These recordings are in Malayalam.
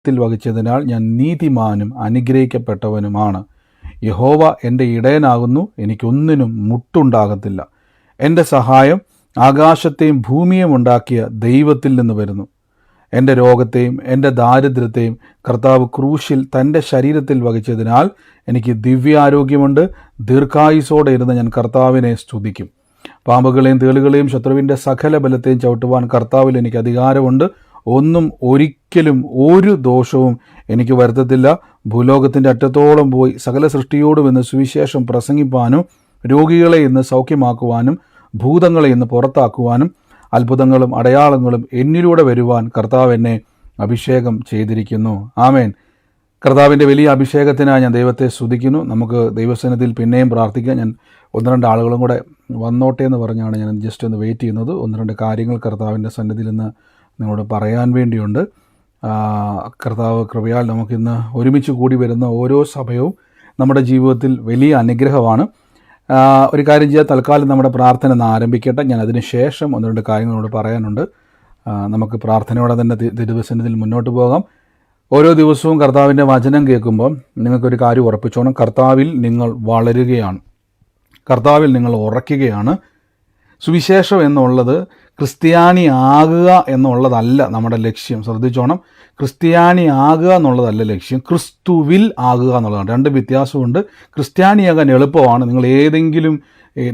ത്തിൽ വഹിച്ചതിനാൽ ഞാൻ നീതിമാനും അനുഗ്രഹിക്കപ്പെട്ടവനുമാണ്. യഹോവ എൻ്റെ ഇടയനാകുന്നു, എനിക്കൊന്നിനും മുട്ടുണ്ടാകത്തില്ല. എൻ്റെ സഹായം ആകാശത്തെയും ഭൂമിയെയും ഉണ്ടാക്കിയ ദൈവത്തിൽ നിന്ന് വരുന്നു. എൻ്റെ രോഗത്തെയും എൻ്റെ ദാരിദ്ര്യത്തെയും കർത്താവ് ക്രൂശിൽ തൻ്റെ ശരീരത്തിൽ വഹിച്ചതിനാൽ എനിക്ക് ദിവ്യാരോഗ്യമുണ്ട്. ദീർഘായുസോടെ ഇരുന്ന് ഞാൻ കർത്താവിനെ സ്തുതിക്കും. പാമ്പുകളെയും തേളുകളെയും ശത്രുവിൻ്റെ സകല ബലത്തെയും ചവിട്ടുവാൻ കർത്താവിൽ എനിക്ക് അധികാരമുണ്ട്. ഒന്നും ഒരിക്കലും ഒരു ദോഷവും എനിക്ക് വരുത്തത്തില്ല. ഭൂലോകത്തിൻ്റെ അറ്റത്തോളം പോയി സകല സൃഷ്ടിയോടും ഇന്ന് സുവിശേഷം പ്രസംഗിപ്പാനും രോഗികളെ ഇന്ന് സൗഖ്യമാക്കുവാനും ഭൂതങ്ങളെ ഇന്ന് പുറത്താക്കുവാനും അത്ഭുതങ്ങളും അടയാളങ്ങളും എന്നിലൂടെ വരുവാൻ കർത്താവ് എന്നെ അഭിഷേകം ചെയ്തിരിക്കുന്നു. ആമേൻ. കർത്താവിൻ്റെ വലിയ അഭിഷേകത്തിനായി ഞാൻ ദൈവത്തെ സ്തുതിക്കുന്നു. നമുക്ക് ദൈവസന്നിധിയിൽ പിന്നെയും പ്രാർത്ഥിക്കാം. ഞാൻ 1-2 ആളുകളും കൂടെ വന്നോട്ടെ എന്ന് പറഞ്ഞാണ് ഞാൻ ജസ്റ്റ് ഒന്ന് വെയിറ്റ് ചെയ്യുന്നത്. 1-2 കാര്യങ്ങൾ കർത്താവിൻ്റെ സന്നിധിയിൽ നിന്ന് നിങ്ങളോട് പറയാൻ വേണ്ടിയുണ്ട്. കർത്താവ് കൃപയാൽ നമുക്കിന്ന് ഒരുമിച്ച് കൂടി വരുന്ന ഓരോ സമയവും നമ്മുടെ ജീവിതത്തിൽ വലിയ അനുഗ്രഹമാണ്. ഒരു കാര്യം ചെയ്യാൻ തൽക്കാലം നമ്മുടെ പ്രാർത്ഥന ഒന്ന് ആരംഭിക്കട്ടെ. ഞാൻ അതിന് ശേഷം 1-2 കാര്യങ്ങളോട് പറയാനുണ്ട്. നമുക്ക് പ്രാർത്ഥനയോടെ തന്നെ തിരുവസന്നിധിയിൽ മുന്നോട്ട് പോകാം. ഓരോ ദിവസവും കർത്താവിൻ്റെ വചനം കേൾക്കുമ്പോൾ നിങ്ങൾക്കൊരു കാര്യം ഉറപ്പിച്ചോണം. കർത്താവിൽ നിങ്ങൾ വളരുകയാണ്, കർത്താവിൽ നിങ്ങൾ ഉറയ്ക്കുകയാണ്. സുവിശേഷം എന്നുള്ളത് ക്രിസ്ത്യാനി ആകുക എന്നുള്ളതല്ല നമ്മുടെ ലക്ഷ്യം. ശ്രദ്ധിച്ചോണം, ക്രിസ്ത്യാനി ആകുക എന്നുള്ളതല്ല ലക്ഷ്യം, ക്രിസ്തുവിൽ ആകുക എന്നുള്ളതാണ്. 2 വ്യത്യാസമുണ്ട്. ക്രിസ്ത്യാനിയാകാൻ എളുപ്പമാണ്. നിങ്ങൾ ഏതെങ്കിലും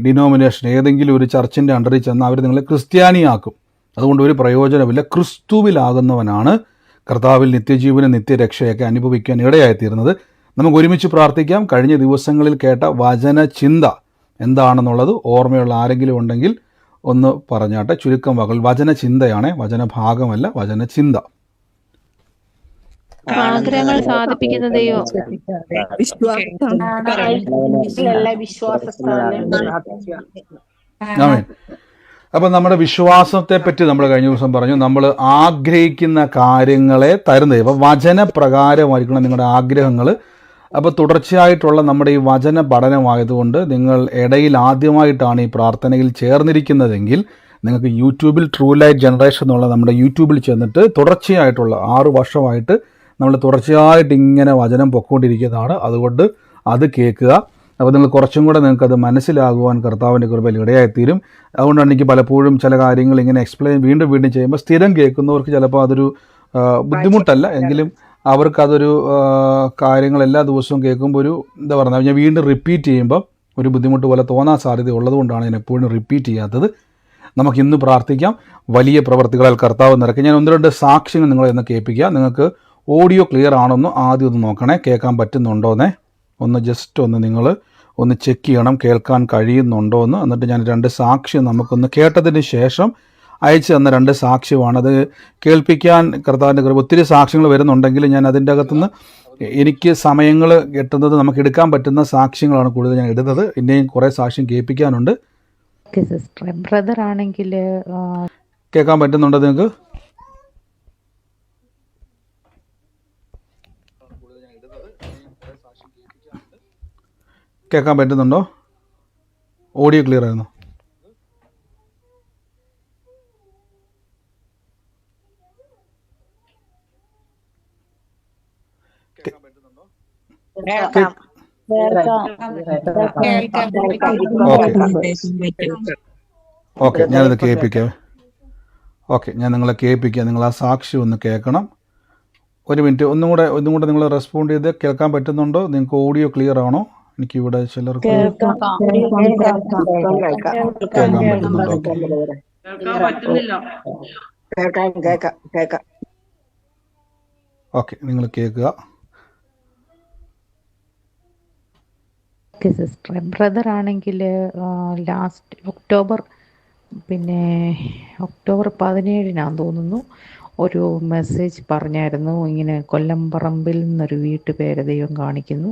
ഡിനോമിനേഷൻ, ഏതെങ്കിലും ഒരു ചർച്ചിൻ്റെ അണ്ടറിൽ ചെന്നാൽ അവർ നിങ്ങളെ ക്രിസ്ത്യാനിയാക്കും. അതുകൊണ്ട് ഒരു പ്രയോജനമില്ല. ക്രിസ്തുവിലാകുന്നവനാണ് കർത്താവിൽ നിത്യജീവനും നിത്യരക്ഷയൊക്കെ അനുഭവിക്കാൻ ഇടയായിത്തീരുന്നത്. നമുക്ക് ഒരുമിച്ച് പ്രാർത്ഥിക്കാം. കഴിഞ്ഞ ദിവസങ്ങളിൽ കേട്ട വചനചിന്ത എന്താണെന്നുള്ളത് ഓർമ്മയുള്ള ആരെങ്കിലും ഉണ്ടെങ്കിൽ ഒന്ന് പറഞ്ഞാട്ടെ. ചുരുക്കം വാക്കുകൾ, വചനചിന്തയാണ്, വചനഭാഗമല്ല, വചനചിന്ത. ആഗ്രഹങ്ങൾ സാധിപ്പിക്കുന്ന ദൈവം. ആമേൻ. അപ്പം നമ്മുടെ വിശ്വാസത്തെ പറ്റി നമ്മൾ കഴിഞ്ഞ ദിവസം പറഞ്ഞു. നമ്മൾ ആഗ്രഹിക്കുന്ന കാര്യങ്ങളെ തരുന്ന ദൈവം. വചനപ്രകാരമായിരിക്കണം നിങ്ങളുടെ ആഗ്രഹങ്ങൾ. അപ്പോൾ തുടർച്ചയായിട്ടുള്ള നമ്മുടെ ഈ വചന പഠനമായതുകൊണ്ട് നിങ്ങൾ ഇടയിൽ ആദ്യമായിട്ടാണ് ഈ പ്രാർത്ഥനയിൽ ചേർന്നിരിക്കുന്നതെങ്കിൽ നിങ്ങൾക്ക് യൂട്യൂബിൽ ട്രൂ ലൈറ്റ് ജനറേഷൻ എന്നുള്ള നമ്മുടെ യൂട്യൂബിൽ ചെന്നിട്ട് തുടർച്ചയായിട്ടുള്ള 6 വർഷമായിട്ട് നമ്മൾ തുടർച്ചയായിട്ട് ഇങ്ങനെ വചനം പൊക്കോണ്ടിരിക്കുന്നതാണ്. അതുകൊണ്ട് അത് കേൾക്കുക. അപ്പോൾ നിങ്ങൾ കുറച്ചും കൂടെ നിങ്ങൾക്കത് മനസ്സിലാകുവാൻ കർത്താവിൻ്റെ കൃപയിൽ ഇടയായിത്തീരും. അതുകൊണ്ടാണ് എനിക്ക് പലപ്പോഴും ചില കാര്യങ്ങൾ ഇങ്ങനെ എക്സ്പ്ലെയിൻ വീണ്ടും വീണ്ടും ചെയ്യുമ്പോൾ സ്ഥിരം കേൾക്കുന്നവർക്ക് ചിലപ്പോൾ അതൊരു ബുദ്ധിമുട്ടല്ല, എങ്കിലും അവർക്കതൊരു കാര്യങ്ങൾ എല്ലാ ദിവസവും കേൾക്കുമ്പോൾ ഒരു എന്താ പറയുക, ഞാൻ വീണ്ടും റിപ്പീറ്റ് ചെയ്യുമ്പോൾ ഒരു ബുദ്ധിമുട്ട് പോലെ തോന്നാൻ സാധ്യത ഉള്ളതുകൊണ്ടാണ് ഞാൻ എപ്പോഴും റിപ്പീറ്റ് ചെയ്യാത്തത്. നമുക്കിന്ന് പ്രാർത്ഥിക്കാം. വലിയ പ്രവർത്തികളാൽ കർത്താവ് നിറയ്ക്കും. ഞാൻ 1-2 സാക്ഷ്യങ്ങൾ നിങ്ങളെ ഒന്ന് കേൾപ്പിക്കുക. നിങ്ങൾക്ക് ഓഡിയോ ക്ലിയർ ആണെന്ന് ആദ്യം ഒന്ന് നോക്കണേ, കേൾക്കാൻ പറ്റുന്നുണ്ടോയെന്നേ ഒന്ന് ജസ്റ്റ് ഒന്ന് നിങ്ങൾ ഒന്ന് ചെക്ക് ചെയ്യണം, കേൾക്കാൻ കഴിയുന്നുണ്ടോ എന്ന്. എന്നിട്ട് ഞാൻ 2 സാക്ഷ്യം നമുക്കൊന്ന് കേട്ടതിന് ശേഷം അയച്ചു തന്ന 2 സാക്ഷ്യമാണ്. അത് കേൾപ്പിക്കാൻ കർത്താവിൻ്റെ കൃപ. ഒത്തിരി സാക്ഷ്യങ്ങൾ വരുന്നുണ്ടെങ്കിൽ ഞാൻ അതിൻ്റെ അകത്തുനിന്ന് എനിക്ക് സമയങ്ങൾ കിട്ടുന്നത് നമുക്ക് എടുക്കാൻ പറ്റുന്ന സാക്ഷ്യങ്ങളാണ് കൂടുതൽ ഞാൻ ഇടുന്നത്. ഇനിയും കുറേ സാക്ഷ്യം കേൾപ്പിക്കാനുണ്ട്. സിസ്റ്റർ ബ്രദർ ആണെങ്കിൽ കേൾക്കാൻ പറ്റുന്നുണ്ടോ നിങ്ങൾക്ക്? കേൾക്കാൻ പറ്റുന്നുണ്ടോ? ഓഡിയോ ക്ലിയർ ആയിരുന്നു? ഓക്കെ, ഞാനത് കേൾപ്പിക്കാം. ഓക്കെ, ഞാൻ നിങ്ങളെ കേൾപ്പിക്കാം. നിങ്ങൾ ആ സാക്ഷി ഒന്ന് കേൾക്കണം. 1 മിനിറ്റ് ഒന്നും കൂടെ നിങ്ങൾ റെസ്പോണ്ട് ചെയ്ത് കേൾക്കാൻ പറ്റുന്നുണ്ടോ? നിങ്ങൾക്ക് ഓഡിയോ ക്ലിയർ ആണോ? എനിക്കിവിടെ ചിലർക്ക് കേൾക്കാൻ പറ്റുന്നുണ്ടോ? ഓക്കെ, നിങ്ങൾ കേൾക്കുക. സിസ്റ്റർ ബ്രദർ ആണെങ്കിൽ ലാസ്റ്റ് ഒക്ടോബർ 17-നാന്ന് തോന്നുന്നു ഒരു മെസ്സേജ് പറഞ്ഞായിരുന്നു. ഇങ്ങനെ കൊല്ലംപറമ്പിൽ നിന്നൊരു വീട്ടുപേരെ ദൈവം കാണിക്കുന്നു,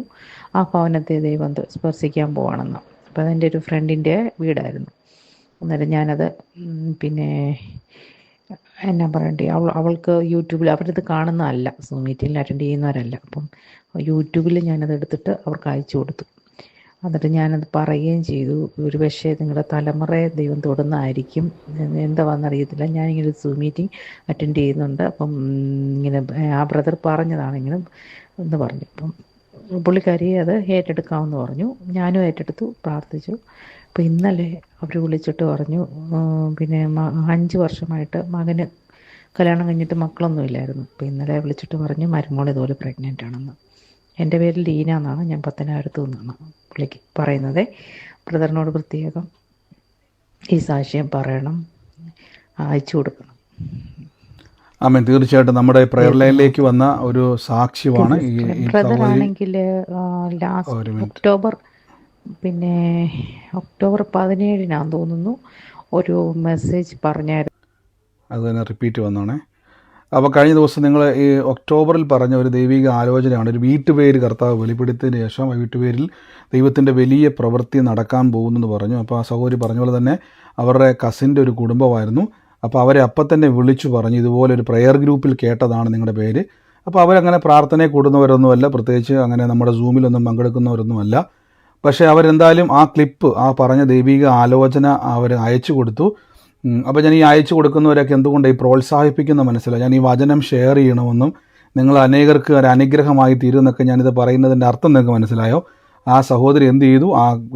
ആ ഭവനത്തെ ദൈവം സ്പർശിക്കാൻ പോവാണെന്ന്. അപ്പോൾ അതെൻ്റെ ഒരു ഫ്രണ്ടിൻ്റെ വീടായിരുന്നു. അന്നേരം ഞാനത് എന്നാ പറയണ്ടേ, അവൾക്ക് യൂട്യൂബിൽ അവരിത് കാണുന്നതല്ല, സൂം മീറ്റിങ്ങിൽ അറ്റൻഡ് ചെയ്യുന്നവരല്ല. അപ്പം യൂട്യൂബിൽ ഞാനത് എടുത്തിട്ട് അവർക്ക് അയച്ചു കൊടുത്തു. എന്നിട്ട് ഞാനത് പറയുകയും ചെയ്തു. ഒരു പക്ഷേ നിങ്ങളുടെ തലമുറയെ ദൈവം തൊടുന്നതായിരിക്കും, എന്താണെന്നറിയത്തില്ല. ഞാനിങ്ങനെ ഒരു സൂം മീറ്റിംഗ് അറ്റൻഡ് ചെയ്യുന്നുണ്ട്. അപ്പം ഇങ്ങനെ ആ ബ്രദർ പറഞ്ഞതാണ് ഇങ്ങനെ എന്ന് പറഞ്ഞു. അപ്പം പുള്ളിക്കാരി അത് ഏറ്റെടുക്കാമെന്ന് പറഞ്ഞു. ഞാനും ഏറ്റെടുത്തു, പ്രാർത്ഥിച്ചു. അപ്പോൾ ഇന്നലെ അവർ വിളിച്ചിട്ട് പറഞ്ഞു, പിന്നെ 5 വർഷമായിട്ട് മകന് കല്യാണം കഴിഞ്ഞിട്ട് മക്കളൊന്നുമില്ലായിരുന്നു. അപ്പോൾ ഇന്നലെ വിളിച്ചിട്ട് പറഞ്ഞു മരുമോൾ ഇതുപോലെ പ്രഗ്നൻ്റ് ആണെന്ന്. എൻ്റെ പേര് ലീന എന്നാണ്, ഞാൻ പത്തനാപുരത്തു നിന്നാണ് പുള്ളിക്ക് പറയുന്നത്. ബ്രദറിനോട് പ്രത്യേകം ഈ സാക്ഷ്യം പറയണം, അയച്ചു കൊടുക്കണം. ആമേൻ. തീർച്ചയായിട്ടും നമ്മുടെ പ്രയർ ലൈനിലേക്ക് വന്ന ഒരു സാക്ഷ്യമാണ് ഈ ബ്രദറാണെങ്കിൽ ലാസ്റ്റ് ഒക്ടോബർ 17 തോന്നുന്നു ഒരു മെസ്സേജ് പറഞ്ഞായിരുന്നു. അത് തന്നെ റിപ്പീറ്റ് വന്നാണേ. അപ്പോൾ കഴിഞ്ഞ ദിവസം നിങ്ങൾ ഈ ഒക്ടോബറിൽ പറഞ്ഞ ഒരു ദൈവിക ആലോചനയാണ്. ഒരു വീട്ടുപേര് കർത്താവ് വെളിപ്പെടുത്തിയതിന് ശേഷം ആ വീട്ടുപേരിൽ ദൈവത്തിൻ്റെ വലിയ പ്രവൃത്തി നടക്കാൻ പോകുന്നെന്ന് പറഞ്ഞു. അപ്പോൾ ആ സഹോദരി പറഞ്ഞ പോലെ തന്നെ അവരുടെ കസിൻ്റെ ഒരു കുടുംബമായിരുന്നു. അപ്പോൾ അവരെ അപ്പം തന്നെ വിളിച്ചു പറഞ്ഞു, ഇതുപോലെ ഒരു പ്രെയർ ഗ്രൂപ്പിൽ കേട്ടതാണ് നിങ്ങളുടെ പേര്. അപ്പോൾ അവരങ്ങനെ പ്രാർത്ഥനയെ കൂടുന്നവരൊന്നുമല്ല, പ്രത്യേകിച്ച് അങ്ങനെ നമ്മുടെ സൂമിലൊന്നും പങ്കെടുക്കുന്നവരൊന്നുമല്ല. പക്ഷേ അവരെന്തായാലും ആ ക്ലിപ്പ്, ആ പറഞ്ഞ ദൈവിക ആലോചന അവർ അയച്ചു കൊടുത്തു. അപ്പോൾ ഞാൻ ഈ അയച്ചു കൊടുക്കുന്നവരൊക്കെ എന്തുകൊണ്ട് ഈ പ്രോത്സാഹിപ്പിക്കുന്ന മനസ്സിലായി. ഞാൻ ഈ വചനം ഷെയർ ചെയ്യണമെന്നും നിങ്ങൾ അനേകർക്ക് ഒരു അനുഗ്രഹമായി തീരുമെന്നൊക്കെ ഞാനിത് പറയുന്നതിൻ്റെ അർത്ഥം നിങ്ങൾക്ക് മനസ്സിലായോ? ആ സഹോദരി എന്ത് ചെയ്തു,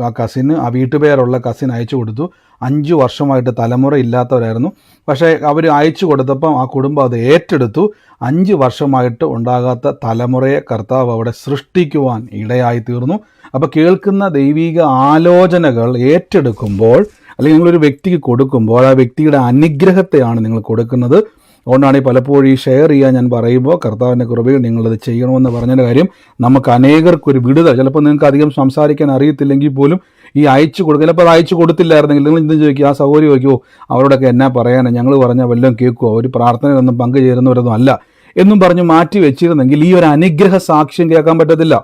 ആ കസിന്, ആ വീട്ടുപേരുള്ള കസിൻ അയച്ചു കൊടുത്തു. 5 വർഷമായിട്ട് തലമുറ ഇല്ലാത്തവരായിരുന്നു. പക്ഷേ അവർ അയച്ചു കൊടുത്തപ്പം ആ കുടുംബം അത് ഏറ്റെടുത്തു. 5 വർഷമായിട്ട് ഉണ്ടാകാത്ത തലമുറയെ കർത്താവ് അവിടെ സൃഷ്ടിക്കുവാൻ ഇടയായി തീർന്നു. അപ്പോൾ കേൾക്കുന്ന ദൈവിക ആലോചനകൾ ഏറ്റെടുക്കുമ്പോൾ, അല്ലെങ്കിൽ നിങ്ങളൊരു വ്യക്തിക്ക് കൊടുക്കുമ്പോൾ ആ വ്യക്തിയുടെ അനുഗ്രഹത്തെയാണ് നിങ്ങൾ കൊടുക്കുന്നത്. അതുകൊണ്ടാണ് ഈ പലപ്പോഴും ഈ ഷെയർ ചെയ്യാൻ ഞാൻ പറയുമ്പോൾ കർത്താവിൻ്റെ കൃപയിൽ നിങ്ങളത് ചെയ്യണമെന്ന് പറഞ്ഞൊരു കാര്യം, നമുക്ക് അനേകർക്കൊരു വിടുതൽ. ചിലപ്പോൾ നിങ്ങൾക്ക് അധികം സംസാരിക്കാൻ അറിയത്തില്ലെങ്കിൽ പോലും ഈ അയച്ചു കൊടുക്കുക. ചിലപ്പോൾ അത് അയച്ചു കൊടുത്തില്ലായിരുന്നെങ്കിൽ നിങ്ങൾ എന്ത് ചോദിക്കുക, ആ സൗകര്യം ചോദിക്കുമോ അവരോടൊക്കെ എന്നാ പറയാനാണ്, ഞങ്ങൾ പറഞ്ഞാൽ വല്ലതും കേൾക്കുമോ, ഒരു പ്രാർത്ഥനയിലൊന്നും പങ്കുചേരുന്നവരൊന്നും അല്ല എന്നും പറഞ്ഞ് മാറ്റി വെച്ചിരുന്നെങ്കിൽ ഈ ഒരു അനുഗ്രഹ സാക്ഷ്യം കേൾക്കാൻ പറ്റത്തില്ല,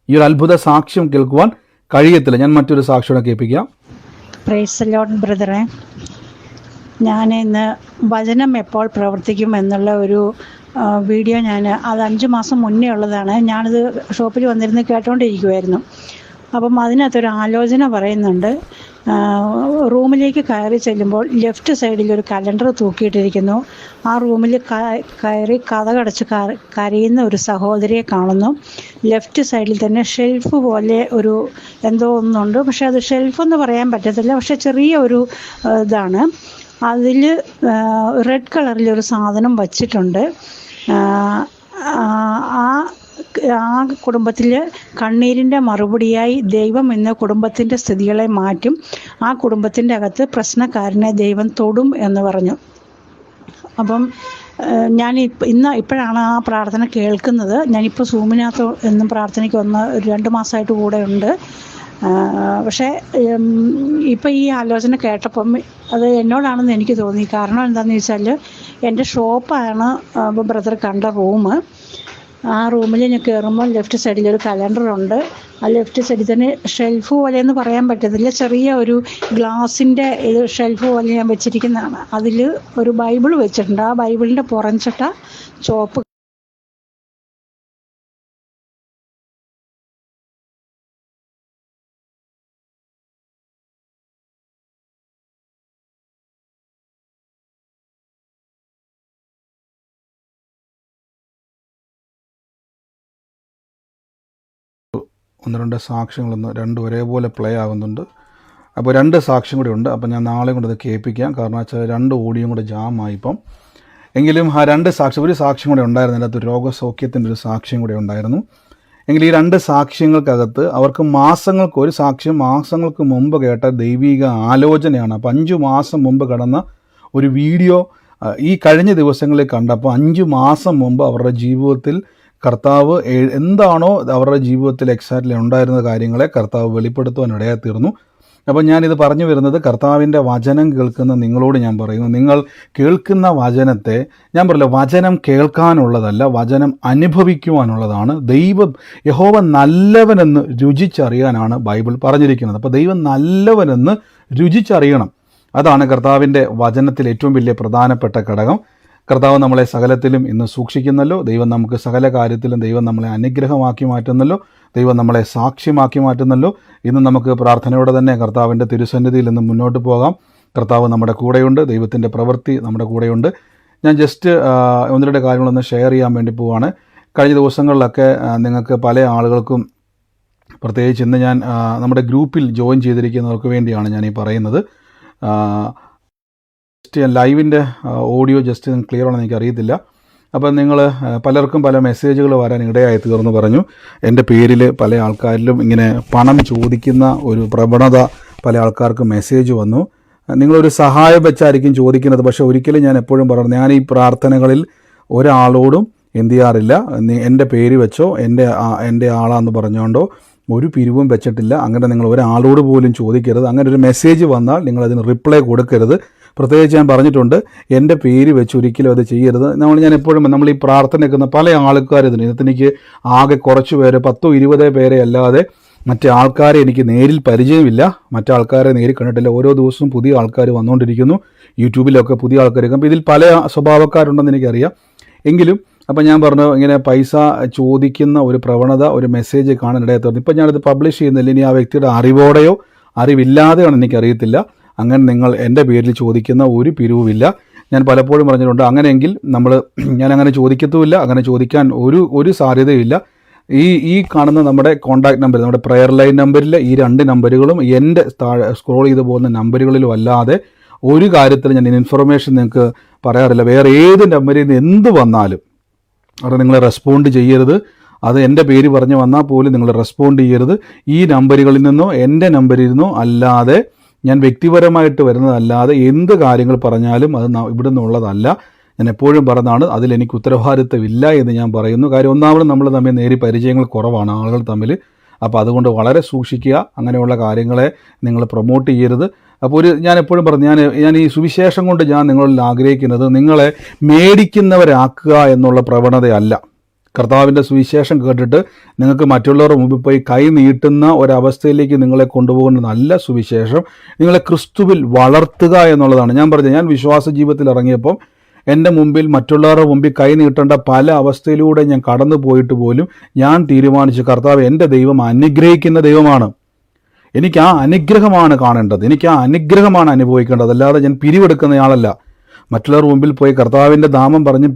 ഈ ഒരു അത്ഭുത സാക്ഷ്യം കേൾക്കുവാൻ കഴിയത്തില്ല. ഞാൻ മറ്റൊരു സാക്ഷിയോടെ കേൾപ്പിക്കാം. പ്രൈസ് ദി ലോർഡ് ബ്രദറെ, ഞാൻ ഇന്ന് വചനം എപ്പോൾ പ്രവർത്തിക്കും എന്നുള്ള ഒരു വീഡിയോ അത് 5 മാസം മുന്നേ ഉള്ളതാണ്. ഞാനിത് ഷോപ്പിൽ വന്നിരുന്ന് കേട്ടോണ്ടിരിക്കുമായിരുന്നു. അപ്പം അതിനകത്തൊരു ആലോചന പറയുന്നുണ്ട്. റൂമിലേക്ക് കയറി ചെല്ലുമ്പോൾ ലെഫ്റ്റ് സൈഡിൽ ഒരു കലണ്ടർ തൂക്കിയിട്ടിരിക്കുന്നു. ആ റൂമിൽ കയറി കതകടച്ച് കരയുന്ന ഒരു സഹോദരിയെ കാണുന്നു. ലെഫ്റ്റ് സൈഡിൽ തന്നെ ഷെൽഫ് പോലെ ഒരു എന്തോ ഒന്നുണ്ട്. പക്ഷെ അത് ഷെൽഫെന്ന് പറയാൻ പറ്റത്തില്ല, പക്ഷെ ചെറിയ ഒരു ഇതാണ്. അതിൽ റെഡ് കളറിലൊരു സാധനം വച്ചിട്ടുണ്ട്. ആ കുടുംബത്തിൽ കണ്ണീരിൻ്റെ മറുപടിയായി ദൈവം ഇന്ന് കുടുംബത്തിൻ്റെ സ്ഥിതികളെ മാറ്റും. ആ കുടുംബത്തിൻ്റെ അകത്ത് പ്രശ്നക്കാരനെ ദൈവം തൊടും എന്ന് പറഞ്ഞു. അപ്പം ഞാൻ ഇപ്പോഴാണ് ആ പ്രാർത്ഥന കേൾക്കുന്നത്. ഞാനിപ്പോൾ സൂമിനകത്ത് എന്നും പ്രാർത്ഥനയ്ക്ക് 2 മാസമായിട്ട് കൂടെ ഉണ്ട്. പക്ഷേ ഇപ്പം ഈ ആലോചന കേട്ടപ്പം അത് എന്നോടാണെന്ന് എനിക്ക് തോന്നി. കാരണം എന്താണെന്ന് വെച്ചാൽ എൻ്റെ ഷോപ്പാണ് ബ്രദർ കണ്ട റൂം. ആ റൂമിൽ ഞാൻ കയറുമ്പോൾ ലെഫ്റ്റ് സൈഡിൽ ഒരു കലണ്ടറുണ്ട്. ആ ലെഫ്റ്റ് സൈഡിൽ തന്നെ ഷെൽഫ് പോലെയെന്ന് പറയാൻ പറ്റത്തില്ല, ചെറിയ ഒരു ഗ്ലാസിൻ്റെ ഇത് ഷെൽഫ് പോലെ ഞാൻ വെച്ചിരിക്കുന്നതാണ്. അതിൽ ഒരു ബൈബിൾ വെച്ചിട്ടുണ്ട്. ആ ബൈബിളിൻ്റെ പുറംചട്ട ചുവപ്പ്. ഒന്ന് രണ്ട് സാക്ഷ്യങ്ങളൊന്ന് 2 ഒരേപോലെ പ്ലേ ആകുന്നുണ്ട്. അപ്പോൾ 2 സാക്ഷ്യം കൂടി ഉണ്ട്. അപ്പോൾ ഞാൻ നാളെ കൊണ്ട് അത് കേൾപ്പിക്കാം. കാരണം വെച്ചാൽ 2 ഓഡിയോയും കൂടെ ജാമായിപ്പം. എങ്കിലും ആ 2 സാക്ഷ്യം, ഒരു സാക്ഷ്യം കൂടെ ഉണ്ടായിരുന്നു. അതിനകത്ത് രോഗസൗഖ്യത്തിൻ്റെ ഒരു സാക്ഷ്യം കൂടെ ഉണ്ടായിരുന്നു. എങ്കിൽ ഈ 2 സാക്ഷ്യങ്ങൾക്കകത്ത് അവർക്ക് ഒരു സാക്ഷ്യം മാസങ്ങൾക്ക് മുമ്പ് കേട്ട ദൈവിക ആലോചനയാണ്. അപ്പോൾ 5 മാസം മുമ്പ് കടന്ന ഒരു വീഡിയോ ഈ കഴിഞ്ഞ ദിവസങ്ങളിൽ കണ്ടപ്പോൾ 5 മാസം മുമ്പ് അവരുടെ ജീവിതത്തിൽ കർത്താവ് എന്താണോ അവരുടെ ജീവിതത്തിൽ എക്സാക്റ്റ്ലി ഉണ്ടായിരുന്ന കാര്യങ്ങളെ കർത്താവ് വെളിപ്പെടുത്തുവാൻ ഇടയായി തീർന്നു. അപ്പോൾ ഞാനിത് പറഞ്ഞു വരുന്നത്, കർത്താവിൻ്റെ വചനം കേൾക്കുന്ന നിങ്ങളോട് ഞാൻ പറയുന്നു, നിങ്ങൾ കേൾക്കുന്ന വചനത്തെ, ഞാൻ പറയില്ല, വചനം കേൾക്കാനുള്ളതല്ല, വചനം അനുഭവിക്കുവാനുള്ളതാണ്. യഹോവ നല്ലവനെന്ന് രുചിച്ചറിയാനാണ് ബൈബിൾ പറഞ്ഞിരിക്കുന്നത്. അപ്പോൾ ദൈവം നല്ലവനെന്ന് രുചിച്ചറിയണം. അതാണ് കർത്താവിൻ്റെ വചനത്തിൽ ഏറ്റവും വലിയ പ്രധാനപ്പെട്ട ഘടകം. കർത്താവ് നമ്മളെ സകലത്തിലും ഇന്ന് സൂക്ഷിക്കുന്നല്ലോ. ദൈവം നമുക്ക് സകല കാര്യത്തിലും ദൈവം നമ്മളെ അനുഗ്രഹമാക്കി മാറ്റുന്നല്ലോ. ദൈവം നമ്മളെ സാക്ഷ്യമാക്കി മാറ്റുന്നല്ലോ. ഇന്ന് നമുക്ക് പ്രാർത്ഥനയോടെ തന്നെ കർത്താവിൻ്റെ തിരുസന്നിധിയിൽ നിന്ന് മുന്നോട്ട് പോകാം. കർത്താവ് നമ്മുടെ കൂടെയുണ്ട്. ദൈവത്തിൻ്റെ പ്രവൃത്തി നമ്മുടെ കൂടെയുണ്ട്. ഞാൻ ജസ്റ്റ് ഒന്ന് രണ്ട് കാര്യങ്ങളൊന്ന് ഷെയർ ചെയ്യാൻ വേണ്ടി പോവാണ്. കഴിഞ്ഞ ദിവസങ്ങളിലൊക്കെ നിങ്ങൾക്ക് പല ആളുകൾക്കും, പ്രത്യേകിച്ച് ഇന്ന് ഞാൻ നമ്മുടെ ഗ്രൂപ്പിൽ ജോയിൻ ചെയ്തിരിക്കുന്നവർക്ക് വേണ്ടിയാണ് ഞാൻ ഈ പറയുന്നത്. ജസ്റ്റ് ലൈവിൻ്റെ ഓഡിയോ ജസ്റ്റ് ക്ലിയർ ആണെന്ന് എനിക്കറിയത്തില്ല. അപ്പം നിങ്ങൾ പലർക്കും പല മെസ്സേജുകൾ വരാൻ ഇടയായി തീർന്നു പറഞ്ഞു. എൻ്റെ പേരിൽ പല ആൾക്കാരിലും ഇങ്ങനെ പണം ചോദിക്കുന്ന ഒരു പ്രവണത പല ആൾക്കാർക്ക് മെസ്സേജ് വന്നു. നിങ്ങളൊരു സഹായം വെച്ചായിരിക്കും ചോദിക്കുന്നത്. പക്ഷേ ഒരിക്കലും ഞാൻ എപ്പോഴും പറഞ്ഞു, ഞാൻ ഈ പ്രാർത്ഥനകളിൽ ഒരാളോടും എന്ത് ചെയ്യാറില്ല, എൻ്റെ പേര് വെച്ചോ എൻ്റെ ആളാന്ന് പറഞ്ഞുകൊണ്ടോ ഒരു പിരിവും വെച്ചിട്ടില്ല. അങ്ങനെ നിങ്ങൾ ഒരാളോട് പോലും ചോദിക്കരുത്. അങ്ങനെ ഒരു മെസ്സേജ് വന്നാൽ നിങ്ങളതിന് റിപ്ലൈ കൊടുക്കരുത്. പ്രത്യേകിച്ച് ഞാൻ പറഞ്ഞിട്ടുണ്ട്, എൻ്റെ പേര് വെച്ച് ഒരിക്കലും അത് ചെയ്യരുത്. ഞാൻ എപ്പോഴും നമ്മൾ ഈ പ്രാർത്ഥന നിൽക്കുന്ന പല ആൾക്കാർ ഇതിനെനിക്ക് ആകെ കുറച്ച് പേര് 10-20 പേരെ അല്ലാതെ മറ്റേ ആൾക്കാരെ എനിക്ക് നേരിൽ പരിചയമില്ല. മറ്റാൾക്കാരെ നേരിൽ കണ്ടിട്ടില്ല. ഓരോ ദിവസവും പുതിയ ആൾക്കാർ വന്നുകൊണ്ടിരിക്കുന്നു. യൂട്യൂബിലൊക്കെ പുതിയ ആൾക്കാർ. അപ്പോൾ ഇതിൽ പല സ്വഭാവക്കാരുണ്ടെന്ന് എനിക്കറിയാം. എങ്കിലും അപ്പം ഞാൻ പറഞ്ഞു, ഇങ്ങനെ പൈസ ചോദിക്കുന്ന ഒരു പ്രവണത ഒരു മെസ്സേജ് കാണാനിടയായി തീർന്നു. ഇപ്പം ഞാനത് പബ്ലിഷ് ചെയ്യുന്നില്ല. ഇനി ആ വ്യക്തിയുടെ അറിവോടെയോ അറിവില്ലാതെയാണെന്ന് എനിക്കറിയത്തില്ല. അങ്ങനെ നിങ്ങൾ എൻ്റെ പേരിൽ ചോദിക്കുന്ന ഒരു പിരിവുമില്ല. ഞാൻ പലപ്പോഴും പറഞ്ഞിട്ടുണ്ട്, അങ്ങനെയെങ്കിൽ ഞാൻ അങ്ങനെ ചോദിക്കത്തുമില്ല. അങ്ങനെ ചോദിക്കാൻ ഒരു സാധ്യതയില്ല. ഈ കാണുന്ന നമ്മുടെ കോൺടാക്ട് നമ്പർ, നമ്മുടെ പ്രെയർ ലൈൻ നമ്പറിൽ ഈ 2 നമ്പറുകളും എൻ്റെ സ്ക്രോൾ ചെയ്ത് പോകുന്ന നമ്പറുകളിലും അല്ലാതെ ഒരു കാര്യത്തിൽ ഞാൻ ഇൻഫർമേഷൻ നിങ്ങൾക്ക് പറയാറില്ല. വേറെ ഏത് നമ്പറിൽ നിന്ന് എന്ത് വന്നാലും അവിടെ നിങ്ങൾ റെസ്പോണ്ട് ചെയ്യരുത്. അത് എൻ്റെ പേര് പറഞ്ഞു വന്നാൽ പോലും നിങ്ങൾ റെസ്പോണ്ട് ചെയ്യരുത്. ഈ നമ്പറുകളിൽ നിന്നോ എൻ്റെ നമ്പറിൽ നിന്നോ അല്ലാതെ, ഞാൻ വ്യക്തിപരമായിട്ട് വരുന്നതല്ലാതെ എന്ത് കാര്യങ്ങൾ പറഞ്ഞാലും അത് ഇവിടെ നിന്നുള്ളതല്ല. ഞാൻ എപ്പോഴും പറഞ്ഞതാണ്, അതിലെനിക്ക് ഉത്തരവാദിത്തമില്ല എന്ന് ഞാൻ പറയുന്നു. കാര്യം ഒന്നാമത് നമ്മൾ തമ്മിൽ നേരി പരിചയങ്ങൾ കുറവാണ് ആളുകൾ തമ്മിൽ. അപ്പോൾ അതുകൊണ്ട് വളരെ സൂക്ഷിക്കുക. അങ്ങനെയുള്ള കാര്യങ്ങളെ നിങ്ങൾ പ്രൊമോട്ട് ചെയ്യരുത്. അപ്പോൾ ഞാൻ എപ്പോഴും പറഞ്ഞു, ഞാൻ ഈ സുവിശേഷം കൊണ്ട് ഞാൻ നിങ്ങളിൽ ആഗ്രഹിക്കുന്നത് നിങ്ങളെ മേടിക്കുന്നവരാക്കുക എന്നുള്ള പ്രവണതയല്ല. കർത്താവിൻ്റെ സുവിശേഷം കേട്ടിട്ട് നിങ്ങൾക്ക് മറ്റുള്ളവരുടെ മുമ്പിൽ പോയി കൈ നീട്ടുന്ന ഒരവസ്ഥയിലേക്ക് നിങ്ങളെ കൊണ്ടുപോകുന്ന നല്ല സുവിശേഷം നിങ്ങളെ ക്രിസ്തുവിൽ വളർത്തുക എന്നുള്ളതാണ്. ഞാൻ പറഞ്ഞത്, ഞാൻ വിശ്വാസ ജീവിതത്തിൽ ഇറങ്ങിയപ്പം എൻ്റെ മുമ്പിൽ മറ്റുള്ളവരുടെ മുമ്പിൽ കൈ നീട്ടേണ്ട പല അവസ്ഥയിലൂടെ ഞാൻ കടന്നു പോയിട്ട് പോലും ഞാൻ തീരുമാനിച്ചു, കർത്താവ് എൻ്റെ ദൈവം അനുഗ്രഹിക്കുന്ന ദൈവമാണ്. എനിക്ക് ആ അനുഗ്രഹമാണ് കാണേണ്ടത്. എനിക്ക് ആ അനുഗ്രഹമാണ് അനുഭവിക്കേണ്ടത്. അല്ലാതെ ഞാൻ പിരിവെടുക്കുന്നയാളല്ല. മറ്റുള്ളവർ മുമ്പിൽ പോയി കർത്താവിൻ്റെ നാമം പറഞ്ഞ്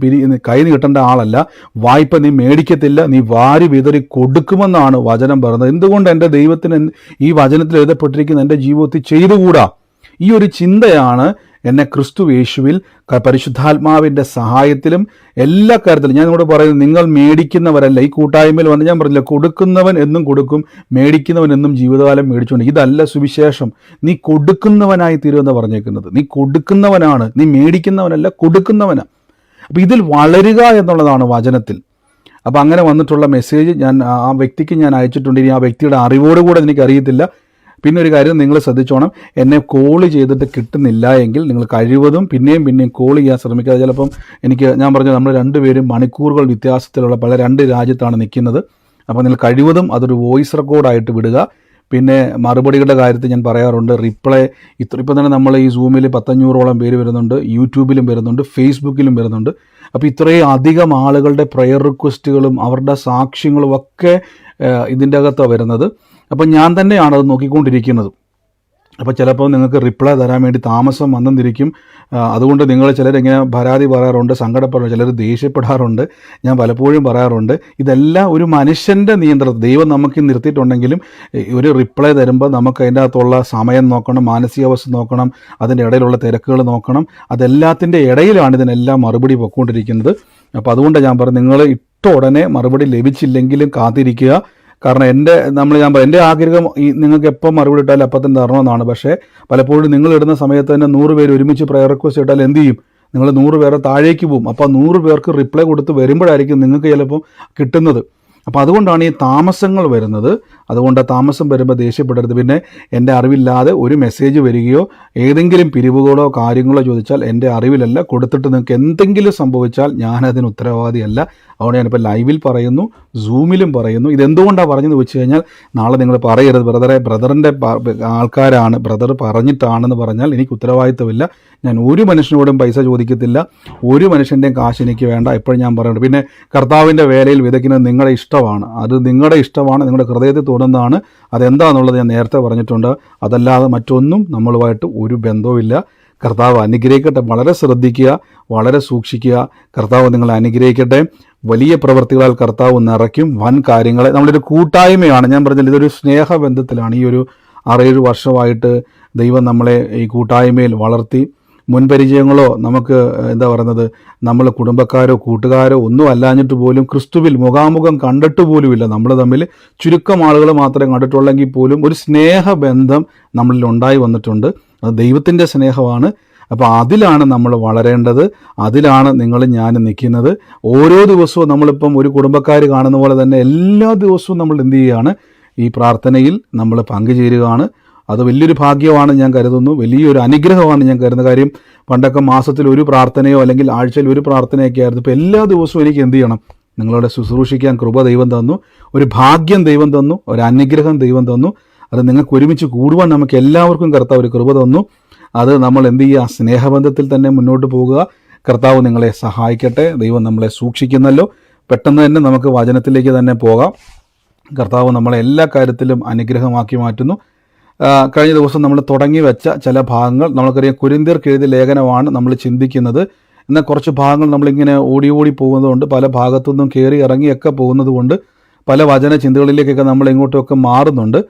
കൈ നീട്ടേണ്ട ആളല്ല. വായ്പ നീ മേടിക്കത്തില്ല, നീ വാരി വിതറി കൊടുക്കുമെന്നാണ് വചനം പറയുന്നത്. എന്തുകൊണ്ട് എൻ്റെ ദൈവത്തിന് ഈ വചനത്തിൽ എഴുതപ്പെട്ടിരിക്കുന്ന എൻ്റെ ജീവിതത്തിൽ ചെയ്തുകൂടാ? ഈ ഒരു ചിന്തയാണ് എന്നെ ക്രിസ്തു യേശുവിൽ പരിശുദ്ധാത്മാവിൻ്റെ സഹായത്തിലും എല്ലാ കാര്യത്തിലും ഞാൻ നിങ്ങളോട് പറയുന്നത്, നിങ്ങൾ മേടിക്കുന്നവരല്ല. ഈ കൂട്ടായ്മയിൽ വന്ന് ഞാൻ പറഞ്ഞില്ല, കൊടുക്കുന്നവൻ എന്നും കൊടുക്കും, മേടിക്കുന്നവൻ എന്നും ജീവിതകാലം മേടിച്ചുകൊണ്ട്. ഇതല്ല സുവിശേഷം. നീ കൊടുക്കുന്നവനായി തീരുമെന്ന് പറഞ്ഞേക്കുന്നത്. നീ കൊടുക്കുന്നവനാണ്, നീ മേടിക്കുന്നവനല്ല, കൊടുക്കുന്നവനാണ്. അപ്പോൾ ഇതിൽ വളരുക എന്നുള്ളതാണ് വചനത്തിൽ. അപ്പോൾ അങ്ങനെ വന്നിട്ടുള്ള മെസ്സേജ് ഞാൻ ആ വ്യക്തിക്ക് ഞാൻ അയച്ചിട്ടുണ്ട്. ഇനി ആ വ്യക്തിയുടെ അറിവോടുകൂടെ എനിക്കറിയത്തില്ല. പിന്നെ ഒരു കാര്യം നിങ്ങൾ ശ്രദ്ധിച്ചോണം, എന്നെ കോൾ ചെയ്തിട്ട് കിട്ടുന്നില്ല എങ്കിൽ നിങ്ങൾ കഴിവതും പിന്നെയും കോൾ ചെയ്യാൻ ശ്രമിക്കുക. ചിലപ്പം ഞാൻ പറഞ്ഞു, നമ്മൾ രണ്ടുപേരും മണിക്കൂറുകൾ വ്യത്യാസത്തിലുള്ള 2 രാജ്യത്താണ് നിൽക്കുന്നത്. അപ്പോൾ നിങ്ങൾ കഴിവതും അതൊരു വോയിസ് റെക്കോർഡായിട്ട് വിടുക. പിന്നെ മറുപടികളുടെ കാര്യത്തിൽ ഞാൻ പറയാറുണ്ട്, റിപ്ലൈ ഇപ്പം തന്നെ നമ്മൾ ഈ സൂമിൽ 500-ഓളം പേര് വരുന്നുണ്ട്, യൂട്യൂബിലും വരുന്നുണ്ട്, ഫേസ്ബുക്കിലും വരുന്നുണ്ട്. അപ്പോൾ ഇത്രയും അധികം ആളുകളുടെ പ്രയർ റിക്വസ്റ്റുകളും അവരുടെ സാക്ഷ്യങ്ങളും ഒക്കെ ഇതിൻ്റെ അകത്താണ് വരുന്നത്. അപ്പം ഞാൻ തന്നെയാണ് അത് നോക്കിക്കൊണ്ടിരിക്കുന്നത്. അപ്പോൾ ചിലപ്പോൾ നിങ്ങൾക്ക് റിപ്ലൈ തരാൻ വേണ്ടി താമസം വന്നെന്നിരിക്കും. അതുകൊണ്ട് നിങ്ങൾ ചിലരിങ്ങനെ പരാതി പറയാറുണ്ട്, സങ്കടപ്പെടാറുണ്ട്, ചിലർ ദേഷ്യപ്പെടാറുണ്ട്. ഞാൻ പലപ്പോഴും പറയാറുണ്ട്, ഇതെല്ലാം ഒരു മനുഷ്യൻ്റെ നിയന്ത്രണം. ദൈവം നമുക്ക് നിർത്തിയിട്ടുണ്ടെങ്കിലും ഒരു റിപ്ലൈ തരുമ്പോൾ നമുക്ക് അതിൻ്റെ അകത്തുള്ള സമയം നോക്കണം, മാനസികാവസ്ഥ നോക്കണം, അതിൻ്റെ ഇടയിലുള്ള തിരക്കുകൾ നോക്കണം. അതെല്ലാത്തിൻ്റെ ഇടയിലാണ് ഇതിനെല്ലാം മറുപടി പൊയ്ക്കൊണ്ടിരിക്കുന്നത്. അപ്പോൾ അതുകൊണ്ട് ഞാൻ പറഞ്ഞു, നിങ്ങൾ ഇട്ട ഉടനെ മറുപടി ലഭിച്ചില്ലെങ്കിലും കാത്തിരിക്കുക. കാരണം എൻ്റെ ആഗ്രഹം നിങ്ങൾക്ക് എപ്പോൾ മറുപടി ഇട്ടാലും അപ്പം തന്നെ തരണമെന്നാണ്. പക്ഷേ പലപ്പോഴും നിങ്ങൾ ഇടുന്ന സമയത്ത് തന്നെ 100 പേര് ഒരുമിച്ച് പ്രയർ റിക്വസ്റ്റ് ഇട്ടാൽ എന്ത് ചെയ്യും? നിങ്ങൾ 100 പേരെ താഴേക്ക് പോകും. അപ്പോൾ 100 പേർക്ക് റിപ്ലൈ കൊടുത്ത് വരുമ്പോഴായിരിക്കും നിങ്ങൾക്ക് ചിലപ്പം കിട്ടുന്നത്. അപ്പോൾ അതുകൊണ്ടാണ് ഈ താമസങ്ങൾ വരുന്നത്. അതുകൊണ്ട് താമസം വരുമ്പോൾ ദേഷ്യപ്പെടരുത്. പിന്നെ എൻ്റെ അറിവില്ലാതെ ഒരു മെസ്സേജ് വരികയോ ഏതെങ്കിലും പിരിവുകളോ കാര്യങ്ങളോ ചോദിച്ചാൽ എൻ്റെ അറിവിലല്ല, കൊടുത്തിട്ട് നിങ്ങൾക്ക് എന്തെങ്കിലും സംഭവിച്ചാൽ ഞാനതിന് ഉത്തരവാദിയല്ല. അതുകൊണ്ട് ഞാനിപ്പോൾ ലൈവിൽ പറയുന്നു, സൂമിലും പറയുന്നു. ഇതെന്തുകൊണ്ടാണ് പറഞ്ഞതെന്ന് വെച്ച് കഴിഞ്ഞാൽ നാളെ നിങ്ങൾ പറയരുത് ബ്രദറിൻ്റെ ആൾക്കാരാണ്, ബ്രദർ പറഞ്ഞിട്ടാണെന്ന് പറഞ്ഞാൽ എനിക്ക് ഉത്തരവാദിത്തമില്ല. ഞാൻ ഒരു മനുഷ്യനോടും പൈസ ചോദിക്കത്തില്ല, ഒരു മനുഷ്യൻ്റെയും കാശ് എനിക്ക് വേണ്ട. എപ്പോഴും ഞാൻ പറയുന്നുണ്ട്. പിന്നെ കർത്താവിൻ്റെ വേലയിൽ വിതയ്ക്കുന്നത് നിങ്ങളുടെ ഇഷ്ടമാണ്, അത് നിങ്ങളുടെ ഇഷ്ടമാണ്, നിങ്ങളുടെ ഹൃദയത്തിൽ തോന്നുന്നതാണ്. അതെന്താണെന്നുള്ളത് ഞാൻ നേരത്തെ പറഞ്ഞിട്ടുണ്ട്. അതല്ലാതെ മറ്റൊന്നും നമ്മളുമായിട്ട് ഒരു ബന്ധവുമില്ല. കർത്താവ് അനുഗ്രഹിക്കട്ടെ. വളരെ ശ്രദ്ധിക്കുക, വളരെ സൂക്ഷിക്കുക. കർത്താവ് നിങ്ങളെ അനുഗ്രഹിക്കട്ടെ. വലിയ പ്രവൃത്തികളാൽ കർത്താവ് നിറയ്ക്കും വൻ കാര്യങ്ങളെ. നമ്മളൊരു കൂട്ടായ്മയാണ്, ഞാൻ പറഞ്ഞില്ല, ഇതൊരു സ്നേഹബന്ധത്തിലാണ്. ഈ ഒരു 6-7 വർഷമായിട്ട് ദൈവം നമ്മളെ ഈ കൂട്ടായ്മയിൽ വളർത്തി. മുൻപരിചയങ്ങളോ നമുക്ക് എന്താ പറയുന്നത്, നമ്മൾ കുടുംബക്കാരോ കൂട്ടുകാരോ ഒന്നും അല്ലാഞ്ഞിട്ട് പോലും ക്രിസ്തുവിൽ മുഖാമുഖം കണ്ടിട്ട് പോലുമില്ല. നമ്മൾ തമ്മിൽ ചുരുക്കം ആളുകൾ മാത്രമേ കണ്ടിട്ടുള്ളെങ്കിൽ പോലും ഒരു സ്നേഹബന്ധം നമ്മളിൽ ഉണ്ടായി വന്നിട്ടുണ്ട്. അത് ദൈവത്തിൻ്റെ സ്നേഹമാണ്. അപ്പോൾ അതിലാണ് നമ്മൾ വളരേണ്ടത്. അതിലാണ് നിങ്ങൾ ഞാൻ നിൽക്കുന്നത്. ഓരോ ദിവസവും നമ്മളിപ്പം ഒരു കുടുംബക്കാർ കാണുന്ന പോലെ തന്നെ എല്ലാ ദിവസവും നമ്മൾ എന്ത് ചെയ്യുകയാണ്, ഈ പ്രാർത്ഥനയിൽ നമ്മൾ പങ്കുചേരുകയാണ്. അത് വലിയൊരു ഭാഗ്യമാണ് ഞാൻ കരുതുന്നു, വലിയൊരു അനുഗ്രഹമാണ് ഞാൻ കരുതുന്ന കാര്യം. പണ്ടൊക്കെ മാസത്തിൽ ഒരു പ്രാർത്ഥനയോ അല്ലെങ്കിൽ ആഴ്ചയിൽ ഒരു പ്രാർത്ഥനയൊക്കെ ആയിരുന്നു. ഇപ്പോൾ എല്ലാ ദിവസവും എനിക്ക് എന്ത് ചെയ്യണം, നിങ്ങളോട് ശുശ്രൂഷിക്കാൻ കൃപ ദൈവം തന്നു, ഒരു ഭാഗ്യം ദൈവം തന്നു, ഒരു അനുഗ്രഹം ദൈവം തന്നു. അത് നിങ്ങൾക്ക് ഒരുമിച്ച് കൂടുവാൻ നമുക്ക് എല്ലാവർക്കും കർത്താവ് ഒരു കൃപ തന്നു. അത് നമ്മൾ എന്ത് ചെയ്യുക, സ്നേഹബന്ധത്തിൽ തന്നെ മുന്നോട്ട് പോകുക. കർത്താവ് നിങ്ങളെ സഹായിക്കട്ടെ. ദൈവം നമ്മളെ സൂക്ഷിക്കുന്നല്ലോ. പെട്ടെന്ന് തന്നെ നമുക്ക് വചനത്തിലേക്ക് തന്നെ പോകാം. കർത്താവ് നമ്മളെ എല്ലാ കാര്യത്തിലും അനുഗ്രഹമാക്കി മാറ്റുന്നു. കഴിഞ്ഞ ദിവസം നമ്മൾ തുടങ്ങി വെച്ച ചില ഭാഗങ്ങൾ, നമ്മൾക്കറിയാം കൊരിന്ത്യർക്ക് എഴുതിയ ലേഖനമാണ് നമ്മൾ ചിന്തിക്കുന്നത്. എന്നാൽ കുറച്ച് ഭാഗങ്ങൾ നമ്മളിങ്ങനെ ഓടി പോകുന്നതുകൊണ്ട്, പല ഭാഗത്തുനിന്നും കയറി ഇറങ്ങിയൊക്കെ പോകുന്നത് കൊണ്ട് പല വചന ചിന്തകളിലേക്കൊക്കെ നമ്മൾ ഇങ്ങോട്ടുമൊക്കെ മാറുന്നുണ്ട്.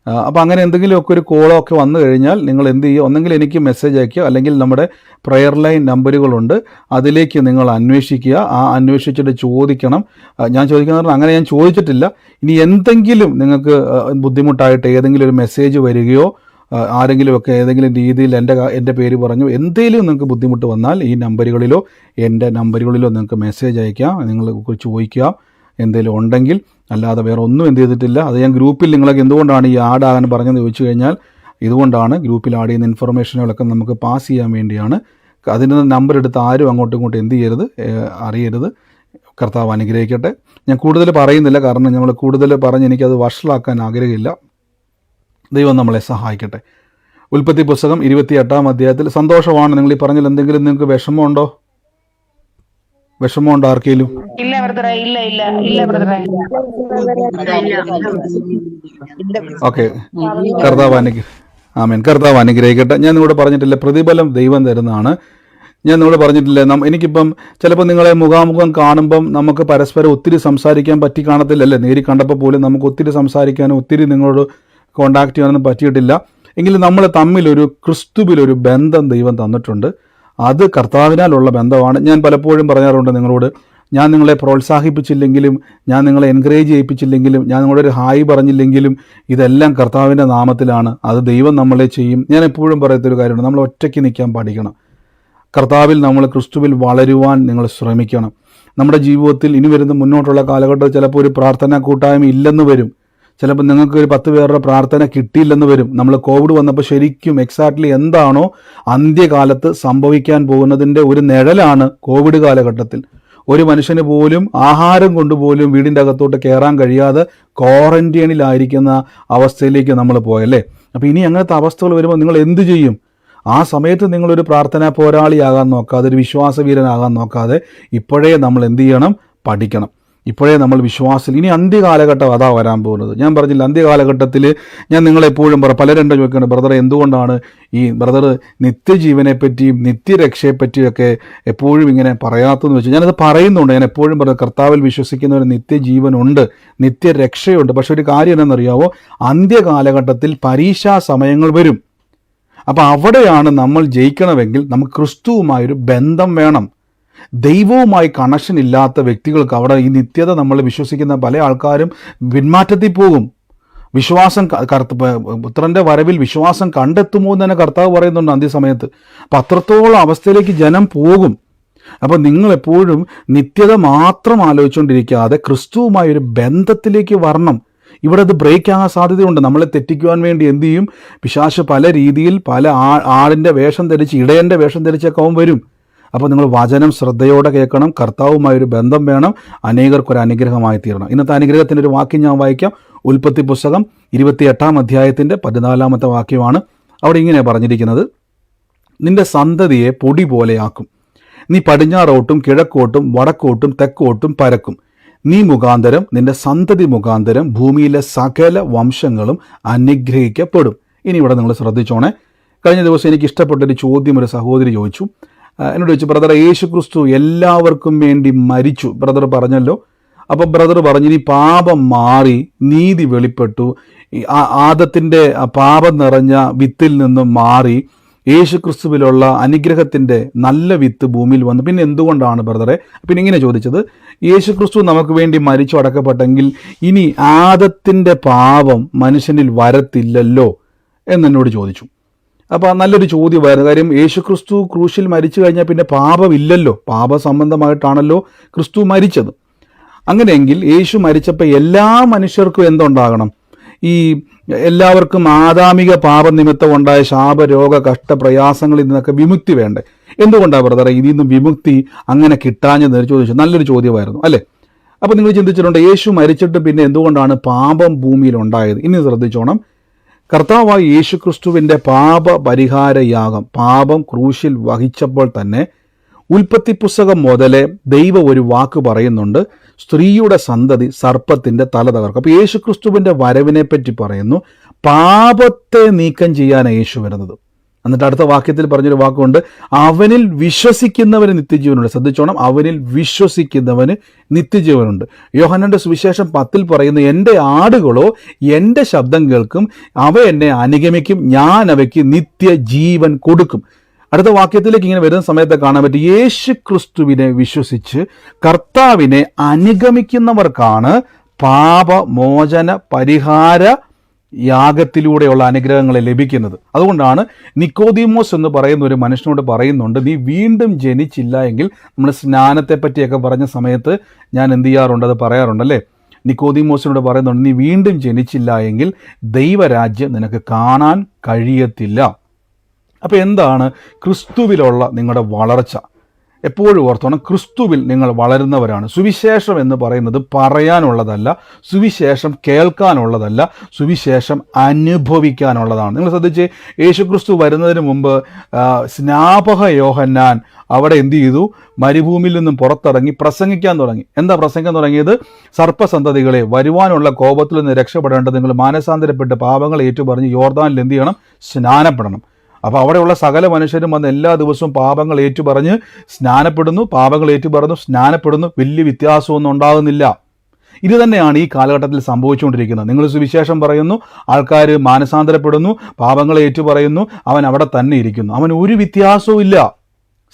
അപ്പോൾ അങ്ങനെ എന്തെങ്കിലുമൊക്കെ ഒരു കോളോ ഒക്കെ വന്നു കഴിഞ്ഞാൽ നിങ്ങൾ എന്ത് ചെയ്യുക, ഒന്നെങ്കിൽ എനിക്ക് മെസ്സേജ് അയക്കുക, അല്ലെങ്കിൽ നമ്മുടെ പ്രെയർ ലൈൻ നമ്പറുകളുണ്ട്, അതിലേക്ക് നിങ്ങൾ അന്വേഷിക്കുക. ആ അന്വേഷിച്ചിട്ട് ചോദിക്കണം. ഞാൻ ചോദിക്കുന്നത് അങ്ങനെ ഞാൻ ചോദിച്ചിട്ടില്ല. ഇനി എന്തെങ്കിലും നിങ്ങൾക്ക് ബുദ്ധിമുട്ടായിട്ട് ഏതെങ്കിലും ഒരു മെസ്സേജ് വരികയോ ആരെങ്കിലുമൊക്കെ ഏതെങ്കിലും രീതിയിൽ എൻ്റെ പേര് പറഞ്ഞു എന്തെങ്കിലും നിങ്ങൾക്ക് ബുദ്ധിമുട്ട് വന്നാൽ ഈ നമ്പറുകളിലോ എൻ്റെ നമ്പറുകളിലോ നിങ്ങൾക്ക് മെസ്സേജ് അയക്കാം. നിങ്ങൾ ചോദിക്കുക എന്തെങ്കിലും ഉണ്ടെങ്കിൽ. അല്ലാതെ വേറെ ഒന്നും എന്ത് ചെയ്തിട്ടില്ല. അത് ഞാൻ ഗ്രൂപ്പിൽ നിങ്ങളൊക്കെ എന്തുകൊണ്ടാണ് ഈ ആഡ് ആകാൻ പറഞ്ഞതെന്ന് ചോദിച്ചു കഴിഞ്ഞാൽ, ഇതുകൊണ്ടാണ് ഗ്രൂപ്പിൽ ആഡ് ചെയ്യുന്ന ഇൻഫർമേഷനുകളൊക്കെ നമുക്ക് പാസ് ചെയ്യാൻ വേണ്ടിയാണ്. അതിൻ്റെ നമ്പർ എടുത്ത് ആരും അങ്ങോട്ടും ഇങ്ങോട്ടും എന്ത് ചെയ്യരുത്, അറിയരുത്. കർത്താവ് അനുഗ്രഹിക്കട്ടെ. ഞാൻ കൂടുതൽ പറയുന്നില്ല, കാരണം നമ്മൾ കൂടുതൽ പറഞ്ഞ് എനിക്കത് വഷളാക്കാൻ ആഗ്രഹമില്ല. ദൈവം നമ്മളെ സഹായിക്കട്ടെ. ഉൽപ്പത്തി പുസ്തകം 28-ാം അധ്യായത്തിൽ സന്തോഷമാണ്. നിങ്ങൾ ഈ പറഞ്ഞാൽ എന്തെങ്കിലും നിങ്ങൾക്ക് വിഷമമുണ്ടോ ആർക്കെങ്കിലും? ഇല്ല ബ്രദറെ, ഇല്ല ബ്രദറെ. ഓക്കെ, കർത്താവ് അനുഗ്രഹിക്കട്ടെ. ഞാൻ നിങ്ങളോട് പറഞ്ഞിട്ടില്ല, പ്രതിഫലം ദൈവം തരുന്നതാണ്. ഞാൻ നിങ്ങളോട് പറഞ്ഞിട്ടില്ല, എനിക്കിപ്പം ചിലപ്പോൾ നിങ്ങളെ മുഖാമുഖം കാണുമ്പം നമുക്ക് പരസ്പരം ഒത്തിരി സംസാരിക്കാൻ പറ്റി കാണത്തില്ലല്ലേ. നേരി കണ്ടപ്പോൾ പോലും നമുക്ക് ഒത്തിരി സംസാരിക്കാനും ഒത്തിരി നിങ്ങളോട് കോണ്ടാക്ട് ചെയ്യാനൊന്നും പറ്റിയിട്ടില്ല. എങ്കിലും നമ്മൾ തമ്മിലൊരു ക്രിസ്തുവിലൊരു ബന്ധം ദൈവം തന്നിട്ടുണ്ട്. അത് കർത്താവിനാലുള്ള ബന്ധമാണ്. ഞാൻ പലപ്പോഴും പറയാറുണ്ട് നിങ്ങളോട്, ഞാൻ നിങ്ങളെ പ്രോത്സാഹിപ്പിച്ചില്ലെങ്കിലും, ഞാൻ നിങ്ങളെ എൻകറേജ് ചെയ്യിപ്പിച്ചില്ലെങ്കിലും, ഞാൻ നിങ്ങളോട് ഒരു ഹായ് പറഞ്ഞില്ലെങ്കിലും, ഇതെല്ലാം കർത്താവിൻ്റെ നാമത്തിലാണ്. അത് ദൈവം നമ്മളെ ചെയ്യും. ഞാൻ എപ്പോഴും പറയത്തൊരു കാര്യമാണ്, നമ്മൾ ഒറ്റയ്ക്ക് നിൽക്കാൻ പഠിക്കണം. കർത്താവിൽ നമ്മൾ ക്രിസ്തുവിൽ വളരുവാൻ നിങ്ങൾ ശ്രമിക്കണം. നമ്മുടെ ജീവിതത്തിൽ ഇനി വരുന്ന മുന്നോട്ടുള്ള കാലഘട്ടത്തിൽ ചിലപ്പോൾ ഒരു പ്രാർത്ഥനാ കൂട്ടായ്മ ഇല്ലെന്ന് വരും. ചിലപ്പോൾ നിങ്ങൾക്ക് ഒരു 10 പേരുടെ പ്രാർത്ഥന കിട്ടിയില്ലെന്ന് വരും. നമ്മൾ കോവിഡ് വന്നപ്പോൾ ശരിക്കും എക്സാക്ട്ലി എന്താണോ അന്ത്യകാലത്ത് സംഭവിക്കാൻ പോകുന്നതിൻ്റെ ഒരു നിഴലാണ് കോവിഡ് കാലഘട്ടത്തിൽ. ഒരു മനുഷ്യന് പോലും ആഹാരം കൊണ്ടുപോലും വീടിൻ്റെ അകത്തോട്ട് കയറാൻ കഴിയാതെ ക്വാറന്റൈനിലായിരിക്കുന്ന അവസ്ഥയിലേക്ക് നമ്മൾ പോയല്ലേ. അപ്പോൾ ഇനി അങ്ങനത്തെ അവസ്ഥകൾ വരുമ്പോൾ നിങ്ങൾ എന്ത് ചെയ്യും? ആ സമയത്ത് നിങ്ങളൊരു പ്രാർത്ഥനാ പോരാളിയാകാൻ നോക്കാതെ, ഒരു വിശ്വാസവീരനാകാൻ നോക്കാതെ ഇപ്പോഴേ നമ്മൾ എന്ത് ചെയ്യണം? പഠിക്കണം. ഇപ്പോഴേ നമ്മൾ വിശ്വാസം. ഇനി അന്ത്യകാലഘട്ടം അതാ വരാൻ പോകുന്നത്. ഞാൻ പറഞ്ഞില്ല, അന്ത്യകാലഘട്ടത്തിൽ ഞാൻ നിങ്ങളെപ്പോഴും പലരും ചോദിക്കണം, ബ്രദർ എന്തുകൊണ്ടാണ് ഈ ബ്രദർ നിത്യജീവനെപ്പറ്റിയും നിത്യരക്ഷയെപ്പറ്റിയൊക്കെ എപ്പോഴും ഇങ്ങനെ പറയാത്തതെന്ന് വെച്ചാൽ, ഞാനത് പറയുന്നുണ്ട്. ഞാൻ എപ്പോഴും പറഞ്ഞു, കർത്താവിൽ വിശ്വസിക്കുന്ന ഒരു നിത്യജീവനുണ്ട്, നിത്യരക്ഷയുണ്ട്. പക്ഷെ ഒരു കാര്യം എന്താണെന്നറിയാവോ, അന്ത്യകാലഘട്ടത്തിൽ പരീക്ഷാ സമയങ്ങൾ വരും. അപ്പോൾ അവിടെയാണ് നമ്മൾ ജയിക്കണമെങ്കിൽ നമുക്ക് ക്രിസ്തുവുമായൊരു ബന്ധം വേണം. ദൈവവുമായി കണക്ഷൻ ഇല്ലാത്ത വ്യക്തികൾക്ക് അവിടെ ഈ നിത്യത നമ്മൾ വിശ്വസിക്കുന്ന പല ആൾക്കാരും പിന്മാറ്റത്തിൽ പോകും. വിശ്വാസം പുത്രൻ്റെ വരവിൽ വിശ്വാസം കണ്ടെത്തുമോ എന്ന് തന്നെ കർത്താവ് പറയുന്നുണ്ട് അന്ത്യസമയത്ത്. അപ്പം അത്രത്തോളം അവസ്ഥയിലേക്ക് ജനം പോകും. അപ്പോൾ നിങ്ങളെപ്പോഴും നിത്യത മാത്രം ആലോചിച്ചുകൊണ്ടിരിക്കാതെ ക്രിസ്തുവുമായി ഒരു ബന്ധത്തിലേക്ക് വരണം. ഇവിടെ അത് ബ്രേക്ക് ആകാൻ സാധ്യതയുണ്ട്. നമ്മളെ തെറ്റിക്കുവാൻ വേണ്ടി എന്ത് ചെയ്യും? പിശാച് പല രീതിയിൽ പല ആളിൻ്റെ വേഷം ധരിച്ച്, ഇടയൻ്റെ വേഷം ധരിച്ചൊക്കെ അവൻ വരും. അപ്പോൾ നിങ്ങൾ വചനം ശ്രദ്ധയോടെ കേൾക്കണം. കർത്താവുമായൊരു ബന്ധം വേണം. അനേകർക്കൊരു അനുഗ്രഹമായി തീരണം. ഇന്നത്തെ അനുഗ്രഹത്തിൻ്റെ ഒരു വാക്യം ഞാൻ വായിക്കാം. ഉൽപ്പത്തി പുസ്തകം 28-ാം അധ്യായത്തിൻ്റെ 14-ാമത്തെ വാക്യമാണ്. അവിടെ ഇങ്ങനെ പറഞ്ഞിരിക്കുന്നത്: നിന്റെ സന്തതിയെ പൊടി പോലെയാക്കും. നീ പടിഞ്ഞാറോട്ടും കിഴക്കോട്ടും വടക്കോട്ടും തെക്കോട്ടും പരക്കും. നീ മുഖാന്തരം നിന്റെ സന്തതി മുഖാന്തരം ഭൂമിയിലെ സകല വംശങ്ങളും അനുഗ്രഹിക്കപ്പെടും. ഇനി ഇവിടെ നിങ്ങൾ ശ്രദ്ധിച്ചോണേ. കഴിഞ്ഞ ദിവസം എനിക്ക് ഇഷ്ടപ്പെട്ടൊരു ചോദ്യം ഒരു സഹോദരി ചോദിച്ചു. എന്നോട് ചോദിച്ചു, ബ്രദർ, യേശു ക്രിസ്തു എല്ലാവർക്കും വേണ്ടി മരിച്ചു, ബ്രദർ പറഞ്ഞല്ലോ. അപ്പോൾ ബ്രദർ പറഞ്ഞു, ഈ പാപം മാറി നീതി വെളിപ്പെട്ടു, ആദത്തിൻ്റെ പാപം നിറഞ്ഞ വിത്തിൽ നിന്നും മാറി യേശു ക്രിസ്തുവിലുള്ള അനുഗ്രഹത്തിൻ്റെ നല്ല വിത്ത് ഭൂമിയിൽ വന്നു. പിന്നെ എന്തുകൊണ്ടാണ് ബ്രദറെ? പിന്നെ ഇങ്ങനെ ചോദിച്ചത്, യേശു ക്രിസ്തു നമുക്ക് വേണ്ടി മരിച്ചു അടക്കപ്പെട്ടെങ്കിൽ ഇനി ആദത്തിൻ്റെ പാപം മനുഷ്യനിൽ വരത്തില്ലല്ലോ എന്നെന്നോട് ചോദിച്ചു. അപ്പോൾ നല്ലൊരു ചോദ്യമായിരുന്നു. കാര്യം യേശു ക്രിസ്തു ക്രൂശിൽ മരിച്ചു കഴിഞ്ഞാൽ പിന്നെ പാപമില്ലല്ലോ. പാപസംബന്ധമായിട്ടാണല്ലോ ക്രിസ്തു മരിച്ചത്. അങ്ങനെയെങ്കിൽ യേശു മരിച്ചപ്പോൾ എല്ലാ മനുഷ്യർക്കും എന്തുണ്ടാകണം? ഈ എല്ലാവർക്കും ആദാമിക പാപനിമിത്തം ഉണ്ടായ ശാപരോഗ കഷ്ടപ്രയാസങ്ങളിൽ നിന്നൊക്കെ വിമുക്തി വേണ്ടേ? എന്തുകൊണ്ടാണ് ബ്രദറെ ഇതിൽ നിന്നും വിമുക്തി അങ്ങനെ കിട്ടാഞ്ഞെന്ന് ചോദിച്ചു. നല്ലൊരു ചോദ്യമായിരുന്നു അല്ലേ? അപ്പോൾ നിങ്ങൾ ചിന്തിച്ചിട്ടുണ്ട്, യേശു മരിച്ചിട്ട് പിന്നെ എന്തുകൊണ്ടാണ് പാപം ഭൂമിയിൽ ഉണ്ടായത്? ഇനി ശ്രദ്ധിച്ചോണം. കർത്താവായ യേശു ക്രിസ്തുവിൻ്റെ പാപ പരിഹാരയാഗം പാപം ക്രൂശിൽ വഹിച്ചപ്പോൾ തന്നെ ഉൽപ്പത്തി പുസ്തകം മുതലേ ദൈവം ഒരു വാക്ക് പറയുന്നുണ്ട്: സ്ത്രീയുടെ സന്തതി സർപ്പത്തിൻ്റെ തല തകർക്കും. അപ്പോൾ യേശു ക്രിസ്തുവിൻ്റെ വരവിനെ പറ്റി പറയുന്നു. പാപത്തെ നീക്കം ചെയ്യാനാണ് യേശു വരുന്നത്. എന്നിട്ട് അടുത്ത വാക്യത്തിൽ പറഞ്ഞൊരു വാക്കുണ്ട്: അവനിൽ വിശ്വസിക്കുന്നവന് നിത്യജീവനുണ്ട്. ശ്രദ്ധിച്ചോണം, അവനിൽ വിശ്വസിക്കുന്നവന് നിത്യജീവനുണ്ട്. യോഹന്നാന്റെ സുവിശേഷം 10 പറയുന്നു: എൻ്റെ ആടുകളോ എൻ്റെ ശബ്ദം കേൾക്കും, അവ എന്നെ അനുഗമിക്കും, ഞാൻ അവയ്ക്ക് നിത്യജീവൻ കൊടുക്കും. അടുത്ത വാക്യത്തിലേക്ക് ഇങ്ങനെ വരുന്ന സമയത്ത് കാണാൻ പറ്റും, യേശു ക്രിസ്തുവിനെ വിശ്വസിച്ച് കർത്താവിനെ അനുഗമിക്കുന്നവർക്കാണ് പാപമോചന പരിഹാര യാഗത്തിലൂടെയുള്ള അനുഗ്രഹങ്ങൾ ലഭിക്കുന്നത്. അതുകൊണ്ടാണ് നിക്കോദീമോസ് എന്ന് പറയുന്ന ഒരു മനുഷ്യനോട് പറയുന്നുണ്ട്, നീ വീണ്ടും ജനിച്ചില്ല എങ്കിൽ, നമ്മൾ സ്നാനത്തെ പറ്റിയൊക്കെ പറഞ്ഞ സമയത്ത് ഞാൻ എന്ത് ചെയ്യാറുണ്ട്, അത് പറയാറുണ്ടല്ലേ. നിക്കോദീമോസിനോട് പറയുന്നുണ്ട്, നീ വീണ്ടും ജനിച്ചില്ല എങ്കിൽ ദൈവരാജ്യം നിനക്ക് കാണാൻ കഴിയത്തില്ല. അപ്പോൾ എന്താണ് ക്രിസ്തുവിലുള്ള നിങ്ങളുടെ വളർച്ച? എപ്പോഴും ഓർത്തോണം, ക്രിസ്തുവിൽ നിങ്ങൾ വളരുന്നവരാണ്. സുവിശേഷം എന്ന് പറയുന്നത് പറയാനുള്ളതല്ല, സുവിശേഷം കേൾക്കാനുള്ളതല്ല, സുവിശേഷം അനുഭവിക്കാനുള്ളതാണ്. നിങ്ങൾ ശ്രദ്ധിച്ച്, യേശു ക്രിസ്തു വരുന്നതിന് മുമ്പ് സ്നാപക യോഹന്നാൻ അവിടെ എന്ത് ചെയ്തു? മരുഭൂമിയിൽ നിന്നും പുറത്തിറങ്ങി പ്രസംഗിക്കാൻ തുടങ്ങി. എന്താ പ്രസംഗിക്കാൻ തുടങ്ങിയത്? സർപ്പസന്തതികളെ, വരുവാനുള്ള കോപത്തിൽ നിന്ന് രക്ഷപ്പെടേണ്ടത് നിങ്ങൾ മാനസാന്തരപ്പെട്ട് പാപങ്ങൾ ഏറ്റുപറഞ്ഞ് യോർദാനിൽ എന്ത് ചെയ്യണം? സ്നാനപ്പെടണം. അപ്പോൾ അവിടെയുള്ള സകല മനുഷ്യരും വന്ന് എല്ലാ ദിവസവും പാപങ്ങൾ ഏറ്റുപറഞ്ഞ് സ്നാനപ്പെടുന്നു, പാപങ്ങൾ ഏറ്റുപറഞ്ഞു സ്നാനപ്പെടുന്നു. വലിയ വ്യത്യാസമൊന്നും ഉണ്ടാകുന്നില്ല. ഇത് തന്നെയാണ് ഈ കാലഘട്ടത്തിൽ സംഭവിച്ചുകൊണ്ടിരിക്കുന്നത്. നിങ്ങൾ സുവിശേഷം പറയുന്നു, ആൾക്കാർ മാനസാന്തരപ്പെടുന്നു, പാപങ്ങൾ ഏറ്റുപറയുന്നു, അവൻ അവിടെ തന്നെ ഇരിക്കുന്നു. അവൻ ഒരു വ്യത്യാസവും ഇല്ല.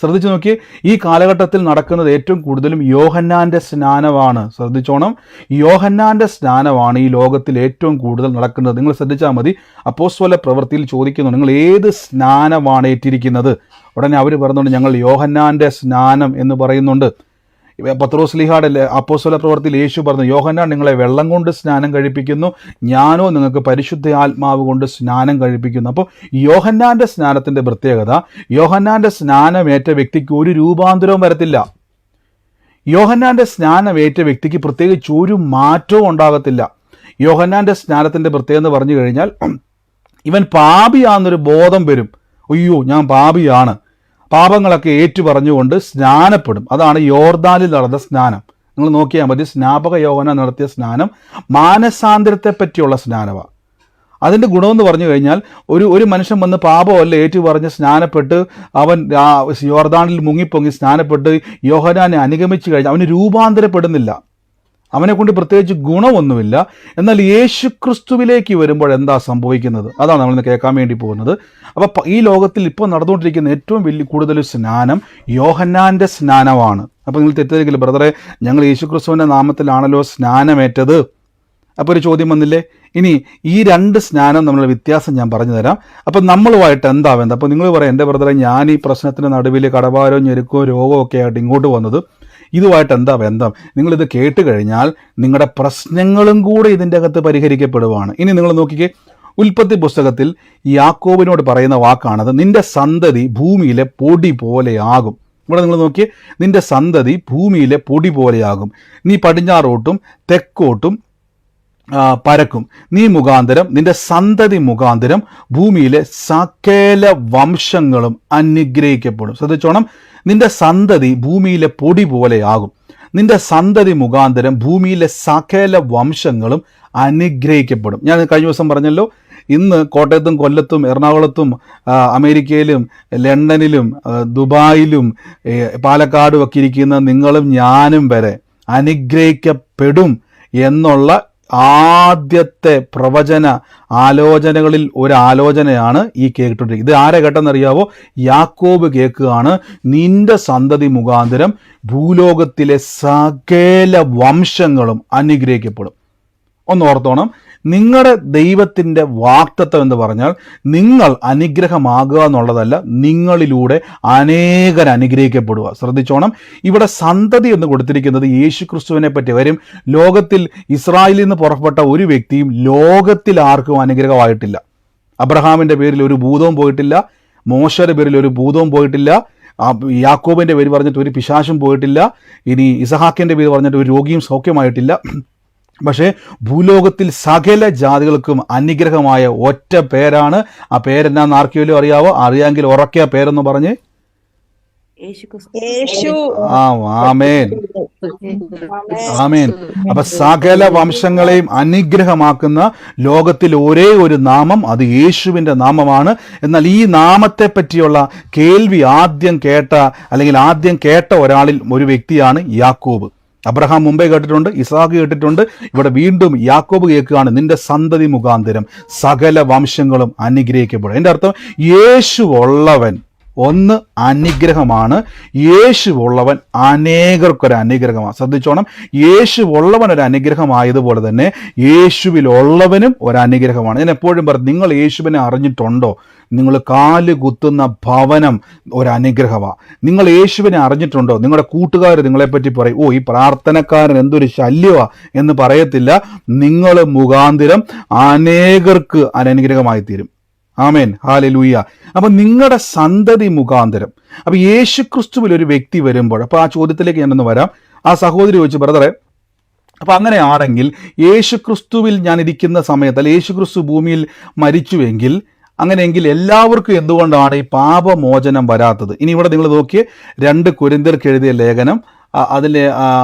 ശ്രദ്ധിച്ചു നോക്കിയേ, ഈ കാലഘട്ടത്തിൽ നടക്കുന്നത് ഏറ്റവും കൂടുതലും യോഹന്നാന്റെ സ്നാനമാണ്. ശ്രദ്ധിച്ചോണം, യോഹന്നാന്റെ സ്നാനമാണ് ഈ ലോകത്തിൽ ഏറ്റവും കൂടുതൽ നടക്കുന്നത്. നിങ്ങൾ ശ്രദ്ധിച്ചാൽ മതി. അപ്പോസ്തല പ്രവൃത്തിയിൽ ചോദിക്കുന്നു, നിങ്ങൾ ഏത് സ്നാനമാണ് ഏറ്റിരിക്കുന്നത്? ഉടനെ അവർ പറയുന്നുണ്ട്, ഞങ്ങൾ യോഹന്നാന്റെ സ്നാനം എന്ന് പറയുന്നുണ്ട്. പത്രോസ്ലീഹായുടെ അപ്പോസ്തല പ്രവൃത്തിയിൽ യേശു പറഞ്ഞു, യോഹന്നാൻ നിങ്ങളെ വെള്ളം കൊണ്ട് സ്നാനം കഴിപ്പിക്കുന്നു, ഞാനോ നിങ്ങൾക്ക് പരിശുദ്ധ ആത്മാവ് കൊണ്ട് സ്നാനം കഴിപ്പിക്കുന്നു. അപ്പോൾ യോഹന്നാന്റെ സ്നാനത്തിൻ്റെ പ്രത്യേകത, യോഹന്നാന്റെ സ്നാനമേറ്റ വ്യക്തിക്ക് ഒരു രൂപാന്തരവും വരത്തില്ല. യോഹന്നാന്റെ സ്നാനമേറ്റ വ്യക്തിക്ക് പ്രത്യേകിച്ച് ഒരു മാറ്റവും ഉണ്ടാകത്തില്ല. യോഹന്നാന്റെ സ്നാനത്തിൻ്റെ പ്രത്യേകത എന്ന് പറഞ്ഞു കഴിഞ്ഞാൽ, ഇവൻ പാപിയാണെന്നൊരു ബോധം വരും. അയ്യോ, ഞാൻ പാപിയാണ്. പാപങ്ങളൊക്കെ ഏറ്റുപറഞ്ഞുകൊണ്ട് സ്നാനപ്പെടും. അതാണ് യോർദാനിൽ നടന്ന സ്നാനം. നിങ്ങൾ നോക്കിയാൽ മതി, സ്നാപക യോഹന്നാൻ നടത്തിയ സ്നാനം മാനസാന്തരത്തെ പറ്റിയുള്ള സ്നാനമാണ്. അതിൻ്റെ ഗുണമെന്ന് പറഞ്ഞു കഴിഞ്ഞാൽ, ഒരു മനുഷ്യൻ വന്ന് പാപമല്ല ഏറ്റുപറഞ്ഞ് സ്നാനപ്പെട്ട് അവൻ യോർദാനിൽ മുങ്ങിപ്പൊങ്ങി സ്നാനപ്പെട്ട് യോഹന്നാനെ അനുഗമിച്ചു കഴിഞ്ഞാൽ അവന് രൂപാന്തരപ്പെടുന്നില്ല. അവനെക്കൊണ്ട് പ്രത്യേകിച്ച് ഗുണമൊന്നുമില്ല. എന്നാൽ യേശു ക്രിസ്തുവിലേക്ക് വരുമ്പോൾ എന്താ സംഭവിക്കുന്നത്? അതാണ് നമ്മളിന്ന് കേൾക്കാൻ വേണ്ടി പോകുന്നത്. അപ്പോൾ ഈ ലോകത്തിൽ ഇപ്പോൾ നടന്നുകൊണ്ടിരിക്കുന്ന ഏറ്റവും കൂടുതൽ സ്നാനം യോഹന്നാൻ്റെ സ്നാനമാണ്. അപ്പോൾ നിങ്ങൾ തെറ്റിദ്ധരിക്കില്ല, ബ്രദറെ, ഞങ്ങൾ യേശു ക്രിസ്തുവിൻ്റെ നാമത്തിലാണല്ലോ സ്നാനമേറ്റത്. അപ്പോൾ ഒരു ചോദ്യം വന്നില്ലേ? ഇനി ഈ രണ്ട് സ്നാനം തമ്മിലുള്ള വ്യത്യാസം ഞാൻ പറഞ്ഞു തരാം. അപ്പം നമ്മളുമായിട്ട് എന്താ ബന്ധം? അപ്പോൾ നിങ്ങൾ പറയാം, എൻ്റെ ബ്രദറെ, ഞാൻ ഈ പ്രശ്നത്തിന് നടുവിൽ കടഭാരവും ഞെരുക്കവും രോഗവും ഒക്കെ ആയിട്ട് ഇങ്ങോട്ട് വന്നത്, ഇതുമായിട്ട് എന്താ ബന്ധം? നിങ്ങളിത് കേട്ട് കഴിഞ്ഞാൽ നിങ്ങളുടെ പ്രശ്നങ്ങളും കൂടെ ഇതിൻ്റെ അകത്ത് പരിഹരിക്കപ്പെടുവാണ്. ഇനി നിങ്ങൾ നോക്കിക്കേ, ഉൽപ്പത്തി പുസ്തകത്തിൽ യാക്കോബിനോട് പറയുന്ന വാക്കാണത്, നിന്റെ സന്തതി ഭൂമിയിലെ പൊടി പോലെയാകും. ഇവിടെ നിങ്ങൾ നോക്കിയേ, നിന്റെ സന്തതി ഭൂമിയിലെ പൊടി പോലെയാകും, നീ പടിഞ്ഞാറോട്ടും തെക്കോട്ടും പരക്കും, നീ മുഖാന്തരം നിന്റെ സന്തതി മുഖാന്തരം ഭൂമിയിലെ സകല വംശങ്ങളും അനുഗ്രഹിക്കപ്പെടും. ശ്രദ്ധിച്ചോണം, നിന്റെ സന്തതി ഭൂമിയിലെ പൊടി പോലെയാകും, നിന്റെ സന്തതി മുഖാന്തരം ഭൂമിയിലെ സകല വംശങ്ങളും അനുഗ്രഹിക്കപ്പെടും. ഞാൻ കഴിഞ്ഞ ദിവസം പറഞ്ഞല്ലോ, ഇന്ന് കോട്ടയത്തും കൊല്ലത്തും എറണാകുളത്തും അമേരിക്കയിലും ലണ്ടനിലും ദുബായിലും പാലക്കാടും ഒക്കെ ഇരിക്കുന്ന നിങ്ങളും ഞാനും വരെ അനുഗ്രഹിക്കപ്പെടും എന്നുള്ള ആദ്യത്തെ പ്രവചന ആലോചനകളിൽ ഒരു ആലോചനയാണ് ഈ കേട്ടിട്ടുള്ളത്. ഇത് ആരെ കേട്ടെന്നറിയാവോ? യാക്കോബ് കേൾക്കുകയാണ്, നിന്റെ സന്തതി മുഖാന്തരം ഭൂലോകത്തിലെ സകല വംശങ്ങളും അനുഗ്രഹിക്കപ്പെടും. ഒന്ന് ഓർത്തോണം, നിങ്ങളുടെ ദൈവത്തിൻ്റെ വാഗ്ദത്തം എന്ന് പറഞ്ഞാൽ നിങ്ങൾ അനുഗ്രഹമാകുക എന്നുള്ളതല്ല, നിങ്ങളിലൂടെ അനേകർ അനുഗ്രഹിക്കപ്പെടുക. ശ്രദ്ധിച്ചോണം, ഇവിടെ സന്തതി എന്ന് കൊടുത്തിരിക്കുന്നത് യേശു ക്രിസ്തുവിനെ പറ്റി. കാര്യം ലോകത്തിൽ ഇസ്രായേലിൽ നിന്ന് പുറപ്പെട്ട ഒരു വ്യക്തിയും ലോകത്തിൽ ആർക്കും അനുഗ്രഹമായിട്ടില്ല. അബ്രഹാമിൻ്റെ പേരിൽ ഒരു ഭൂതവും പോയിട്ടില്ല, മോശയുടെ പേരിൽ ഒരു ഭൂതവും പോയിട്ടില്ല, യാക്കോബിൻ്റെ പേര് പറഞ്ഞിട്ട് ഒരു പിശാചും പോയിട്ടില്ല, ഇനി ഇസഹാക്കിൻ്റെ പേര് പറഞ്ഞിട്ട് ഒരു രോഗിയും സൗഖ്യമായിട്ടില്ല. പക്ഷേ ഭൂലോകത്തിൽ സകല ജാതികൾക്കും അനുഗ്രഹമായ ഒറ്റ പേരാണ്. ആ പേരെന്നാന്ന് ആർക്കെങ്കിലും അറിയാവോ? അറിയാമെങ്കിൽ ഉറക്കെ പേരെന്ന് പറഞ്ഞ്. ആമേൻ, ആമേൻ. അപ്പൊ സകല വംശങ്ങളെയും അനുഗ്രഹമാക്കുന്ന ലോകത്തിൽ ഒരേ ഒരു നാമം, അത് യേശുവിൻ്റെ നാമമാണ്. എന്നാൽ ഈ നാമത്തെ പറ്റിയുള്ള കേൾവി ആദ്യം കേട്ട ഒരാളിൽ ഒരു വ്യക്തിയാണ് യാക്കോബ്. അബ്രഹാം മുമ്പേ കേട്ടിട്ടുണ്ട്, ഇസാഖ് കേട്ടിട്ടുണ്ട്, ഇവിടെ വീണ്ടും യാക്കോബ് കേൾക്കുകയാണ്, നിന്റെ സന്തതി മുഖാന്തരം സകല വംശങ്ങളും അനുഗ്രഹിക്കപ്പെടും. എൻ്റെ അർത്ഥം, യേശു ഉള്ളവൻ ഒന്ന് അനുഗ്രഹമാണ്, യേശു ഉള്ളവൻ അനേകർക്കൊരു അനുഗ്രഹമാണ്. ശ്രദ്ധിച്ചോണം, യേശു ഉള്ളവൻ ഒരു അനുഗ്രഹമായതുപോലെ തന്നെ യേശുവിലുള്ളവനും ഒരു അനുഗ്രഹമാണ്. ഞാൻ എപ്പോഴും പറയും, നിങ്ങൾ യേശുവിനെ അറിഞ്ഞിട്ടുണ്ടോ? നിങ്ങൾ കാല് കുത്തുന്ന ഭവനം ഒരു അനുഗ്രഹമാണ്. നിങ്ങൾ യേശുവിനെ അറിഞ്ഞിട്ടുണ്ടോ? നിങ്ങളുടെ കൂട്ടുകാർ നിങ്ങളെപ്പറ്റി പറയും, ഓ, ഈ പ്രാർത്ഥനക്കാരൻ എന്തൊരു ശല്യമാ എന്ന് പറയത്തില്ല. നിങ്ങൾ മുഖാന്തരം അനേകർക്ക് അനുഗ്രഹമായി തീരും. ആമേൻ, ഹല്ലേലൂയ. അപ്പം നിങ്ങളുടെ സന്തതി മുഖാന്തരം, അപ്പം യേശു ക്രിസ്തുവിൽ ഒരു വ്യക്തി വരുമ്പോൾ, അപ്പോൾ ആ ചോദ്യത്തിലേക്ക് ഞാനൊന്ന് വരാം. ആ സഹോദരി ചോദിച്ചു, ബ്രദറെ, അപ്പം അങ്ങനെയാണെങ്കിൽ യേശു ക്രിസ്തുവിൽ ഞാൻ ഇരിക്കുന്ന സമയത്ത്, അല്ല യേശു ക്രിസ്തു ഭൂമിയിൽ മരിച്ചുവെങ്കിൽ, അങ്ങനെയെങ്കിൽ എല്ലാവർക്കും എന്തുകൊണ്ടാണ് ഈ പാപമോചനം വരാത്തത്? ഇനി ഇവിടെ നിങ്ങൾ നോക്കിയേ, 2 കൊരിന്ത്യർക്ക് എഴുതിയ ലേഖനം അതിലെ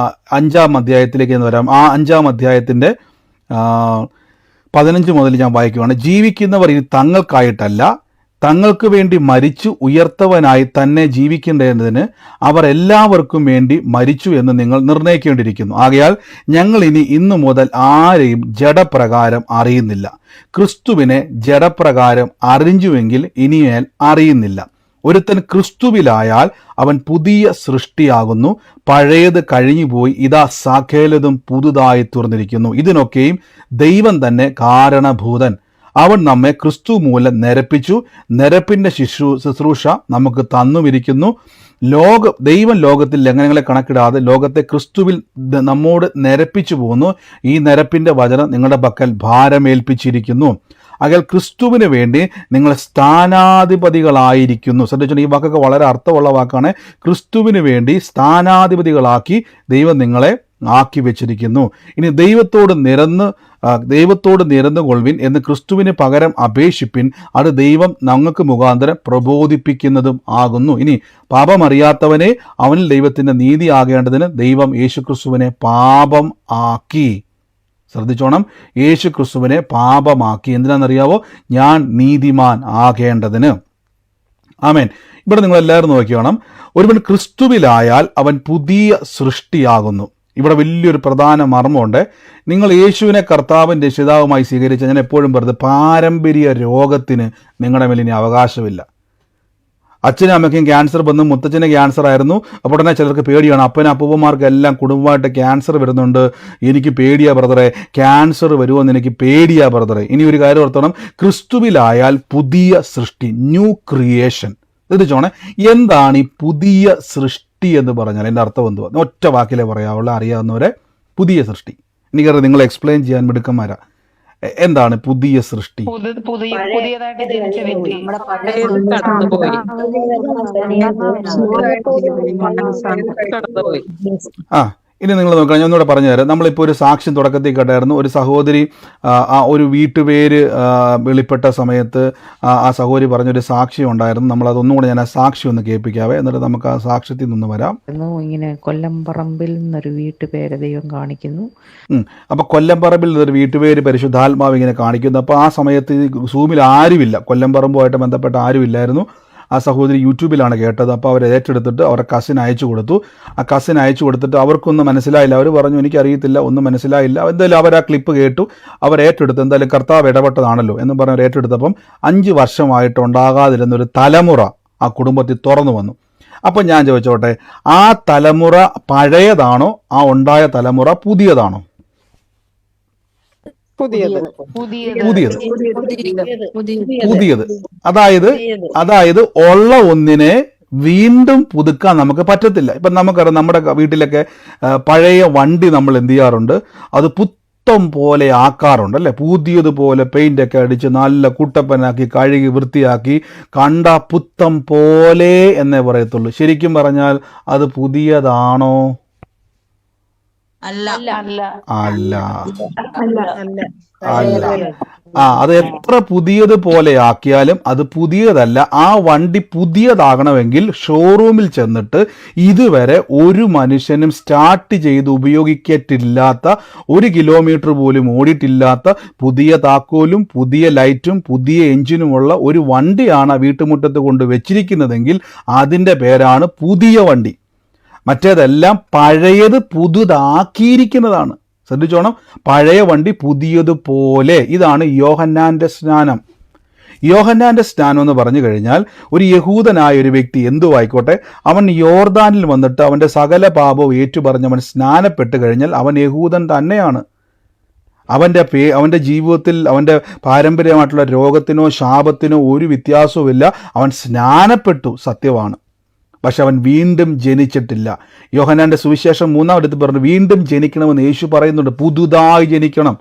5-ാം അധ്യായത്തിലേക്ക് എന്ന് വരാം. ആ 5-ാം അധ്യായത്തിൻ്റെ 15 മുതൽ ഞാൻ വായിക്കുകയാണ്. ജീവിക്കുന്നവർ ഇനി തങ്ങൾക്കായിട്ടല്ല, തങ്ങൾക്ക് വേണ്ടി മരിച്ചു ഉയർത്തവനായി തന്നെ ജീവിക്കേണ്ടതിന് അവർ എല്ലാവർക്കും വേണ്ടി മരിച്ചു എന്ന് നിങ്ങൾ നിർണയിക്കേണ്ടിയിരിക്കുന്നു. ആകയാൽ ഞങ്ങൾ ഇന്നു മുതൽ ആരെയും ജഡപ്രകാരം അറിയുന്നില്ല. ക്രിസ്തുവിനെ ജഡപ്രകാരം അറിഞ്ഞുവെങ്കിൽ ഇനിമേൽ അറിയുന്നില്ല. ഒരുത്തൻ ക്രിസ്തുവിലായാൽ അവൻ പുതിയ സൃഷ്ടിയാകുന്നു, പഴയത് കഴിഞ്ഞുപോയി, ഇതാ സകലതും പുതുതായി തീർന്നിരിക്കുന്നു. ഇതിനൊക്കെയും ദൈവം തന്നെ കാരണഭൂതൻ. അവൻ നമ്മെ ക്രിസ്തു മൂലം നിരപ്പിച്ചു, നിരപ്പിൻ്റെ ശുശ്രൂഷ നമുക്ക് തന്നുമിരിക്കുന്നു. ദൈവം ലോകത്തിൽ ലംഘനങ്ങളെ കണക്കിടാതെ ലോകത്തെ ക്രിസ്തുവിൽ നമ്മോട് നിരപ്പിച്ചു പോകുന്നു. ഈ നിരപ്പിൻ്റെ വചനം നിങ്ങളുടെ പക്കൽ ഭാരമേൽപ്പിച്ചിരിക്കുന്നു. അകൽ ക്രിസ്തുവിന് വേണ്ടി നിങ്ങൾ സ്ഥാനാധിപതികളായിരിക്കുന്നു. ശ്രദ്ധിച്ചു, ഈ വാക്കൊക്കെ വളരെ അർത്ഥമുള്ള വാക്കാണ്. ക്രിസ്തുവിന് വേണ്ടി സ്ഥാനാധിപതികളാക്കി ദൈവം നിങ്ങളെ ആക്കി വെച്ചിരിക്കുന്നു. ഇനി ദൈവത്തോട് നിരന്നുകൊള്ളുവിൻ എന്ന് ക്രിസ്തുവിന് പകരം അപേക്ഷിപ്പിൻ, അത് ദൈവം ഞങ്ങൾക്ക് മുഖാന്തരം പ്രബോധിപ്പിക്കുന്നതും ആകുന്നു. ഇനി പാപമറിയാത്തവനെ അവനിൽ ദൈവത്തിൻ്റെ നീതി ആകേണ്ടതിന് ദൈവം യേശുക്രിസ്തുവിനെ പാപം ആക്കി. ശ്രദ്ധിച്ചോണം, യേശു ക്രിസ്തുവിനെ പാപമാക്കി. എന്തിനാണെന്നറിയാവോ? ഞാൻ നീതിമാൻ ആകേണ്ടതിന്. ആമേൻ. ഇവിടെ നിങ്ങളെല്ലാവരും നോക്കിയോണം, ഒരുവൻ ക്രിസ്തുവിലായാൽ അവൻ പുതിയ സൃഷ്ടിയാകുന്നു. ഇവിടെ വലിയൊരു പ്രധാന മർമ്മമുണ്ട്. നിങ്ങൾ യേശുവിനെ കർത്താവും രക്ഷിതാവുമായി സ്വീകരിച്ച, ഞാൻ എപ്പോഴും പറയുന്നത്, പാരമ്പര്യ രോഗത്തിന് നിങ്ങളുടെ മേൽ ഇനി അവകാശമില്ല. അച്ഛനും അമ്മയ്ക്കും ക്യാൻസർ വന്നു, മുത്തച്ഛന് ക്യാൻസർ ആയിരുന്നു. അപ്പോൾ ഉടനെ ചിലർക്ക് പേടിയാണ്, അപ്പൂപ്പന്മാർക്ക് എല്ലാം കുടുംബമായിട്ട് ക്യാൻസർ വരുന്നുണ്ട്, എനിക്ക് പേടിയാ ബ്രദറെ, ക്യാൻസർ വരുമെന്ന് എനിക്ക് പേടിയാ ബ്രദറെ. ഇനി ഒരു കാര്യം ഓർത്തണം, ക്രിസ്തുവിലായാൽ പുതിയ സൃഷ്ടി, ന്യൂ ക്രിയേഷൻ. ശ്രദ്ധിച്ചോണേ, എന്താണ് ഈ പുതിയ സൃഷ്ടി എന്ന് പറഞ്ഞാൽ എൻ്റെ അർത്ഥം എന്തുവാ? ഒറ്റ വാക്കിലെ പറയാവുള്ള അറിയാവുന്നവരെ, പുതിയ സൃഷ്ടി. എനിക്കറിയാം നിങ്ങൾ എക്സ്പ്ലെയിൻ ചെയ്യാൻ മിടുക്കന്മാരാ. എന്താണ് പുതിയ സൃഷ്ടി? പുതിയതായിട്ട് ജനിച്ച വ്യക്തി. ആ, ഇനി നിങ്ങൾ നോക്കാം, ഞാൻ ഒന്നുകൂടെ പറഞ്ഞു തരാം. നമ്മളിപ്പോൾ ഒരു സാക്ഷ്യം തുടക്കത്തിൽ കേട്ടായിരുന്നു. ഒരു സഹോദരി ആ ഒരു വീട്ടുപേര് വെളിപ്പെട്ട സമയത്ത് ആ സഹോദരി പറഞ്ഞൊരു സാക്ഷ്യം ഉണ്ടായിരുന്നു. നമ്മളതൊന്നും കൂടെ ഞാൻ ആ സാക്ഷ്യം ഒന്ന് കേൾപ്പിക്കാവേ, എന്നിട്ട് നമുക്ക് ആ സാക്ഷ്യത്തിൽ നിന്ന് വരാം. ഇങ്ങനെ കൊല്ലംപറമ്പിൽ നിന്നൊരു വീട്ടുപേര് ദൈവം കാണിക്കുന്നു. അപ്പോൾ കൊല്ലംപറമ്പിൽ നിന്നൊരു വീട്ടുപേര് പരിശുദ്ധാത്മാവ് ഇങ്ങനെ കാണിക്കുന്നു. അപ്പോൾ ആ സമയത്ത് സൂമിൽ ആരുമില്ല, കൊല്ലംപറമ്പുമായിട്ട് ബന്ധപ്പെട്ട ആരുമില്ലായിരുന്നു. ആ സഹോദരി യൂട്യൂബിലാണ് കേട്ടത്. അപ്പോൾ അവർ ഏറ്റെടുത്തിട്ട് അവരുടെ കസിൻ അയച്ചു കൊടുത്തു. ആ കസിൻ അയച്ചു കൊടുത്തിട്ട് അവർക്കൊന്നും മനസ്സിലായില്ല. അവർ പറഞ്ഞു എനിക്കറിയത്തില്ല, ഒന്നും മനസ്സിലായില്ല. എന്തായാലും അവർ ആ ക്ലിപ്പ് കേട്ടു, അവർ ഏറ്റെടുത്തു. എന്തായാലും കർത്താവ് ഇടപെട്ടതാണല്ലോ എന്ന് പറഞ്ഞ് അവർ ഏറ്റെടുത്തപ്പം 5 വർഷമായിട്ടുണ്ടാകാതിരുന്നൊരു തലമുറ ആ കുടുംബത്തിൽ തുറന്നു വന്നു. അപ്പം ഞാൻ ചോദിച്ചോട്ടെ, ആ തലമുറ പഴയതാണോ, ആ ഉണ്ടായ തലമുറ പുതിയതാണോ? പുതിയത്. അതായത് ഉള്ള ഒന്നിനെ വീണ്ടും പുതുക്കാൻ നമുക്ക് പറ്റത്തില്ല. ഇപ്പം നമുക്കറിയാം, നമ്മുടെ വീട്ടിലൊക്കെ പഴയ വണ്ടി നമ്മൾ എന്ത് ചെയ്യാറുണ്ട്, അത് പുത്തം പോലെ ആക്കാറുണ്ട് അല്ലേ? പുതിയതുപോലെ പെയിൻ്റൊക്കെ അടിച്ച് നല്ല കുട്ടപ്പനാക്കി കഴുകി വൃത്തിയാക്കി കണ്ട പുത്തം പോലെ എന്നേ പറയത്തുള്ളൂ. ശരിക്കും പറഞ്ഞാൽ അത് പുതിയതാണോ? അല്ല. അത് എത്ര പുതിയതുപോലെ ആക്കിയാലും അത് പുതിയതല്ല. ആ വണ്ടി പുതിയതാകണമെങ്കിൽ ഷോറൂമിൽ ചെന്നിട്ട് ഇതുവരെ ഒരു മനുഷ്യനും സ്റ്റാർട്ട് ചെയ്ത് ഉപയോഗിക്കത്തില്ലാത്ത, 1 കിലോമീറ്റർ പോലും ഓടിയിട്ടില്ലാത്ത, പുതിയ താക്കോലും പുതിയ ലൈറ്റും പുതിയ എഞ്ചിനുമുള്ള ഒരു വണ്ടിയാണ് വീട്ടുമുറ്റത്ത് കൊണ്ട് വെച്ചിരിക്കുന്നതെങ്കിൽ അതിൻ്റെ പേരാണ് പുതിയ വണ്ടി. മറ്റേതെല്ലാം പഴയത് പുതുതാക്കിയിരിക്കുന്നതാണ്. ശ്രദ്ധിച്ചോണം, പഴയ വണ്ടി പുതിയതുപോലെ. ഇതാണ് യോഹന്നാന്റെ സ്നാനം. യോഹന്നാന്റെ സ്നാനം എന്ന് പറഞ്ഞു കഴിഞ്ഞാൽ, ഒരു യഹൂദനായ ഒരു വ്യക്തി എന്തുവായിക്കോട്ടെ, അവൻ യോർദാനിൽ വന്നിട്ട് അവൻ്റെ സകല പാപവും ഏറ്റുപറഞ്ഞ് അവൻ സ്നാനപ്പെട്ട് കഴിഞ്ഞാൽ അവൻ യഹൂദൻ തന്നെയാണ്. അവൻ്റെ ജീവിതത്തിൽ അവൻ്റെ പാരമ്പര്യമായിട്ടുള്ള രോഗത്തിനോ ശാപത്തിനോ ഒരു വ്യത്യാസവുമില്ല. അവൻ സ്നാനപ്പെട്ടു, സത്യമാണ്. പക്ഷെ അവൻ വീണ്ടും ജനിച്ചിട്ടില്ല. യോഹന്നാന്റെ സുവിശേഷം 3-ാം പറഞ്ഞു വീണ്ടും ജനിക്കണമെന്ന് യേശു പറയുന്നുണ്ട്, പുതുതായി ജനിക്കണം.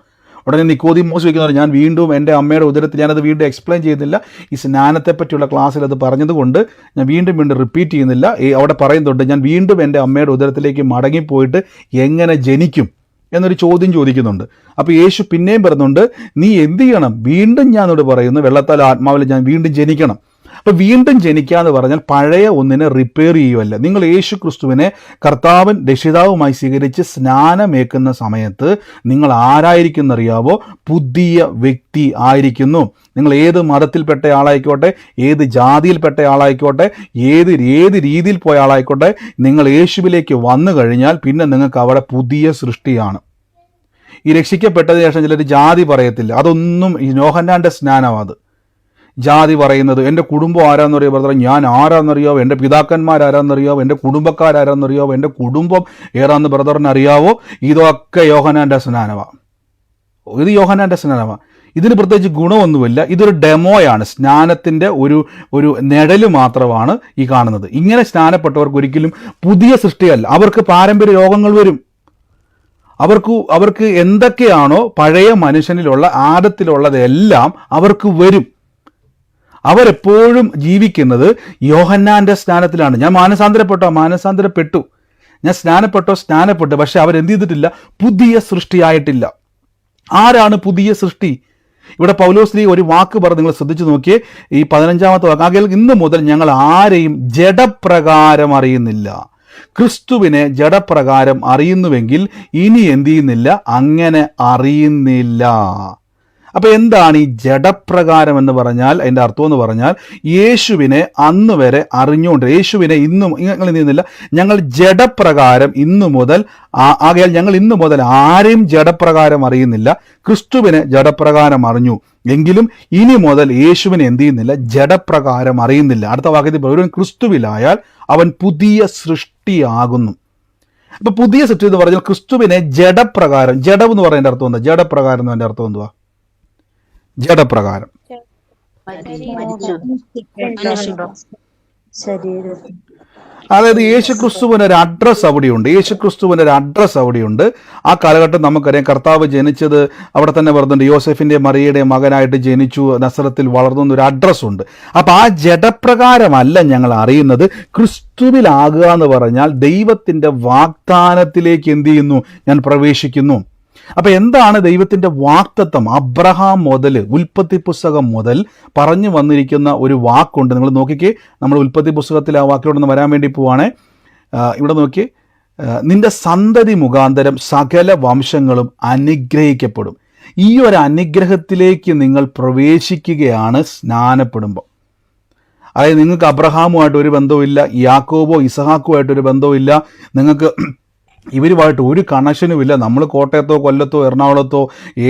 ഉടനെ നിക്കോദീമോസ് ചോദിക്കുന്നത്, ഞാൻ വീണ്ടും എൻ്റെ അമ്മയുടെ ഉദരത്തിൽ, ഞാനത് വീണ്ടും എക്സ്പ്ലെയിൻ ചെയ്യുന്നില്ല, ഈ സ്നാനത്തെ പറ്റിയുള്ള ക്ലാസ്സിൽ അത് പറഞ്ഞതുകൊണ്ട് ഞാൻ വീണ്ടും റിപ്പീറ്റ് ചെയ്യുന്നില്ല. അവിടെ പറയുന്നുണ്ട്, ഞാൻ വീണ്ടും എൻ്റെ അമ്മയുടെ ഉദരത്തിലേക്ക് മടങ്ങിപ്പോയിട്ട് എങ്ങനെ ജനിക്കും എന്നൊരു ചോദ്യം ചോദിക്കുന്നുണ്ട്. അപ്പോൾ യേശു പിന്നെയും പറയുന്നുണ്ട്, നീ എന്ത് ചെയ്യണം? വീണ്ടും ഞാനോട് പറയുന്നു, വെള്ളത്താൽ ആത്മാവിൽ ഞാൻ വീണ്ടും ജനിക്കണം. അപ്പോൾ വീണ്ടും ജനിക്കുക എന്ന് പറഞ്ഞാൽ പഴയ ഒന്നിനെ റിപ്പയർ ചെയ്യുമല്ല. നിങ്ങൾ യേശു ക്രിസ്തുവിനെ കർത്താവൻ രക്ഷിതാവുമായി സ്വീകരിച്ച് സ്നാനമേക്കുന്ന സമയത്ത് നിങ്ങൾ ആരായിരിക്കുന്നറിയാവോ? പുതിയ വ്യക്തി ആയിരിക്കുന്നു. നിങ്ങൾ ഏത് മതത്തിൽപ്പെട്ട ആളായിക്കോട്ടെ, ഏത് ജാതിയിൽപ്പെട്ട ആളായിക്കോട്ടെ, ഏത് രീതിയിൽ പോയ ആളായിക്കോട്ടെ, നിങ്ങൾ യേശുവിലേക്ക് വന്നു കഴിഞ്ഞാൽ പിന്നെ നിങ്ങൾക്ക് അവിടെ പുതിയ സൃഷ്ടിയാണ്. ഈ രക്ഷിക്കപ്പെട്ടതിന് ശേഷം ചിലർ ജാതി പറയത്തില്ല. അതൊന്നും യോഹന്നാന്റെ സ്നാനമാണ്. അത് ജാതി പറയുന്നത്, എൻ്റെ കുടുംബം ആരാന്നറിയോ ബ്രദറെ, ഞാൻ ആരാന്നറിയാവോ, എൻ്റെ പിതാക്കന്മാരാരാന്നറിയാവോ, എൻ്റെ കുടുംബക്കാരാരാന്നറിയാവോ, എൻ്റെ കുടുംബം ഏറാന്ന് ബ്രദറിന് അറിയാവോ? ഇതൊക്കെ യോഹന്നാന്റെ സ്നാനമാണ്. ഇത് യോഹന്നാന്റെ സ്നാനമാണ്. ഇതിന് പ്രത്യേകിച്ച് ഗുണമൊന്നുമില്ല. ഇതൊരു ഡെമോയാണ്, സ്നാനത്തിൻ്റെ ഒരു നിഴല് മാത്രമാണ് ഈ കാണുന്നത്. ഇങ്ങനെ സ്നാനപ്പെട്ടവർക്ക് ഒരിക്കലും പുതിയ സൃഷ്ടിയല്ല. അവർക്ക് പാരമ്പര്യ രോഗങ്ങൾ വരും. അവർക്ക് എന്തൊക്കെയാണോ പഴയ മനുഷ്യനിലുള്ള ആദത്തിലുള്ളതെല്ലാം അവർക്ക് വരും. അവരെപ്പോഴും ജീവിക്കുന്നത് യോഹന്നാന്റെ സ്നാനത്തിലാണ്. ഞാൻ മാനസാന്തരപ്പെട്ടു, ഞാൻ സ്നാനപ്പെട്ടു. പക്ഷെ അവരെന്ത് ചെയ്തിട്ടില്ല? പുതിയ സൃഷ്ടിയായിട്ടില്ല. ആരാണ് പുതിയ സൃഷ്ടി? ഇവിടെ പൗലോസ് ഒരു വാക്ക് പറഞ്ഞ് നിങ്ങൾ ശ്രദ്ധിച്ചു നോക്കിയേ, ഈ 15-ാമത്തെ വാക്ക്, ആകയാൽ ഇന്ന് മുതൽ ഞങ്ങൾ ആരെയും ജഡപ്രകാരം അറിയുന്നില്ല. ക്രിസ്തുവിനെ ജഡപ്രകാരം അറിയുന്നുവെങ്കിൽ ഇനി എന്ത് ചെയ്യുന്നില്ല? അങ്ങനെ അറിയുന്നില്ല. അപ്പൊ എന്താണ് ഈ ജഡപ്രകാരം എന്ന് പറഞ്ഞാൽ? അതിന്റെ അർത്ഥം എന്ന് പറഞ്ഞാൽ യേശുവിനെ അന്ന് വരെ അറിഞ്ഞുകൊണ്ട്, യേശുവിനെ ഇന്നും ഞങ്ങൾ നീന്നില്ല, ഞങ്ങൾ ജഡപ്രകാരം ഇന്നു മുതൽ ആകയാൽ ഞങ്ങൾ ഇന്നു മുതൽ ആരെയും ജഡപ്രകാരം അറിയുന്നില്ല, ക്രിസ്തുവിനെ ജഡപ്രകാരം അറിഞ്ഞു എങ്കിലും ഇനി മുതൽ യേശുവിനെ എന്ത് ചെയ്യുന്നില്ല? ജഡപ്രകാരം അറിയുന്നില്ല. അടുത്ത വാക്യത്തിൽ ഒരുവൻ ക്രിസ്തുവിലായാൽ അവൻ പുതിയ സൃഷ്ടിയാകുന്നു. അപ്പൊ പുതിയ സൃഷ്ടി എന്ന് പറഞ്ഞാൽ ക്രിസ്തുവിനെ ജഡപ്രകാരം, ജഡം എന്ന് പറയുന്നതിന്റെ അർത്ഥം എന്താ? ജഡപ്രകാരം എന്നതിന്റെ അർത്ഥം എന്തുവാ? ജഡപ്രകാരം അതായത് യേശുക്രിസ്തുവിന് ഒരു അഡ്രസ്സ് അവിടെയുണ്ട്. യേശുക്രിസ്തുവിന് ഒരു അഡ്രസ്സ് അവിടെയുണ്ട്. ആ കാലഘട്ടം നമുക്കറിയാം, കർത്താവ് ജനിച്ചത് അവിടെ തന്നെ പറഞ്ഞിട്ടുണ്ട്, യോസെഫിന്റെ മറിയയുടെ മകനായിട്ട് ജനിച്ചു, നസറത്തിൽ വളർന്നു എന്നൊരു അഡ്രസ്സ് ഉണ്ട്. അപ്പൊ ആ ജഡപ്രകാരമല്ല ഞങ്ങൾ അറിയുന്നത്, ക്രിസ്തുവിലാകുക എന്ന് പറഞ്ഞാൽ ദൈവത്തിന്റെ വാഗ്ദാനത്തിലേക്ക് എന്ത് ചെയ്യുന്നു? ഞാൻ പ്രവേശിക്കുന്നു. അപ്പൊ എന്താണ് ദൈവത്തിന്റെ വാഗ്ദത്തം? അബ്രഹാം മുതൽ, ഉൽപ്പത്തി പുസ്തകം മുതൽ പറഞ്ഞു വന്നിരിക്കുന്ന ഒരു വാക്കുണ്ട്. നിങ്ങൾ നോക്കിക്കേ, നമ്മൾ ഉൽപ്പത്തി പുസ്തകത്തിൽ ആ വാക്കിലോടൊന്ന് വരാൻ വേണ്ടി പോവാണേ. ഇവിടെ നോക്കിയേ, നിന്റെ സന്തതി മുഖാന്തരം സകല വംശങ്ങളും അനുഗ്രഹിക്കപ്പെടും. ഈ ഒരു അനുഗ്രഹത്തിലേക്ക് നിങ്ങൾ പ്രവേശിക്കുകയാണ് സ്നാനപ്പെടുമ്പോൾ. അതായത് നിങ്ങൾക്ക് അബ്രഹാമുമായിട്ട് ഒരു ബന്ധവുമില്ല, യാക്കോബോ ഇസഹാക്കുമായിട്ടൊരു ബന്ധവുമില്ല, നിങ്ങൾക്ക് ഇവരുമായിട്ട് ഒരു കണക്ഷനുമില്ല. നമ്മൾ കോട്ടയത്തോ കൊല്ലത്തോ എറണാകുളത്തോ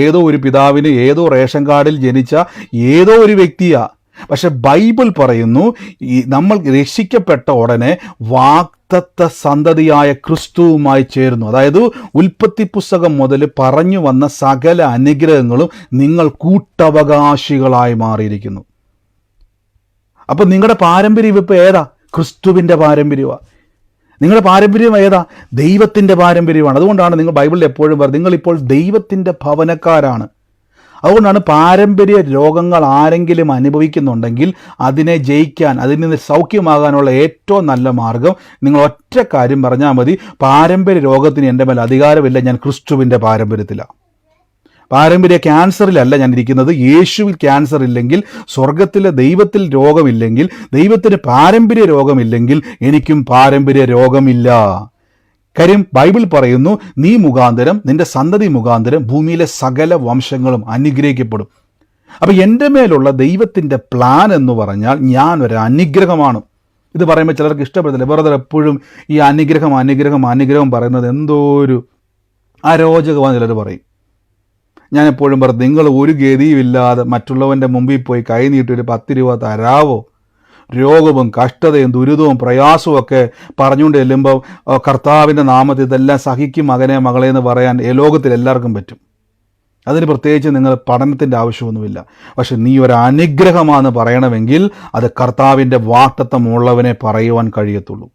ഏതോ ഒരു പിതാവിന് ഏതോ റേഷൻ കാർഡിൽ ജനിച്ച ഏതോ ഒരു വ്യക്തിയാ. പക്ഷെ ബൈബിൾ പറയുന്നു, ഈ നമ്മൾ രക്ഷിക്കപ്പെട്ട ഉടനെ വാഗ്ദത്ത സന്തതിയായ ക്രിസ്തുവുമായി ചേരുന്നു. അതായത് ഉൽപ്പത്തി പുസ്തകം മുതൽ പറഞ്ഞു വന്ന സകല അനുഗ്രഹങ്ങളും നിങ്ങൾ കൂട്ടവകാശികളായി മാറിയിരിക്കുന്നു. അപ്പൊ നിങ്ങളുടെ പാരമ്പര്യം ഇപ്പൊ ഏതാ? ക്രിസ്തുവിന്റെ പാരമ്പര്യമാണ്. നിങ്ങളുടെ പാരമ്പര്യം ഏതാ? ദൈവത്തിൻ്റെ പാരമ്പര്യമാണ്. അതുകൊണ്ടാണ് നിങ്ങൾ ബൈബിളിൽ എപ്പോഴും പറയുന്നത് നിങ്ങളിപ്പോൾ ദൈവത്തിൻ്റെ ഭവനക്കാരാണ്. അതുകൊണ്ടാണ് പാരമ്പര്യ രോഗങ്ങൾ ആരെങ്കിലും അനുഭവിക്കുന്നുണ്ടെങ്കിൽ അതിനെ ജയിക്കാൻ, അതിൽ നിന്ന് സൗഖ്യമാകാനുള്ള ഏറ്റവും നല്ല മാർഗം നിങ്ങൾ ഒറ്റ കാര്യം പറഞ്ഞാൽ മതി, പാരമ്പര്യ രോഗത്തിന് എൻ്റെ മേൽ അധികാരമില്ല, ഞാൻ ക്രിസ്തുവിൻ്റെ പാരമ്പര്യത്തിലാണ്. പാരമ്പര്യ ക്യാൻസറിലല്ല ഞാൻ ഇരിക്കുന്നത്. യേശുവിൽ ക്യാൻസർ ഇല്ലെങ്കിൽ, സ്വർഗത്തിലെ ദൈവത്തിൽ രോഗമില്ലെങ്കിൽ, ദൈവത്തിന് പാരമ്പര്യ രോഗമില്ലെങ്കിൽ എനിക്കും പാരമ്പര്യ രോഗമില്ല. കാര്യം ബൈബിൾ പറയുന്നു, നീ മുഖാന്തരം, നിന്റെ സന്തതി മുഖാന്തരം ഭൂമിയിലെ സകല വംശങ്ങളും അനുഗ്രഹിക്കപ്പെടും. അപ്പം എൻ്റെ മേലുള്ള ദൈവത്തിൻ്റെ പ്ലാൻ എന്ന് പറഞ്ഞാൽ ഞാൻ ഒരു അനുഗ്രഹമാണ്. ഇത് പറയുമ്പോൾ ചിലർക്ക് ഇഷ്ടപ്പെടത്തില്ല. വെറുതെ എപ്പോഴും ഈ അനുഗ്രഹം അനുഗ്രഹം അനുഗ്രഹം പറയുന്നത് എന്തോ ഒരു അരോചകമാണ് ചിലർ പറയും. ഞാൻ എപ്പോഴും പറഞ്ഞു, നിങ്ങൾ ഒരു ഗതിയുമില്ലാതെ മറ്റുള്ളവൻ്റെ മുമ്പിൽ പോയി കൈ നീട്ടി ഒരു 10 രൂപ തരാവോ? രോഗവും കഷ്ടതയും ദുരിതവും പ്രയാസവും ഒക്കെ പറഞ്ഞുകൊണ്ട് ചെല്ലുമ്പോൾ കർത്താവിൻ്റെ നാമത്തിൽ ഇതെല്ലാം സഹിക്കും മകനെ മകളെ എന്ന് പറയാൻ ലോകത്തിൽ എല്ലാവർക്കും പറ്റും. അതിന് പ്രത്യേകിച്ച് നിങ്ങൾ പഠനത്തിൻ്റെ ആവശ്യമൊന്നുമില്ല. പക്ഷെ നീ ഒരു അനുഗ്രഹമാണെന്ന് പറയണമെങ്കിൽ അത് കർത്താവിൻ്റെ വാഗ്ദത്തമുള്ളവനെ പറയുവാൻ കഴിയത്തുള്ളൂ.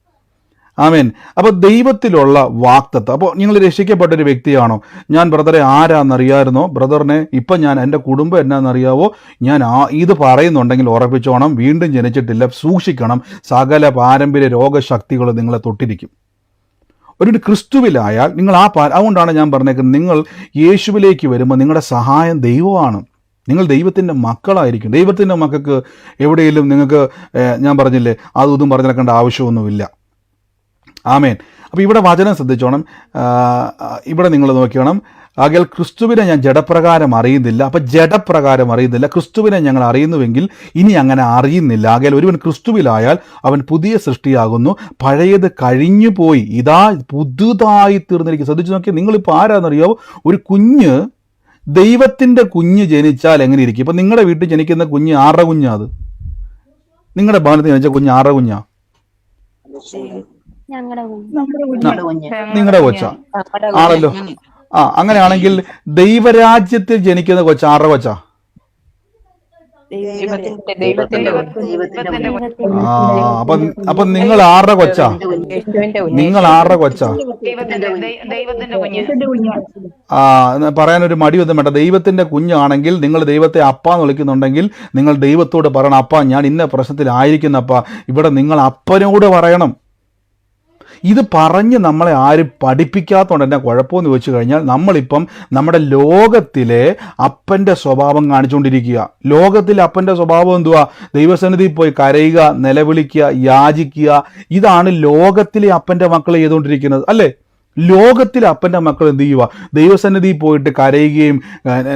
ആമേൻ. അപ്പോൾ ദൈവത്തിലുള്ള വാഗ്ദത്തം. അപ്പോൾ നിങ്ങൾ രക്ഷിക്കപ്പെട്ടൊരു വ്യക്തിയാണോ? ഞാൻ ബ്രദറെ ആരാന്നറിയാമായിരുന്നോ? ബ്രദറിനെ ഇപ്പം ഞാൻ എൻ്റെ കുടുംബം എന്നാണെന്നറിയാവോ? ഞാൻ ഇത് പറയുന്നുണ്ടെങ്കിൽ ഉറപ്പിച്ചോണം, വീണ്ടും ജനിച്ചിട്ടില്ല, സൂക്ഷിക്കണം, സകല പാരമ്പര്യ രോഗശക്തികൾ നിങ്ങളെ തൊട്ടിരിക്കും. ഒരു ക്രിസ്തുവിലായാൽ നിങ്ങൾ അതുകൊണ്ടാണ് ഞാൻ പറഞ്ഞേക്കുന്നത്, നിങ്ങൾ യേശുവിലേക്ക് വരുമ്പോൾ നിങ്ങളുടെ സഹായം ദൈവമാണ്. നിങ്ങൾ ദൈവത്തിൻ്റെ മക്കളായിരിക്കും. ദൈവത്തിൻ്റെ മക്കൾക്ക് എവിടെയെങ്കിലും നിങ്ങൾക്ക് ഞാൻ പറഞ്ഞില്ലേ അതൊന്നും പറഞ്ഞു നടക്കേണ്ട ആവശ്യമൊന്നുമില്ല. ആമേൻ. അപ്പോൾ ഇവിടെ വചനം ശ്രദ്ധിച്ചോണം. ഇവിടെ നിങ്ങൾ നോക്കിയോണം, ആകയാൽ ക്രിസ്തുവിനെ ഞാൻ ജഡപ്രകാരം അറിയുന്നില്ല. അപ്പം ജഡപ്രകാരം അറിയുന്നില്ല, ക്രിസ്തുവിനെ ഞങ്ങൾ അറിയുന്നുവെങ്കിൽ ഇനി അങ്ങനെ അറിയുന്നില്ല. ആകയാൽ ഒരുവൻ ക്രിസ്തുവിലായാൽ അവൻ പുതിയ സൃഷ്ടിയാകുന്നു, പഴയത് കഴിഞ്ഞു പോയി, ഇതാ പുതുതായി തീർന്നിരിക്കും. ശ്രദ്ധിച്ചു നോക്കിയാൽ നിങ്ങളിപ്പോൾ ആരാന്നറിയാവോ? ഒരു കുഞ്ഞ്, ദൈവത്തിൻ്റെ കുഞ്ഞ് ജനിച്ചാൽ എങ്ങനെ ഇരിക്കും? ഇപ്പം നിങ്ങളുടെ വീട്ടിൽ ജനിക്കുന്ന കുഞ്ഞ് ആരുടെ കുഞ്ഞാ? അത് നിങ്ങളുടെ ഭവനത്തിൽ ജനിച്ച കുഞ്ഞ് ആരുടെ കുഞ്ഞാ? നിങ്ങളുടെ കൊച്ച ആണല്ലോ. അങ്ങനെയാണെങ്കിൽ ദൈവരാജ്യത്തിൽ ജനിക്കുന്ന കൊച്ച ആരുടെ കൊച്ചാ? അപ്പൊ നിങ്ങൾ ആരുടെ കൊച്ചാ? നിങ്ങൾ ആരുടെ കൊച്ചാ? പറയാനൊരു മടിയൊന്നും വേണ്ട. ദൈവത്തിന്റെ കുഞ്ഞാണെങ്കിൽ നിങ്ങൾ ദൈവത്തെ അപ്പാന്ന് വിളിക്കുന്നുണ്ടെങ്കിൽ നിങ്ങൾ ദൈവത്തോട് പറയണം, അപ്പ ഞാൻ ഇന്ന പ്രശ്നത്തിലായിരിക്കുന്നപ്പ, ഇവിടെ നിങ്ങൾ അപ്പനോട് പറയണം. ഇത് പറഞ്ഞ് നമ്മളെ ആരും പഠിപ്പിക്കാത്തതുകൊണ്ട് തന്നെ കുഴപ്പമെന്ന് വെച്ച് കഴിഞ്ഞാൽ നമ്മളിപ്പം നമ്മുടെ ലോകത്തിലെ അപ്പൻ്റെ സ്വഭാവം കാണിച്ചുകൊണ്ടിരിക്കുക. ലോകത്തിലെ അപ്പൻ്റെ സ്വഭാവം എന്തുവാ? ദൈവസന്നിധിയിൽ പോയി കരയുക, നിലവിളിക്കുക, യാചിക്കുക. ഇതാണ് ലോകത്തിലെ അപ്പൻ്റെ മക്കൾ ചെയ്തുകൊണ്ടിരിക്കുന്നത്, അല്ലേ? ലോകത്തിലെ അപ്പൻ്റെ മക്കൾ എന്ത് ചെയ്യുക? ദൈവസന്നിധിയിൽ പോയിട്ട് കരയുകയും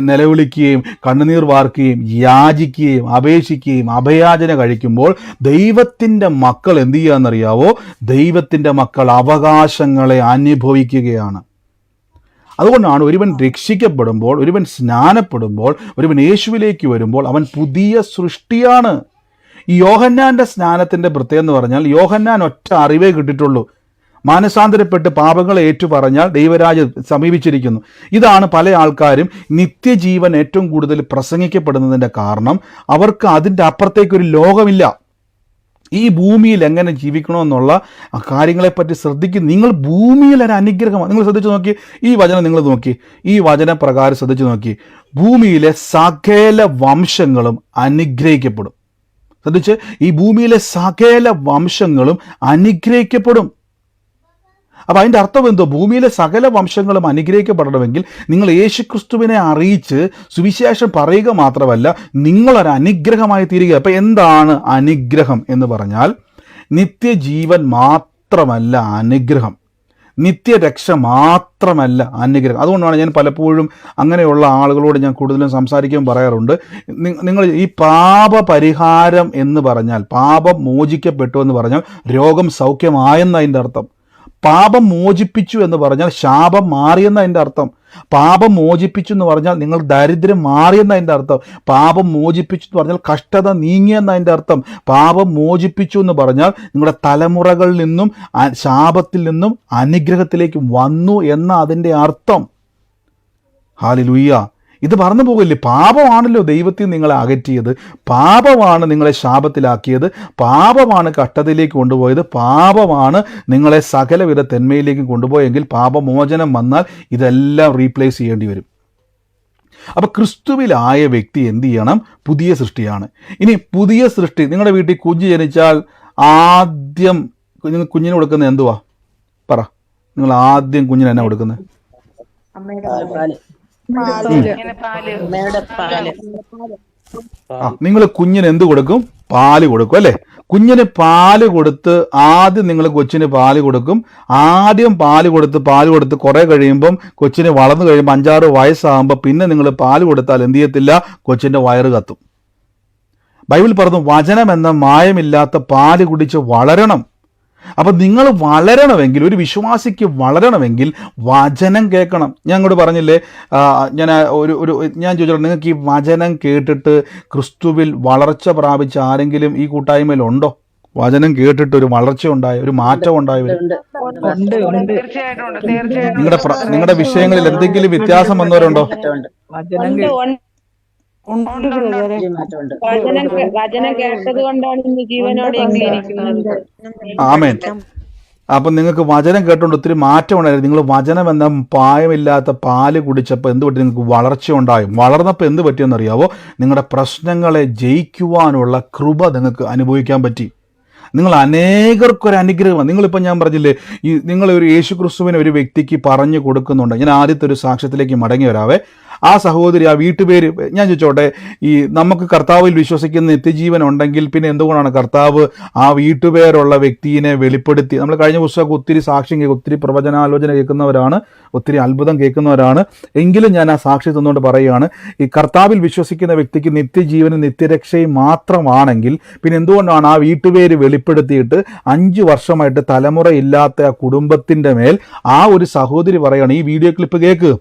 നിലവിളിക്കുകയും കണ്ണുനീർ വാർക്കുകയും യാചിക്കുകയും അപേക്ഷിക്കുകയും അഭയാചന കഴിക്കുമ്പോൾ ദൈവത്തിൻ്റെ മക്കൾ എന്ത് ചെയ്യുകയെന്നറിയാവോ? ദൈവത്തിൻ്റെ മക്കൾ അവകാശങ്ങളെ അനുഭവിക്കുകയാണ്. അതുകൊണ്ടാണ് ഒരുവൻ രക്ഷിക്കപ്പെടുമ്പോൾ, ഒരുവൻ സ്നാനപ്പെടുമ്പോൾ, ഒരുവൻ യേശുവിലേക്ക് വരുമ്പോൾ അവൻ പുതിയ സൃഷ്ടിയാണ്. ഈ യോഹന്നാൻ്റെ സ്നാനത്തിൻ്റെ പ്രത്യേകത എന്ന് പറഞ്ഞാൽ യോഹന്നാൻ ഒറ്റ അറിവേ കിട്ടിയിട്ടുള്ളൂ. മാനസാന്തരപ്പെട്ട് പാപങ്ങളെ ഏറ്റുപറഞ്ഞാൽ ദൈവരാജ്യം സമീപിച്ചിരിക്കുന്നു. ഇതാണ് പല ആൾക്കാരും നിത്യജീവൻ ഏറ്റവും കൂടുതൽ പ്രസംഗിക്കപ്പെടുന്നതിൻ്റെ കാരണം. അവർക്ക് അതിൻ്റെ അപ്പുറത്തേക്കൊരു ലോകമില്ല. ഈ ഭൂമിയിൽ എങ്ങനെ ജീവിക്കണമെന്നുള്ള കാര്യങ്ങളെപ്പറ്റി ശ്രദ്ധിക്കും. നിങ്ങൾ ഭൂമിയിൽ ഒരു അനുഗ്രഹമാണ്. നിങ്ങൾ ശ്രദ്ധിച്ചു നോക്കി, ഈ വചനം നിങ്ങൾ നോക്കി, ഈ വചനപ്രകാരം ശ്രദ്ധിച്ചു നോക്കി, ഭൂമിയിലെ സകല വംശങ്ങളും അനുഗ്രഹിക്കപ്പെടും. ശ്രദ്ധിച്ച്, ഈ ഭൂമിയിലെ സകല വംശങ്ങളും അനുഗ്രഹിക്കപ്പെടും. അപ്പോൾ അതിൻ്റെ അർത്ഥം എന്തോ? ഭൂമിയിലെ സകല വംശങ്ങളും അനുഗ്രഹിക്കപ്പെടണമെങ്കിൽ നിങ്ങൾ യേശുക്രിസ്തുവിനെ അറിയിച്ച് സുവിശേഷം പറയുക മാത്രമല്ല, നിങ്ങളൊരു അനുഗ്രഹമായി തീരുക. അപ്പം എന്താണ് അനുഗ്രഹം എന്ന് പറഞ്ഞാൽ നിത്യജീവൻ മാത്രമല്ല അനുഗ്രഹം, നിത്യരക്ഷ മാത്രമല്ല അനുഗ്രഹം. അതുകൊണ്ടാണ് ഞാൻ പലപ്പോഴും അങ്ങനെയുള്ള ആളുകളോട് ഞാൻ കൂടുതലും സംസാരിക്കാൻ പറയാറുണ്ട്, നിങ്ങൾ ഈ പാപപരിഹാരം എന്ന് പറഞ്ഞാൽ, പാപം മോചിക്കപ്പെട്ടു എന്ന് പറഞ്ഞാൽ രോഗം സൗഖ്യമായെന്നതിൻ്റെ അർത്ഥം. പാപം മോചിപ്പിച്ചു എന്ന് പറഞ്ഞാൽ ശാപം മാറിയെന്നതിൻ്റെ അർത്ഥം. പാപം മോചിപ്പിച്ചു എന്ന് പറഞ്ഞാൽ നിങ്ങൾ ദരിദ്രം മാറിയെന്നതിൻ്റെ അർത്ഥം. പാപം മോചിപ്പിച്ചു എന്ന് പറഞ്ഞാൽ കഷ്ടത നീങ്ങിയെന്നതിൻ്റെ അർത്ഥം. പാപം മോചിപ്പിച്ചു എന്ന് പറഞ്ഞാൽ നിങ്ങളുടെ തലമുറകളിൽ നിന്നും ശാപത്തിൽ നിന്നും അനുഗ്രഹത്തിലേക്ക് വന്നു എന്ന അതിൻ്റെ അർത്ഥം. ഹല്ലേലൂയ. ഇത് പറഞ്ഞു പോകില്ലേ? പാപമാണല്ലോ ദൈവത്തിൽ നിങ്ങളെ അകറ്റിയത്, പാപമാണ് നിങ്ങളെ ശാപത്തിലാക്കിയത്, പാപമാണ് കഷ്ടതയിലേക്ക് കൊണ്ടുപോയത്, പാപമാണ് നിങ്ങളെ സകലവിധ തെന്മയിലേക്ക് കൊണ്ടുപോയെങ്കിൽ പാപമോചനം വന്നാൽ ഇതെല്ലാം റീപ്ലേസ് ചെയ്യേണ്ടി വരും. അപ്പോൾ ക്രിസ്തുവിലായ വ്യക്തി എന്ത് ചെയ്യണം? പുതിയ സൃഷ്ടിയാണ്. ഇനി പുതിയ സൃഷ്ടി, നിങ്ങളുടെ വീട്ടിൽ കുഞ്ഞ് ജനിച്ചാൽ ആദ്യം കുഞ്ഞിന് കൊടുക്കുന്നത് എന്തുവാ? പറ, നിങ്ങൾ ആദ്യം കുഞ്ഞിന് എന്നാ കൊടുക്കുന്നത്? നിങ്ങൾ കുഞ്ഞിന് എന്ത് കൊടുക്കും? പാല് കൊടുക്കും അല്ലേ? കുഞ്ഞിന് പാല് കൊടുത്ത് ആദ്യം നിങ്ങൾ കൊച്ചിന് പാല് കൊടുക്കും. ആദ്യം പാല് കൊടുത്ത് കുറേ കഴിയുമ്പം കൊച്ചിന് വളർന്നു കഴിയുമ്പോൾ 5-6 വയസ്സാകുമ്പോൾ പിന്നെ നിങ്ങൾ പാല് കൊടുത്താൽ എന്ത് ചെയ്യത്തില്ല? കൊച്ചിൻ്റെ വയറ് കത്തും. ബൈബിൾ പറഞ്ഞു, വചനം എന്ന മായമില്ലാത്ത പാല് കുടിച്ച് വളരണം. അപ്പം നിങ്ങൾ വളരണമെങ്കിൽ, ഒരു വിശ്വാസിക്ക് വളരണമെങ്കിൽ വചനം കേൾക്കണം. ഞാൻ അങ്ങോട്ട് പറഞ്ഞില്ലേ, ഞാൻ ചോദിച്ചോളൂ, നിങ്ങൾക്ക് ഈ വചനം കേട്ടിട്ട് ക്രിസ്തുവിൽ വളർച്ച പ്രാപിച്ച ആരെങ്കിലും ഈ കൂട്ടായ്മയിലുണ്ടോ? വചനം കേട്ടിട്ട് ഒരു വളർച്ച ഉണ്ടായ, ഒരു മാറ്റം ഉണ്ടായവർ? നിങ്ങളുടെ വിഷയങ്ങളിൽ എന്തെങ്കിലും വ്യത്യാസം വന്നവരുണ്ടോ? വചനം കേട്ടത് കൊണ്ടാണ് ഇന്ന് ജീവനോടെ ഇരിക്കുന്നത്. ആമേൻ. അപ്പം നിങ്ങൾക്ക് വചനം കേട്ടുകൊണ്ട് ഒത്തിരി മാറ്റം ഉണ്ടായിരുന്നു. നിങ്ങൾ വചനം എന്ന പായമില്ലാത്ത പാല് കുടിച്ചപ്പോൾ എന്ത് പറ്റി? നിങ്ങൾക്ക് വളർച്ച ഉണ്ടായും. വളർന്നപ്പോൾ എന്ത് പറ്റിയെന്നറിയാവോ? നിങ്ങളുടെ പ്രശ്നങ്ങളെ ജയിക്കുവാനുള്ള കൃപ നിങ്ങൾക്ക് അനുഭവിക്കാൻ പറ്റി. നിങ്ങൾ അനേകർക്കൊരു അനുഗ്രഹമാണ്. നിങ്ങളിപ്പോൾ ഞാൻ പറഞ്ഞില്ലേ, ഈ നിങ്ങളൊരു യേശുക്രിസ്തുവിനെ ഒരു വ്യക്തിക്ക് പറഞ്ഞു കൊടുക്കുന്നുണ്ട്. ഞാൻ ആദ്യത്തെ ഒരു സാക്ഷ്യത്തിലേക്ക് മടങ്ങി വരാവേ. ആ സഹോദരി, ആ വീട്ടുപേര് ഞാൻ ചോദിച്ചോട്ടെ, ഈ നമുക്ക് കർത്താവിൽ വിശ്വസിക്കുന്ന നിത്യജീവൻ ഉണ്ടെങ്കിൽ പിന്നെ എന്തുകൊണ്ടാണ് കർത്താവ് ആ വീട്ടുപേരുള്ള വ്യക്തിയെ വെളിപ്പെടുത്തി? നമ്മൾ കഴിഞ്ഞ പുസ്തകം ഒത്തിരി സാക്ഷ്യം കേൾക്കും, ഒത്തിരി പ്രവചനാലോചന കേൾക്കുന്നവരാണ്, ഒത്തിരി അത്ഭുതം കേൾക്കുന്നവരാണ്. എങ്കിലും ഞാൻ ആ സാക്ഷി തന്നുകൊണ്ട് പറയുകയാണ്, ഈ കർത്താവിൽ വിശ്വസിക്കുന്ന വ്യക്തിക്ക് നിത്യജീവനും നിത്യരക്ഷയും മാത്രമാണെങ്കിൽ പിന്നെ എന്തുകൊണ്ടാണ് ആ വീട്ടുപേര് വെളിപ്പെടുത്തിയിട്ട് 5 വർഷമായിട്ട് തലമുറയില്ലാത്ത ആ കുടുംബത്തിൻ്റെ മേൽ ആ ഒരു സഹോദരി പറയുകയാണ്, ഈ വീഡിയോ ക്ലിപ്പ് കേൾക്ക്,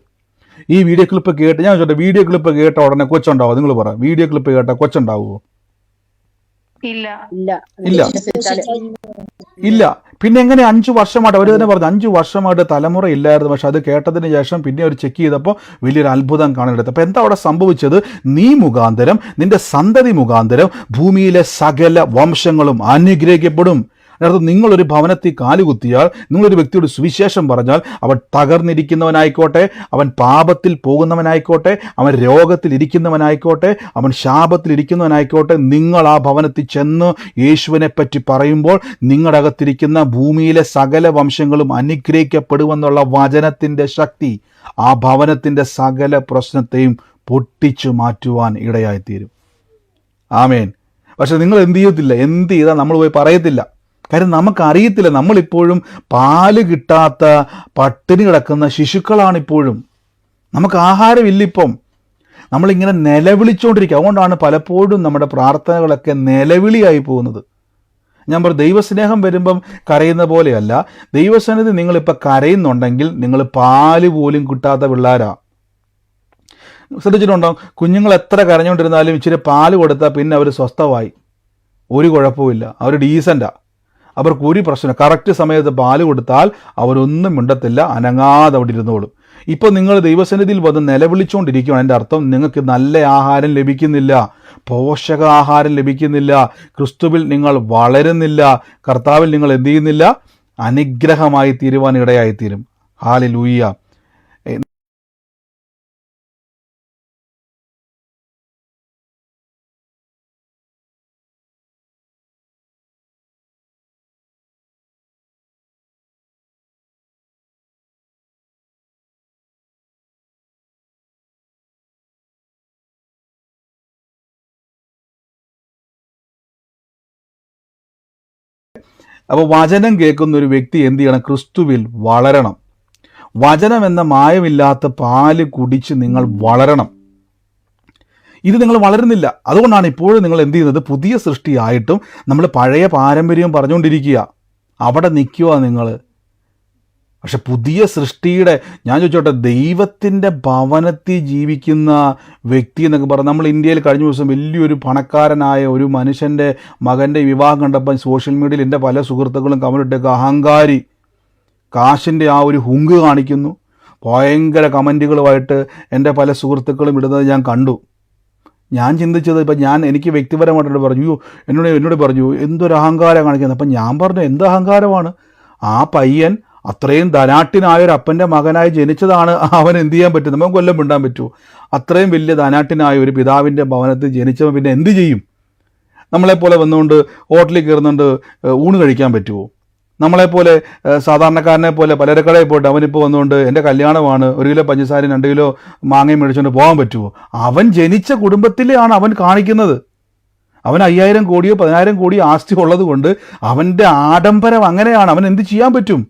ഈ വീഡിയോ ക്ലിപ്പ് കേട്ട്, ഞാൻ ചോദിച്ചോട്ടെ, വീഡിയോ ക്ലിപ്പ് കേട്ട ഉടനെ കൊച്ചുണ്ടാവും? നിങ്ങൾ പറ, വീഡിയോ ക്ലിപ്പ് കേട്ട കൊച്ചുണ്ടാവുമോ? ഇല്ല. പിന്നെ എങ്ങനെ 5 വർഷമായിട്ട്? അവർ തന്നെ പറഞ്ഞു 5 വർഷമായിട്ട് തലമുറ ഇല്ലായിരുന്നു. പക്ഷെ അത് കേട്ടതിന് ശേഷം പിന്നെ അവർ ചെക്ക് ചെയ്തപ്പോൾ വലിയൊരു അത്ഭുതം കാണാനെടുത്തു. അപ്പോൾ എന്താ അവിടെ സംഭവിച്ചത്? നീ മുഖാന്തരം, നിന്റെ സന്തതി മുഖാന്തരം ഭൂമിയിലെ സകല വംശങ്ങളും അനുഗ്രഹിക്കപ്പെടും. അതിനർത്ഥം നിങ്ങളൊരു ഭവനത്തിൽ കാലുകുത്തിയാൽ, നിങ്ങളൊരു വ്യക്തിയോട് സുവിശേഷം പറഞ്ഞാൽ, അവൻ തകർന്നിരിക്കുന്നവനായിക്കോട്ടെ, അവൻ പാപത്തിൽ പോകുന്നവനായിക്കോട്ടെ, അവൻ രോഗത്തിലിരിക്കുന്നവനായിക്കോട്ടെ, അവൻ ശാപത്തിലിരിക്കുന്നവനായിക്കോട്ടെ, നിങ്ങൾ ആ ഭവനത്തിൽ ചെന്ന് യേശുവിനെ പറ്റി പറയുമ്പോൾ നിങ്ങളുടെ അകത്തിരിക്കുന്ന ഭൂമിയിലെ സകല വംശങ്ങളും അനുഗ്രഹിക്കപ്പെടുമെന്നുള്ള വചനത്തിൻ്റെ ശക്തി ആ ഭവനത്തിൻ്റെ സകല പ്രശ്നത്തെയും പൊട്ടിച്ചു മാറ്റുവാൻ ഇടയായിത്തീരും. ആമേൻ. പക്ഷെ നിങ്ങൾ എന്ത് ചെയ്യത്തില്ല, എന്ത് ചെയ്താൽ നമ്മൾ പോയി പറയത്തില്ല. കാര്യം നമുക്കറിയത്തില്ല, നമ്മളിപ്പോഴും പാല് കിട്ടാത്ത പട്ടിണി കിടക്കുന്ന ശിശുക്കളാണിപ്പോഴും. നമുക്ക് ആഹാരമില്ലിപ്പം. നമ്മളിങ്ങനെ നിലവിളിച്ചുകൊണ്ടിരിക്കുക. അതുകൊണ്ടാണ് പലപ്പോഴും നമ്മുടെ പ്രാർത്ഥനകളൊക്കെ നിലവിളിയായി പോകുന്നത്. ഞാൻ പറഞ്ഞു, ദൈവസ്നേഹം വരുമ്പം കരയുന്ന പോലെയല്ല. ദൈവസന്നിധി നിങ്ങളിപ്പോൾ കരയുന്നുണ്ടെങ്കിൽ നിങ്ങൾ പാല് പോലും കിട്ടാത്ത പിള്ളേരാ. ശ്രദ്ധിച്ചിട്ടുണ്ടോ? കുഞ്ഞുങ്ങൾ എത്ര കരഞ്ഞുകൊണ്ടിരുന്നാലും ഇച്ചിരി പാല് കൊടുത്താൽ പിന്നെ അവർ സ്വസ്ഥമായി, ഒരു കുഴപ്പമില്ല, അവർ ഡീസൻ്റാ, അവർക്ക് ഒരു പ്രശ്നം. കറക്റ്റ് സമയത്ത് പാല് കൊടുത്താൽ അവരൊന്നും മിണ്ടത്തില്ല, അനങ്ങാതെ അവിടെ ഇരുന്നോളും. ഇപ്പോൾ നിങ്ങൾ ദൈവസന്നിധിയിൽ വന്ന് നിലവിളിച്ചുകൊണ്ടിരിക്കുകയാണ്. എൻ്റെ അർത്ഥം നിങ്ങൾക്ക് നല്ല ആഹാരം ലഭിക്കുന്നില്ല, പോഷകാഹാരം ലഭിക്കുന്നില്ല, ക്രിസ്തുവിൽ നിങ്ങൾ വളരുന്നില്ല, കർത്താവിൽ നിങ്ങൾ എന്ത് ചെയ്യുന്നില്ല, അനുഗ്രഹമായി തീരുവാൻ ഇടയായിത്തീരും. ഹല്ലേലൂയ. അപ്പോൾ വചനം കേൾക്കുന്ന ഒരു വ്യക്തി എന്ത് ചെയ്യണം? ക്രിസ്തുവിൽ വളരണം. വചനം എന്ന മായമില്ലാത്ത പാല് കുടിച്ച് നിങ്ങൾ വളരണം. ഇത് നിങ്ങൾ വളരുന്നില്ല. അതുകൊണ്ടാണ് ഇപ്പോഴും നിങ്ങൾ എന്ത് ചെയ്യുന്നത്? പുതിയ സൃഷ്ടിയായിട്ടും നമ്മൾ പഴയ പാരമ്പര്യം പറഞ്ഞുകൊണ്ടിരിക്കുക. അവിടെ നിൽക്കുക നിങ്ങൾ. പക്ഷെ പുതിയ സൃഷ്ടിയുടെ, ഞാൻ ചോദിച്ചോട്ടെ, ദൈവത്തിൻ്റെ ഭവനത്തിൽ ജീവിക്കുന്ന വ്യക്തി എന്നൊക്കെ പറഞ്ഞാൽ, നമ്മൾ ഇന്ത്യയിൽ കഴിഞ്ഞ ദിവസം വലിയൊരു പണക്കാരനായ ഒരു മനുഷ്യൻ്റെ മകൻ്റെ വിവാഹം കണ്ടപ്പം സോഷ്യൽ മീഡിയയിൽ എൻ്റെ പല സുഹൃത്തുക്കളും കമൻറ്റിട്ടൊക്കെ അഹങ്കാരി, കാശിൻ്റെ ആ ഒരു ഹുങ്ക് കാണിക്കുന്നു. ഭയങ്കര കമൻറ്റുകളുമായിട്ട് എൻ്റെ പല സുഹൃത്തുക്കളും ഇടുന്നത് ഞാൻ കണ്ടു. ഞാൻ ചിന്തിച്ചത്, ഇപ്പം എനിക്ക് വ്യക്തിപരമായിട്ട് പറഞ്ഞു, എന്നോട് പറഞ്ഞു എന്തൊരു അഹങ്കാരം കാണിക്കുന്നത്. അപ്പം ഞാൻ പറഞ്ഞു, എന്ത് അഹങ്കാരമാണ്? ആ പയ്യൻ അത്രയും ധനാട്ടിനായ ഒരു അപ്പൻ്റെ മകനായി ജനിച്ചതാണ്. അവൻ എന്ത് ചെയ്യാൻ പറ്റും? നമുക്ക് കൊല്ലം മിണ്ടാൻ പറ്റുമോ? അത്രയും വലിയ ധനാട്ടിനായ ഒരു പിതാവിൻ്റെ ഭവനത്തിൽ ജനിച്ചവൻ പിന്നെ എന്ത് ചെയ്യും? നമ്മളെപ്പോലെ വന്നുകൊണ്ട് ഹോട്ടലിൽ കയറുന്നുണ്ട് ഊണ് കഴിക്കാൻ പറ്റുമോ? നമ്മളെപ്പോലെ സാധാരണക്കാരനെ പോലെ പലചരക്കടയിൽ പോയിട്ട് അവനിപ്പോൾ വന്നുകൊണ്ട് എൻ്റെ കല്യാണമാണ്, 1 കിലോ പഞ്ചസാരയും 2 കിലോ മാങ്ങയും മേടിച്ചുകൊണ്ട് പോകാൻ പറ്റുമോ? അവൻ ജനിച്ച കുടുംബത്തിലെയാണ് അവൻ കാണിക്കുന്നത്. അവൻ 5000 കോടിയോ 10000 കോടിയോ ആസ്തി ഉള്ളത് കൊണ്ട് അവൻ്റെ ആഡംബരം അങ്ങനെയാണ്. അവൻ എന്ത് ചെയ്യാൻ പറ്റും?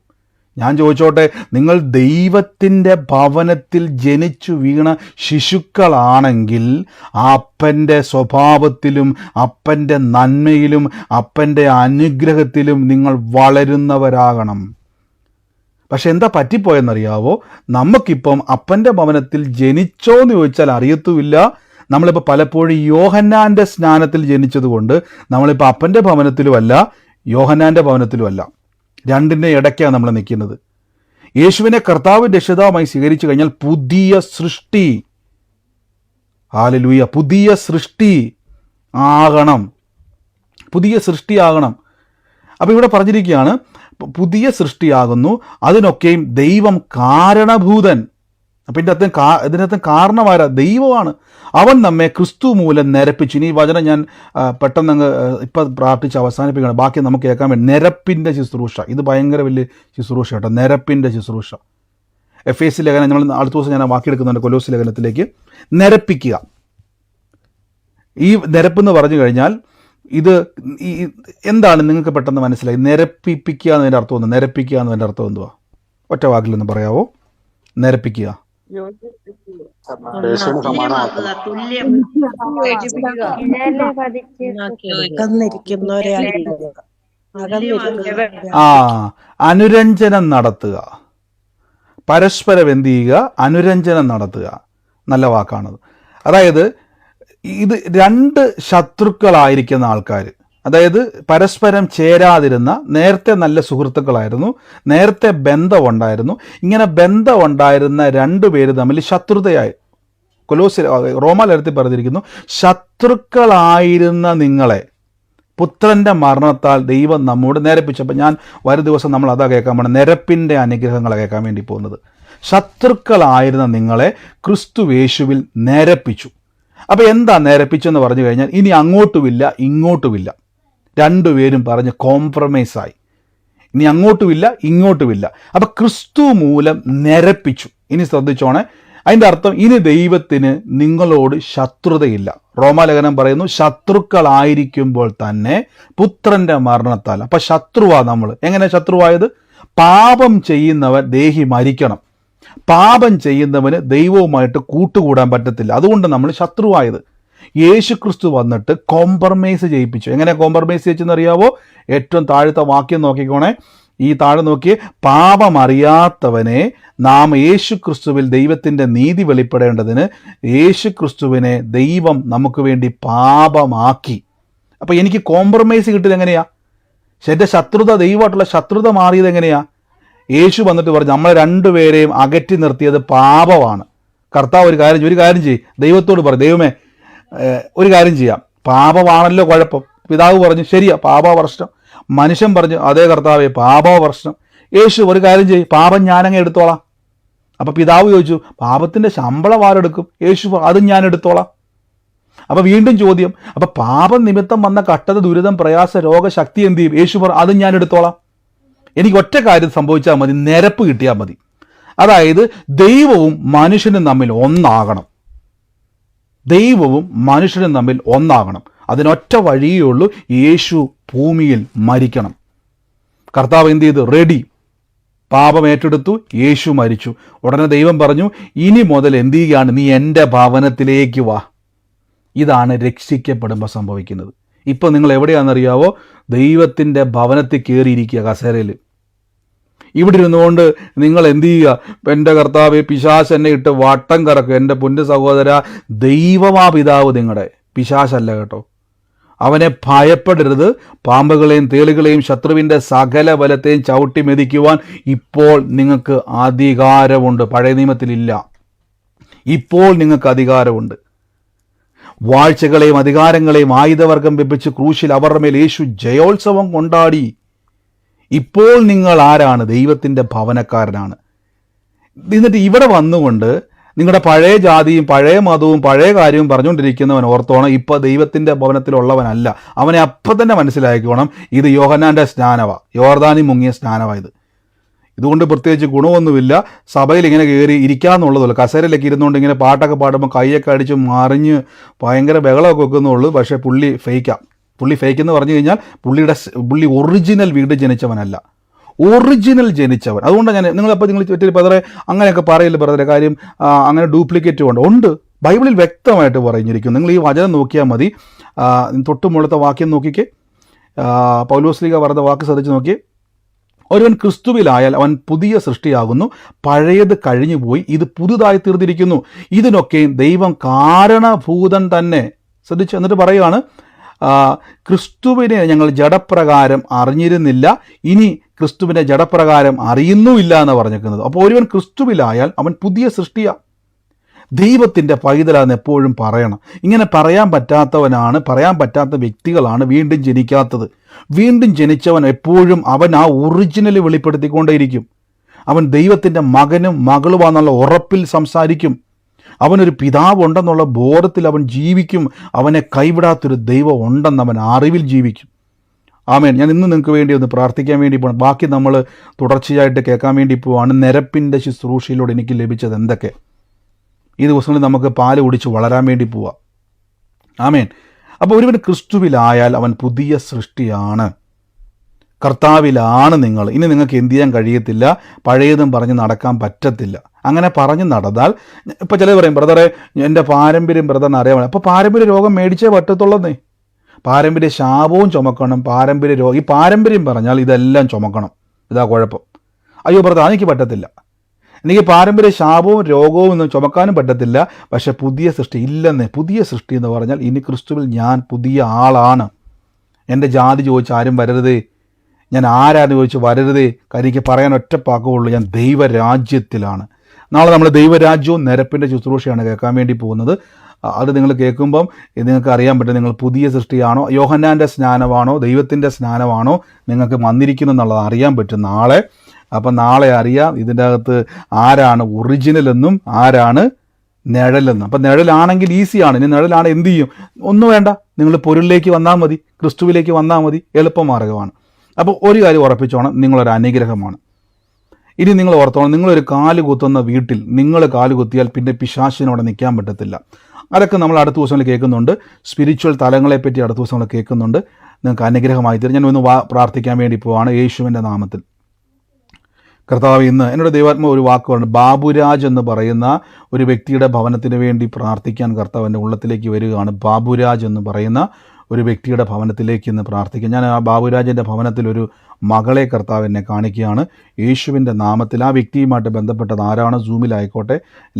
ഞാൻ ചോദിച്ചോട്ടെ, നിങ്ങൾ ദൈവത്തിൻ്റെ ഭവനത്തിൽ ജനിച്ചു വീണ ശിശുക്കളാണെങ്കിൽ ആ അപ്പൻ്റെ സ്വഭാവത്തിലും അപ്പൻ്റെ നന്മയിലും അപ്പൻ്റെ അനുഗ്രഹത്തിലും നിങ്ങൾ വളരുന്നവരാകണം. പക്ഷെ എന്താ പറ്റിപ്പോയെന്നറിയാവോ? നമുക്കിപ്പം അപ്പൻ്റെ ഭവനത്തിൽ ജനിച്ചോന്ന് ചോദിച്ചാൽ അറിയത്തുമില്ല. നമ്മളിപ്പോൾ പലപ്പോഴും യോഹന്നാൻ്റെ സ്നാനത്തിൽ ജനിച്ചതുകൊണ്ട് നമ്മളിപ്പോൾ അപ്പൻ്റെ ഭവനത്തിലുമല്ല യോഹന്നാൻ്റെ ഭവനത്തിലുമല്ല, രണ്ടിൻ്റെ ഇടയ്ക്കാണ് നമ്മൾ നിൽക്കുന്നത്. യേശുവിനെ കർത്താവ് രക്ഷിതാവുമായി സ്വീകരിച്ചു കഴിഞ്ഞാൽ പുതിയ സൃഷ്ടി, ഹല്ലേലൂയ, പുതിയ സൃഷ്ടി ആകണം, പുതിയ സൃഷ്ടിയാകണം. അപ്പോൾ ഇവിടെ പറഞ്ഞിരിക്കുകയാണ്, പുതിയ സൃഷ്ടിയാകുന്നു, അതിനൊക്കെയും ദൈവം കാരണഭൂതൻ. അപ്പം ഇതിനകത്ത് കാരണമാരാ? ദൈവമാണ്. അവൻ നമ്മെ ക്രിസ്തു മൂലം നിരപ്പിച്ചു. ഇനി ഈ വചനം ഞാൻ പെട്ടെന്ന് ഇപ്പം പ്രാർത്ഥിച്ച് അവസാനിപ്പിക്കണം, ബാക്കി നമുക്ക് കേൾക്കാൻ വേണ്ടി. നിരപ്പിൻ്റെ ശുശ്രൂഷ, ഇത് ഭയങ്കര വലിയ ശുശ്രൂഷ കേട്ടോ, നിരപ്പിൻ്റെ ശുശ്രൂഷ. എഫേസ്യ ലേഖനം നമ്മൾ അടുത്ത ദിവസം ഞാൻ വാക്കിയെടുക്കുന്നുണ്ട്, കൊലോസ്യ ലേഖനത്തിലേക്ക്. നിരപ്പിക്കുക. ഈ നിരപ്പെന്ന് പറഞ്ഞു കഴിഞ്ഞാൽ ഇത് എന്താണ് നിങ്ങൾക്ക് പെട്ടെന്ന് മനസ്സിലായി? നിരപ്പിപ്പിക്കുക എന്നതിൻ്റെ അർത്ഥം ഒന്ന്, നിരപ്പിക്കുക എന്നതിൻ്റെ അർത്ഥം എന്തുവാ? ഒറ്റ വാക്കിലൊന്ന് പറയാവോ? നിരപ്പിക്കുക. അനുരഞ്ജനം നടത്തുക, പരസ്പരം എന്ത് ചെയ്യുക? അനുരഞ്ജനം നടത്തുക. നല്ല വാക്കാണത്. അതായത് ഇത് 2 ശത്രുക്കളായിരിക്കുന്ന ആൾക്കാർ, അതായത് പരസ്പരം ചേരാതിരുന്ന, നേരത്തെ നല്ല സുഹൃത്തുക്കളായിരുന്നു, നേരത്തെ ബന്ധമുണ്ടായിരുന്നു. ഇങ്ങനെ ബന്ധമുണ്ടായിരുന്ന 2 പേര് തമ്മിൽ ശത്രുതയായി. റോമാലേഖനത്തിൽ പറഞ്ഞിരിക്കുന്നു, ശത്രുക്കളായിരുന്ന നിങ്ങളെ പുത്രൻ്റെ മരണത്താൽ ദൈവം നമ്മോട് നിരപ്പിച്ചപ്പോൾ ഞാൻ വരും ദിവസം നമ്മൾ അതാ കേൾക്കാൻ പോകണം, നിരപ്പിൻ്റെ അനുഗ്രഹങ്ങളെ കേൾക്കാൻ വേണ്ടി പോകുന്നത്. ശത്രുക്കളായിരുന്ന നിങ്ങളെ ക്രിസ്തു യേശുവിൽ നിരപ്പിച്ചു. അപ്പോൾ എന്താ നിരപ്പിച്ചെന്ന് പറഞ്ഞു കഴിഞ്ഞാൽ, ഇനി അങ്ങോട്ടുമില്ല ഇങ്ങോട്ടുമില്ല, 2 പേരും പറഞ്ഞ് കോംപ്രമൈസായി. ഇനി അങ്ങോട്ടുമില്ല ഇങ്ങോട്ടുമില്ല. അപ്പം ക്രിസ്തു മൂലം നിരപ്പിച്ചു. ഇനി ശ്രദ്ധിച്ചോണേ, അതിൻ്റെ അർത്ഥം ഇനി ദൈവത്തിന് നിങ്ങളോട് ശത്രുതയില്ല. റോമാലേഖനം പറയുന്നു, ശത്രുക്കളായിരിക്കുമ്പോൾ തന്നെ പുത്രന്റെ മരണത്താൽ. അപ്പൊ ശത്രുവാ നമ്മൾ. എങ്ങനെ ശത്രുവായത്? പാപം ചെയ്യുന്നവൻ ദേഹി മരിക്കണം. പാപം ചെയ്യുന്നവന് ദൈവവുമായിട്ട് കൂട്ടുകൂടാൻ പറ്റത്തില്ല. അതുകൊണ്ട് നമ്മൾ ശത്രുവായത്. യേശു ക്രിസ്തു വന്നിട്ട് കോംപ്രമൈസ് ചെയ്യിപ്പിച്ചു. എങ്ങനെ കോംപ്രമൈസ് ചെയ്യിച്ചെന്ന് അറിയാവോ? ഏറ്റവും താഴത്തെ വാക്യം നോക്കിക്കോണേ, ഈ താഴെ നോക്കി, പാപം അറിയാത്തവനെ നാം യേശു ക്രിസ്തുവിൽ ദൈവത്തിൻ്റെ നീതി വെളിപ്പെടേണ്ടതിന് യേശു ക്രിസ്തുവിനെ ദൈവം നമുക്ക് വേണ്ടി പാപമാക്കി. അപ്പം എനിക്ക് കോംപ്രമൈസ് കിട്ടിയത് എങ്ങനെയാ? എൻ്റെ ശത്രുത, ദൈവമായിട്ടുള്ള ശത്രുത മാറിയത് എങ്ങനെയാ? യേശു വന്നിട്ട് പറഞ്ഞു, നമ്മളെ രണ്ടുപേരെയും അകറ്റി നിർത്തിയത് പാപമാണ്. കർത്താവ് ഒരു കാര്യം ചെയ്യും, ദൈവത്തോട് പറയും, ദൈവമേ ഒരു കാര്യം ചെയ്യാം, പാപമാണല്ലോ കുഴപ്പം. പിതാവ് പറഞ്ഞു, ശരിയാ, പാപവർഷം. മനുഷ്യൻ പറഞ്ഞു, അതേ കർത്താവേ, പാപവർഷം. യേശു ഒരു കാര്യം ചെയ്യും, പാപം ഞാനങ്ങ് എടുത്തോളാം. അപ്പം പിതാവ് ചോദിച്ചു, പാപത്തിൻ്റെ ശമ്പളം ആരെടുക്കും? യേശു, അതും ഞാൻ എടുത്തോളാം. അപ്പം വീണ്ടും ചോദ്യം, അപ്പം പാപം നിമിത്തം വന്ന കഷ്ടത, ദുരിതം, പ്രയാസ, രോഗശക്തി എന്ത് ചെയ്യും? യേശു പറഞ്ഞു, അതും ഞാൻ എടുത്തോളാം. എനിക്ക് ഒറ്റ കാര്യം സംഭവിച്ചാൽ മതി, നിരപ്പ് കിട്ടിയാൽ മതി. അതായത് ദൈവവും മനുഷ്യനും തമ്മിൽ ഒന്നാകണം. ദൈവവും മനുഷ്യനും തമ്മിൽ ഒന്നാകണം. അതിനൊറ്റ വഴിയേ ഉള്ളൂ, യേശു ഭൂമിയിൽ മരിക്കണം. കർത്താവ് എന്ത് ചെയ്തു? റെഡി. പാപം ഏറ്റെടുത്തു, യേശു മരിച്ചു. ഉടനെ ദൈവം പറഞ്ഞു, ഇനി മുതൽ എന്ത് ചെയ്യുകയാണ്? നീ എൻ്റെ ഭവനത്തിലേക്ക് വാ. ഇതാണ് രക്ഷിക്കപ്പെടുമ്പോൾ സംഭവിക്കുന്നത്. ഇപ്പം നിങ്ങൾ എവിടെയാണെന്നറിയാവോ? ദൈവത്തിൻ്റെ ഭവനത്തിൽ കയറിയിരിക്കുക കസേരയിൽ. ഇവിടെ ഇരുന്നുകൊണ്ട് നിങ്ങൾ എന്ത് ചെയ്യുക? എൻ്റെ കർത്താവെ, പിശാച് എന്നെ ഇട്ട് വട്ടം കറക്കും. എൻ്റെ പൊന്നു സഹോദര, ദൈവമാ പിതാവ് നിങ്ങളുടെ, പിശാചല്ല കേട്ടോ. അവനെ ഭയപ്പെടരുത്. പാമ്പുകളെയും തേളുകളെയും ശത്രുവിൻ്റെ സകല ബലത്തെയും ചവിട്ടി മെതിക്കുവാൻ ഇപ്പോൾ നിങ്ങൾക്ക് അധികാരമുണ്ട്. പഴയ നിയമത്തിലില്ല, ഇപ്പോൾ നിങ്ങൾക്ക് അധികാരമുണ്ട്. വാഴ്ചകളെയും അധികാരങ്ങളെയും ആയുധവർഗം വെപ്പിച്ച് ക്രൂശിൽ അവരുടെ മേൽ യേശു ജയോത്സവം കൊണ്ടാടി. ഇപ്പോൾ നിങ്ങൾ ആരാണ്? ദൈവത്തിൻ്റെ ഭവനക്കാരനാണ്. എന്നിട്ട് ഇവിടെ വന്നുകൊണ്ട് നിങ്ങളുടെ പഴയ ജാതിയും പഴയ മതവും പഴയ കാര്യവും പറഞ്ഞുകൊണ്ടിരിക്കുന്നവൻ ഓർത്തോണം, ഇപ്പോൾ ദൈവത്തിൻ്റെ ഭവനത്തിലുള്ളവനല്ല. അവനെ അപ്പം തന്നെ മനസ്സിലാക്കിക്കോണം, ഇത് യോഹന്നാൻ്റെ സ്നാനമാണ്, യോർദാനിൽ മുങ്ങിയ സ്നാനമായത്. ഇതുകൊണ്ട് പ്രത്യേകിച്ച് ഗുണമൊന്നുമില്ല. സഭയിൽ ഇങ്ങനെ കയറി ഇരിക്കാമെന്നുള്ളതല്ല. കസേരയിലൊക്കെ ഇരുന്നുകൊണ്ട് ഇങ്ങനെ പാട്ടൊക്കെ പാടുമ്പോൾ കൈയൊക്കെ അടിച്ച് മറിഞ്ഞ് ഭയങ്കര ബഹളമൊക്കെ വെക്കുന്നുള്ളൂ. പക്ഷേ പുള്ളി ഫേക്കാം. പുള്ളി ഫേക്ക് എന്ന് പറഞ്ഞു കഴിഞ്ഞാൽ പുള്ളി ഒറിജിനൽ വീട് ജനിച്ചവനല്ല, ഒറിജിനൽ ജനിച്ചവൻ. അതുകൊണ്ട് ഞാൻ നിങ്ങൾ ബ്രദറെ അങ്ങനെയൊക്കെ പറയില്ല ബ്രദറെ, കാര്യം അങ്ങനെ ഡ്യൂപ്ലിക്കേറ്റ് ഉണ്ട്. ബൈബിളിൽ വ്യക്തമായിട്ട് പറഞ്ഞിരിക്കും. നിങ്ങൾ ഈ വചനം നോക്കിയാൽ മതി. തൊട്ട് മുകളിലത്തെ വാക്യം നോക്കിക്കേ, പൗലോസ്ലീഹ പറഞ്ഞ വാക്ക് ശ്രദ്ധിച്ച് നോക്കിയേ. ഒരുവൻ ക്രിസ്തുവിലായാൽ അവൻ പുതിയ സൃഷ്ടിയാകുന്നു, പഴയത് കഴിഞ്ഞുപോയി, ഇത് പുതുതായി തീർന്നിരിക്കുന്നു. ഇതിനൊക്കെ ദൈവം കാരണഭൂതൻ തന്നെ. ശ്രദ്ധിച്ച് എന്നിട്ട് പറയുകയാണ്, ക്രിസ്തുവിനെ ഞങ്ങൾ ജഡപ്രകാരം അറിഞ്ഞിരുന്നില്ല, ഇനി ക്രിസ്തുവിനെ ജഡപ്രകാരം അറിയുന്നുമില്ല എന്ന് പറഞ്ഞിരിക്കുന്നത്. അപ്പോൾ ഒരുവൻ ക്രിസ്തുവിലായാൽ അവൻ പുതിയ സൃഷ്ടിയാണ്. ദൈവത്തിൻ്റെ പൈതലാന്ന് എപ്പോഴും പറയണം. ഇങ്ങനെ പറയാൻ പറ്റാത്ത വ്യക്തികളാണ് വീണ്ടും ജനിക്കാത്തത്. വീണ്ടും ജനിച്ചവൻ എപ്പോഴും അവൻ ആ ഒറിജിനൽ വെളിപ്പെടുത്തിക്കൊണ്ടേയിരിക്കും. അവൻ ദൈവത്തിൻ്റെ മകനും മകളുമാണെന്നുള്ള ഉറപ്പിൽ സംസാരിക്കും. അവനൊരു പിതാവ് ഉണ്ടെന്നുള്ള ബോധത്തിൽ അവൻ ജീവിക്കും. അവനെ കൈവിടാത്തൊരു ദൈവം ഉണ്ടെന്ന് അവൻ അറിവിൽ ജീവിക്കും. ആമേൻ. ഞാൻ ഇന്ന് നിങ്ങൾക്ക് വേണ്ടി ഒന്ന് പ്രാർത്ഥിക്കാൻ വേണ്ടി പോകണം. ബാക്കി നമ്മൾ തുടർച്ചയായിട്ട് കേൾക്കാൻ വേണ്ടി പോവാണ്. നിരപ്പിൻ്റെ ശുശ്രൂഷയിലൂടെ എനിക്ക് ലഭിച്ചത് എന്തൊക്കെ. ഈ ദിവസങ്ങളിൽ നമുക്ക് പാല് കുടിച്ച് വളരാൻ വേണ്ടി പോവാം. ആമേൻ. അപ്പോൾ ഒരുവൻ ക്രിസ്തുവിലായാൽ അവൻ പുതിയ സൃഷ്ടിയാണ്. കർത്താവിലാണ് നിങ്ങൾ. ഇനി നിങ്ങൾക്ക് എന്ത് ചെയ്യാൻ കഴിയത്തില്ല, പഴയതും പറഞ്ഞ് നടക്കാൻ പറ്റത്തില്ല. അങ്ങനെ പറഞ്ഞ് നടന്നാൽ, ഇപ്പോൾ ചിലർ പറയും ബ്രദറെ എൻ്റെ പാരമ്പര്യം ബ്രദറിന് അറിയാൻ. അപ്പോൾ പാരമ്പര്യ രോഗം മേടിച്ചേ പറ്റത്തുള്ളന്നേ. പാരമ്പര്യ ശാപവും ചുമക്കണം, പാരമ്പര്യ രോഗം. ഈ പാരമ്പര്യം പറഞ്ഞാൽ ഇതെല്ലാം ചുമക്കണം. ഇതാ കുഴപ്പം. അയ്യോ ബ്രദർ അതെനിക്ക് പറ്റത്തില്ല, എനിക്ക് പാരമ്പര്യ ശാപവും രോഗവും ഒന്നും ചുമക്കാനും പറ്റത്തില്ല. പക്ഷെ പുതിയ സൃഷ്ടി ഇല്ലെന്നേ. പുതിയ സൃഷ്ടി എന്ന് പറഞ്ഞാൽ ഇനി ക്രിസ്തുവിൽ ഞാൻ പുതിയ ആളാണ്. എൻ്റെ ജാതി ചോദിച്ച് ആരും വരരുതേ, ഞാൻ ആരാന്ന് ചോദിച്ച് വരരുതേ. കാര്യം എനിക്ക് പറയാൻ ഒറ്റപ്പാക്കുള്ളൂ, ഞാൻ ദൈവരാജ്യത്തിലാണ്. നാളെ നമ്മൾ ദൈവരാജ്യവും നിരപ്പിൻ്റെ ശുശ്രൂഷയാണ് കേൾക്കാൻ വേണ്ടി പോകുന്നത്. അത് നിങ്ങൾ കേൾക്കുമ്പം നിങ്ങൾക്ക് അറിയാൻ പറ്റും നിങ്ങൾ പുതിയ സൃഷ്ടിയാണോ, യോഹന്നാൻ്റെ സ്നാനമാണോ, ദൈവത്തിൻ്റെ സ്നാനമാണോ നിങ്ങൾക്ക് വന്നിരിക്കുന്നു എന്നുള്ളത് അറിയാൻ പറ്റും നാളെ. അപ്പം നാളെ അറിയാം ഇതിൻ്റെ അകത്ത് ആരാണ് ഒറിജിനലെന്നും ആരാണ് നിഴലെന്നും. അപ്പം നിഴലാണെങ്കിൽ ഈസിയാണ്. ഇനി നിഴലാണ് എന്ത് ചെയ്യും? ഒന്നും വേണ്ട, നിങ്ങൾ പൊരുളിലേക്ക് വന്നാൽ മതി, ക്രിസ്തുവിലേക്ക് വന്നാൽ മതി, എളുപ്പമാർഗ്ഗമാണ്. അപ്പോൾ ഒരു കാര്യം ഉറപ്പിച്ചോണം, നിങ്ങളൊരു അനുഗ്രഹമാണ്. ഇനി നിങ്ങൾ ഓർത്തോണം, നിങ്ങളൊരു കാല് കുത്തുന്ന വീട്ടിൽ നിങ്ങൾ കാല് കുത്തിയാൽ പിന്നെ പിശാചിനോടെ നിൽക്കാൻ പറ്റത്തില്ല. അതൊക്കെ നമ്മൾ അടുത്ത ദിവസങ്ങളിൽ കേൾക്കുന്നുണ്ട്. സ്പിരിച്വൽ തലങ്ങളെപ്പറ്റി അടുത്ത ദിവസങ്ങൾ കേൾക്കുന്നുണ്ട്. നിങ്ങൾക്ക് അനുഗ്രഹമായി തരും. ഞാൻ ഒന്ന് പ്രാർത്ഥിക്കാൻ വേണ്ടി പോവാണ് യേശുവിൻ്റെ നാമത്തിൽ. കർത്താവ്, ഇന്ന് എന്നോട് ദൈവാത്മ ഒരു വാക്ക് പറഞ്ഞു, ബാബുരാജ് എന്ന് പറയുന്ന ഒരു വ്യക്തിയുടെ ഭവനത്തിന് വേണ്ടി പ്രാർത്ഥിക്കാൻ കർത്താവ് എൻ്റെ ഉള്ളത്തിലേക്ക് വരികയാണ്. ബാബുരാജ് എന്ന് പറയുന്ന ഒരു വ്യക്തിയുടെ ഭവനത്തിലേക്ക് ഇന്ന് പ്രാർത്ഥിക്കാം. ഞാൻ ആ ബാബുരാജിൻ്റെ ഭവനത്തിൽ ഒരു മകളെ കർത്താവ് എന്നെ കാണിക്കുകയാണ് യേശുവിൻ്റെ നാമത്തിൽ. ആ വ്യക്തിയുമായിട്ട് ബന്ധപ്പെട്ടത് ആരാണ്, സൂമിലായിക്കോട്ടെ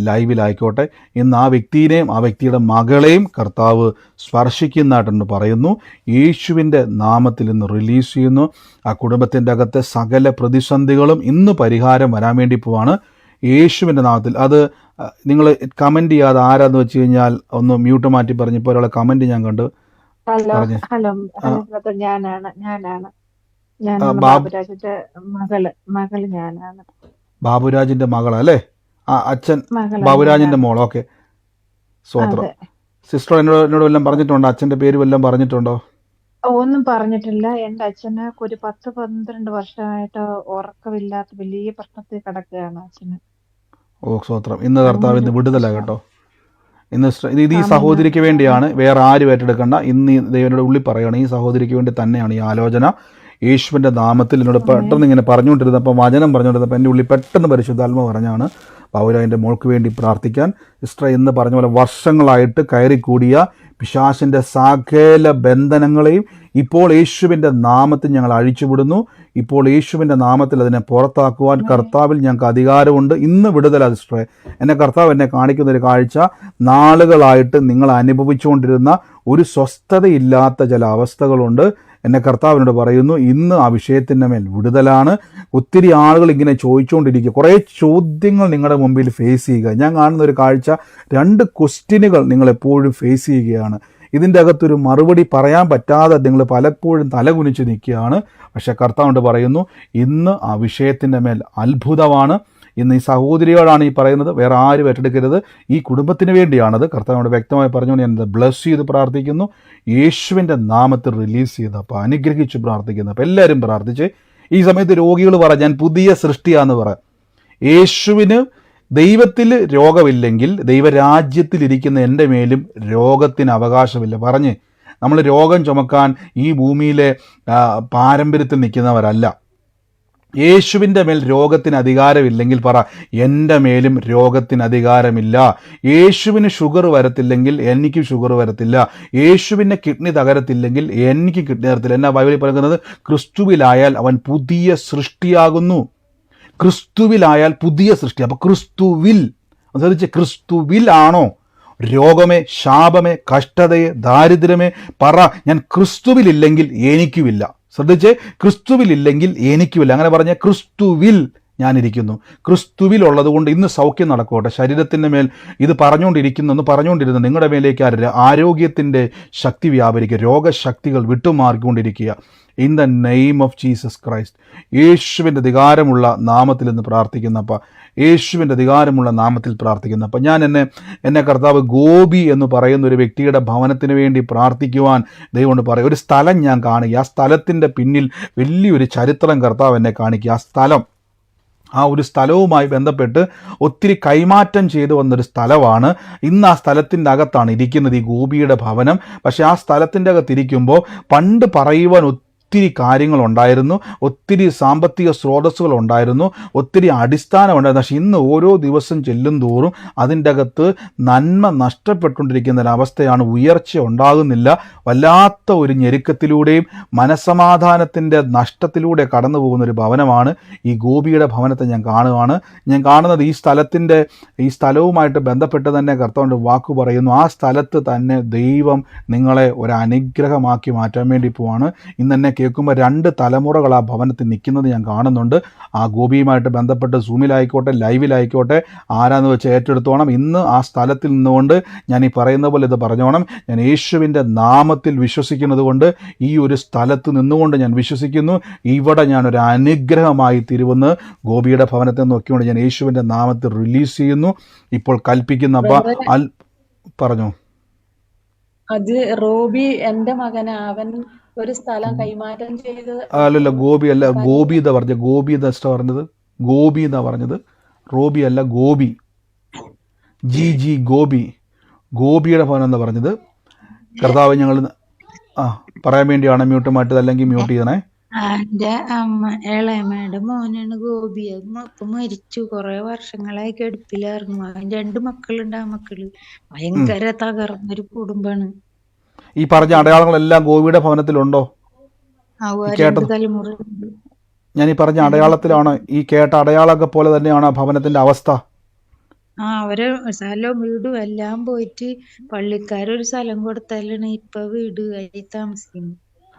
ലൈവിലായിക്കോട്ടെ, ഇന്ന് ആ വ്യക്തിയെയും ആ വ്യക്തിയുടെ മകളെയും കർത്താവ് സ്പർശിക്കുന്നതായിട്ടെന്ന് പറയുന്നു. യേശുവിൻ്റെ നാമത്തിൽ ഇന്ന് റിലീസ് ചെയ്യുന്നു. ആ കുടുംബത്തിൻ്റെ അകത്തെ സകല പ്രതിസന്ധികളും ഇന്ന് പരിഹാരം വരാൻ വേണ്ടി പോവാണ് യേശുവിൻ്റെ നാമത്തിൽ. അത് നിങ്ങൾ കമൻറ്റ് ചെയ്യാതെ ആരാന്ന് വെച്ച് കഴിഞ്ഞാൽ ഒന്ന് മ്യൂട്ട് മാറ്റി പറഞ്ഞപ്പോൾ ഒരാളെ കമൻറ്റ് ഞാൻ കണ്ടു. ഹലോ പറഞ്ഞേ. ഹലോ ഹലോ ബ്രദർ, ഞാനാണ് ബാബുരാജിന്റെ മകള് ഞാനാണ്. ബാബുരാജിന്റെ മകളല്ലേ? ആ അച്ഛൻ മകളാണ് ബാബുരാജിന്റെ ഞാനാണ്. മോൾ. ഓക്കെ, സ്വോത്രം. അതെ. സിസ്റ്റർ എന്നോട് വല്ലതും പറഞ്ഞിട്ടുണ്ടോ? അച്ഛന്റെ പേര് വല്ലതും പറഞ്ഞിട്ടുണ്ടോ? ഒന്നും പറഞ്ഞിട്ടില്ല. എന്റെ അച്ഛന് ഒരു 10-12 വർഷമായിട്ട് ഉറക്കമില്ലാത്ത വലിയ പ്രശ്നത്തിൽ കിടക്കുകയാണ് അച്ഛന്. ഓ സ്വോത്രം. ഇന്ന് കർത്താവ് അങ്ങനെ ഇന്ന് വിടുതല പ്രശ്നം. കേട്ടോ. ഇന്ന് ഇത് ഈ ആമേൻ സഹോദരിക്ക് ആമേൻ വേണ്ടിയാണ്, വേറെ ആരും ഏറ്റെടുക്കണ്ട. ഇന്ന് ഈ ദൈവങ്ങളുടെ ഉള്ളിൽ പറയുകയാണ്, ഈ സഹോദരിക്ക് വേണ്ടി തന്നെയാണ് ഈ ആലോചന. യേശുവിൻ്റെ നാമത്തിൽ എന്നോട് ആമേൻ. പെട്ടെന്ന് ഇങ്ങനെ പറഞ്ഞുകൊണ്ടിരുന്നപ്പോൾ, വചനം പറഞ്ഞുകൊണ്ടിരുന്നപ്പോൾ എൻ്റെ ഉള്ളിൽ പെട്ടെന്ന് പരിശുദ്ധാത്മ പറഞ്ഞാണ് പൗരാൻ്റെ മോൾക്ക് വേണ്ടി പ്രാർത്ഥിക്കാൻ. സിസ്റ്റർ എന്ന് പറഞ്ഞ പോലെ വർഷങ്ങളായിട്ട് കയറിക്കൂടിയ പിശാചിൻ്റെ സകല ബന്ധനങ്ങളെയും ഇപ്പോൾ യേശുവിൻ്റെ നാമത്തിൽ ഞങ്ങൾ അഴിച്ചുവിടുന്നു. ഇപ്പോൾ യേശുവിൻ്റെ നാമത്തിൽ അതിനെ പുറത്താക്കുവാൻ ആമേൻ. കർത്താവിൽ ഞങ്ങൾക്ക് അധികാരമുണ്ട്. ഇന്ന് വിടുതല സിസ്റ്ററെ. എന്നെ കർത്താവ് എന്നെ കാണിക്കുന്ന ഒരു കാഴ്ച, നാളുകളായിട്ട് നിങ്ങൾ അനുഭവിച്ചുകൊണ്ടിരുന്ന ഒരു സ്വസ്ഥതയില്ലാത്ത ചില അവസ്ഥകളുണ്ട്. എന്നെ കർത്താവിനോട് പറയുന്നു, ഇന്ന് ആ വിഷയത്തിൻ്റെ മേൽ വിടുതലാണ്. ഒത്തിരി ആളുകൾ ഇങ്ങനെ ചോദിച്ചുകൊണ്ടിരിക്കുക, കുറേ ചോദ്യങ്ങൾ നിങ്ങളുടെ മുമ്പിൽ ഫേസ് ചെയ്യുക. ഞാൻ കാണുന്ന ഒരു കാഴ്ച, 2 ക്വസ്റ്റ്യനുകൾ നിങ്ങളെപ്പോഴും ഫേസ് ചെയ്യുകയാണ്. ഇതിൻ്റെ അകത്തൊരു മറുപടി പറയാൻ പറ്റാതെ നിങ്ങൾ പലപ്പോഴും തലകുനിച്ച് നിൽക്കുകയാണ്. പക്ഷേ കർത്താവിനോട് പറയുന്നു, ഇന്ന് ആ വിഷയത്തിൻ്റെ മേൽ അത്ഭുതമാണ്. ഇന്ന് ഈ സഹോദരിയോടാണ് ഈ പറയുന്നത്, വേറെ ആരും ഏറ്റെടുക്കരുത്. ഈ കുടുംബത്തിന് വേണ്ടിയാണത്. കർത്താവിനോട് വ്യക്തമായി പറഞ്ഞുകൊണ്ട് ഞാൻ ബ്ലസ് ചെയ്ത് പ്രാർത്ഥിക്കുന്നു. യേശുവിൻ്റെ നാമത്തിൽ റിലീസ് ചെയ്തപ്പോൾ അനുഗ്രഹിച്ച് പ്രാർത്ഥിക്കുന്നു. അപ്പോൾ എല്ലാവരും പ്രാർത്ഥിച്ച് ഈ സമയത്ത് രോഗികൾ പറ, ഞാൻ പുതിയ സൃഷ്ടിയാന്ന് പറ. യേശുവിന് ദൈവത്തിൽ രോഗമില്ലെങ്കിൽ ദൈവരാജ്യത്തിലിരിക്കുന്ന എൻ്റെ മേലും രോഗത്തിന് അവകാശമില്ല. പറഞ്ഞ് നമ്മൾ രോഗം ചുമക്കാൻ ഈ ഭൂമിയിലെ പാരമ്പര്യത്തിൽ നിൽക്കുന്നവരല്ല. യേശുവിൻ്റെ മേൽ രോഗത്തിന് അധികാരമില്ലെങ്കിൽ പറ, എൻ്റെ മേലും രോഗത്തിന് അധികാരമില്ല. യേശുവിന് ഷുഗർ വരത്തില്ലെങ്കിൽ എനിക്ക് ഷുഗർ വരത്തില്ല. യേശുവിൻ്റെ കിഡ്നി തകരത്തില്ലെങ്കിൽ എനിക്ക് കിഡ്നി തകരത്തില്ല. എന്നാ ബൈബിളിൽ പറയുന്നത്, ക്രിസ്തുവിലായാൽ അവൻ പുതിയ സൃഷ്ടിയാകുന്നു. ക്രിസ്തുവിലായാൽ പുതിയ സൃഷ്ടി. അപ്പോൾ ക്രിസ്തുവിൽ, ശ്രദ്ധിച്ച്, ക്രിസ്തുവിൽ ആണോ രോഗമേ, ശാപമേ, കഷ്ടതയെ, ദാരിദ്ര്യമേ പറ, ഞാൻ ക്രിസ്തുവിലില്ലെങ്കിൽ എനിക്കുമില്ല. ശ്രദ്ധിച്ച്, ക്രിസ്തുവിലില്ലെങ്കിൽ എനിക്കുമില്ല. അങ്ങനെ പറഞ്ഞ ക്രിസ്തുവിൽ ഞാനിരിക്കുന്നു. ക്രിസ്തുവിലുള്ളത് കൊണ്ട് ഇന്ന് സൗഖ്യം നടക്കട്ടെ. ശരീരത്തിൻ്റെ മേൽ ഇത് പറഞ്ഞുകൊണ്ടിരുന്ന നിങ്ങളുടെ മേലേക്ക് ആരോഗ്യത്തിൻ്റെ ശക്തി വ്യാപരിക്കുക. രോഗശക്തികൾ വിട്ടുമാറിക്കൊണ്ടിരിക്കുക. In the name of Jesus Christ. യേശുവിൻ്റെ അധികാരമുള്ള നാമത്തിൽ നിന്ന് പ്രാർത്ഥിക്കുന്നപ്പോൾ, യേശുവിൻ്റെ അധികാരമുള്ള നാമത്തിൽ പ്രാർത്ഥിക്കുന്നപ്പോൾ ഞാൻ എന്നെ കർത്താവ് ഗോപി എന്ന് പറയുന്ന ഒരു വ്യക്തിയുടെ ഭവനത്തിന് വേണ്ടി പ്രാർത്ഥിക്കുവാൻ ദൈവം പറയും. ഒരു സ്ഥലം ഞാൻ കാണുക. ആ സ്ഥലത്തിൻ്റെ പിന്നിൽ വലിയൊരു ചരിത്രം കർത്താവ് എന്നെ കാണിക്കുക. ആ ഒരു സ്ഥലവുമായി ബന്ധപ്പെട്ട് ഒത്തിരി കൈമാറ്റം ചെയ്തു വന്നൊരു സ്ഥലമാണ്. ഇന്ന് ആ സ്ഥലത്തിൻ്റെ അകത്താണ് ഇരിക്കുന്നത് ഈ ഗോപിയുടെ ഭവനം. പക്ഷേ ആ സ്ഥലത്തിൻ്റെ അകത്തിരിക്കുമ്പോൾ പണ്ട് പറയുവാൻ ഒത്തിരി കാര്യങ്ങളുണ്ടായിരുന്നു, ഒത്തിരി സാമ്പത്തിക സ്രോതസ്സുകൾ ഉണ്ടായിരുന്നു, ഒത്തിരി അടിസ്ഥാനം ഉണ്ടായിരുന്നു. പക്ഷെ ഇന്ന് ഓരോ ദിവസം ചെല്ലും തോറും അതിൻ്റെ അകത്ത് നന്മ നഷ്ടപ്പെട്ടുകൊണ്ടിരിക്കുന്ന ഒരവസ്ഥയാണ്. ഉയർച്ച ഉണ്ടാകുന്നില്ല. വല്ലാത്ത ഒരു ഞെരുക്കത്തിലൂടെയും മനസ്സമാധാനത്തിൻ്റെ നഷ്ടത്തിലൂടെ കടന്നു പോകുന്ന ഒരു ഭവനമാണ് ഈ ഗോപിയുടെ ഭവനത്തെ ഞാൻ കാണുകയാണ്. ഞാൻ കാണുന്നത് ഈ സ്ഥലവുമായിട്ട് ബന്ധപ്പെട്ട് തന്നെ കർത്താവിൻ്റെ വാക്ക് പറയുന്നു. ആ സ്ഥലത്ത് തന്നെ ദൈവം നിങ്ങളെ ഒരു അനുഗ്രഹമാക്കി മാറ്റാൻ വേണ്ടി പോവാണ്. ഇന്ന് എന്നെ കേൾക്കുമ്പോൾ 2 തലമുറകൾ ആ ഭവനത്തിൽ നിൽക്കുന്നത് ഞാൻ കാണുന്നുണ്ട്. ആ ഗോപിയുമായിട്ട് ബന്ധപ്പെട്ട് സൂമിലായിക്കോട്ടെ ലൈവിലായിക്കോട്ടെ ആരാന്ന് വെച്ച് ഏറ്റെടുത്തോണം. ഇന്ന് ആ സ്ഥലത്തിൽ നിന്നുകൊണ്ട് ഞാൻ ഈ പറയുന്ന പോലെ ഇത് പറഞ്ഞോണം. ഞാൻ യേശുവിൻ്റെ നാമത്തിൽ വിശ്വസിക്കുന്നത് കൊണ്ട് ഈ ഒരു സ്ഥലത്ത് നിന്നുകൊണ്ട് ഞാൻ വിശ്വസിക്കുന്നു, ഇവിടെ ഞാനൊരു അനുഗ്രഹമായി തിരുവന്ന് ഗോപിയുടെ ഭവനത്തെ നോക്കിക്കൊണ്ട് ഞാൻ യേശുവിൻ്റെ നാമത്തിൽ റിലീസ് ചെയ്യുന്നു. ഇപ്പോൾ കൽപ്പിക്കുന്ന പറഞ്ഞു. അത് റോബി എന്റെ മകനാ. അവൻ ഒരു സ്ഥലം കൈമാറ്റം ചെയ്ത് അല്ലല്ല, ഗോപി അല്ല, ഗോപീത പറഞ്ഞത്. ഗോപി എന്നാണ് പറഞ്ഞത്, റോബി അല്ല, ഗോപി, ജി ഗോപിയുടെ ഭവനം എന്ന് പറഞ്ഞത്. കർത്താവ് ഞങ്ങൾ പറയാൻ വേണ്ടിയാണ് മ്യൂട്ട് മാറ്റത്, അല്ലെങ്കിൽ മ്യൂട്ട് ചെയ്യണേ. എന്റെ അമ്മ ഇളയമ്മയുടെ മോനാണ് ഗോപി. ഇപ്പൊ മരിച്ചു. കുറെ വർഷങ്ങളായി കിടപ്പിലായിരുന്നു. അവന് 2 മക്കളുണ്ട്. ആ മക്കള് ഭയങ്കര തകർന്നൊരു കുടുംബാണ്. ഈ പറഞ്ഞ അടയാളങ്ങളെല്ലാം ഗോപിയുടെ ഭവനത്തിലുണ്ടോ? രണ്ട് തലമുറ ഞാൻ ഈ പറഞ്ഞ അടയാളത്തിലാണ്, ഈ കേട്ട അടയാളമൊക്കെ പോലെ തന്നെയാണ് ആ ഭവനത്തിന്റെ അവസ്ഥ. അവരെ സ്ഥലവും വീടും എല്ലാം പോയിട്ട് പള്ളിക്കാരൊരു സ്ഥലം കൊടുത്താലാണ് ഇപ്പൊ വീട് ആയി താമസിക്കുന്നത്.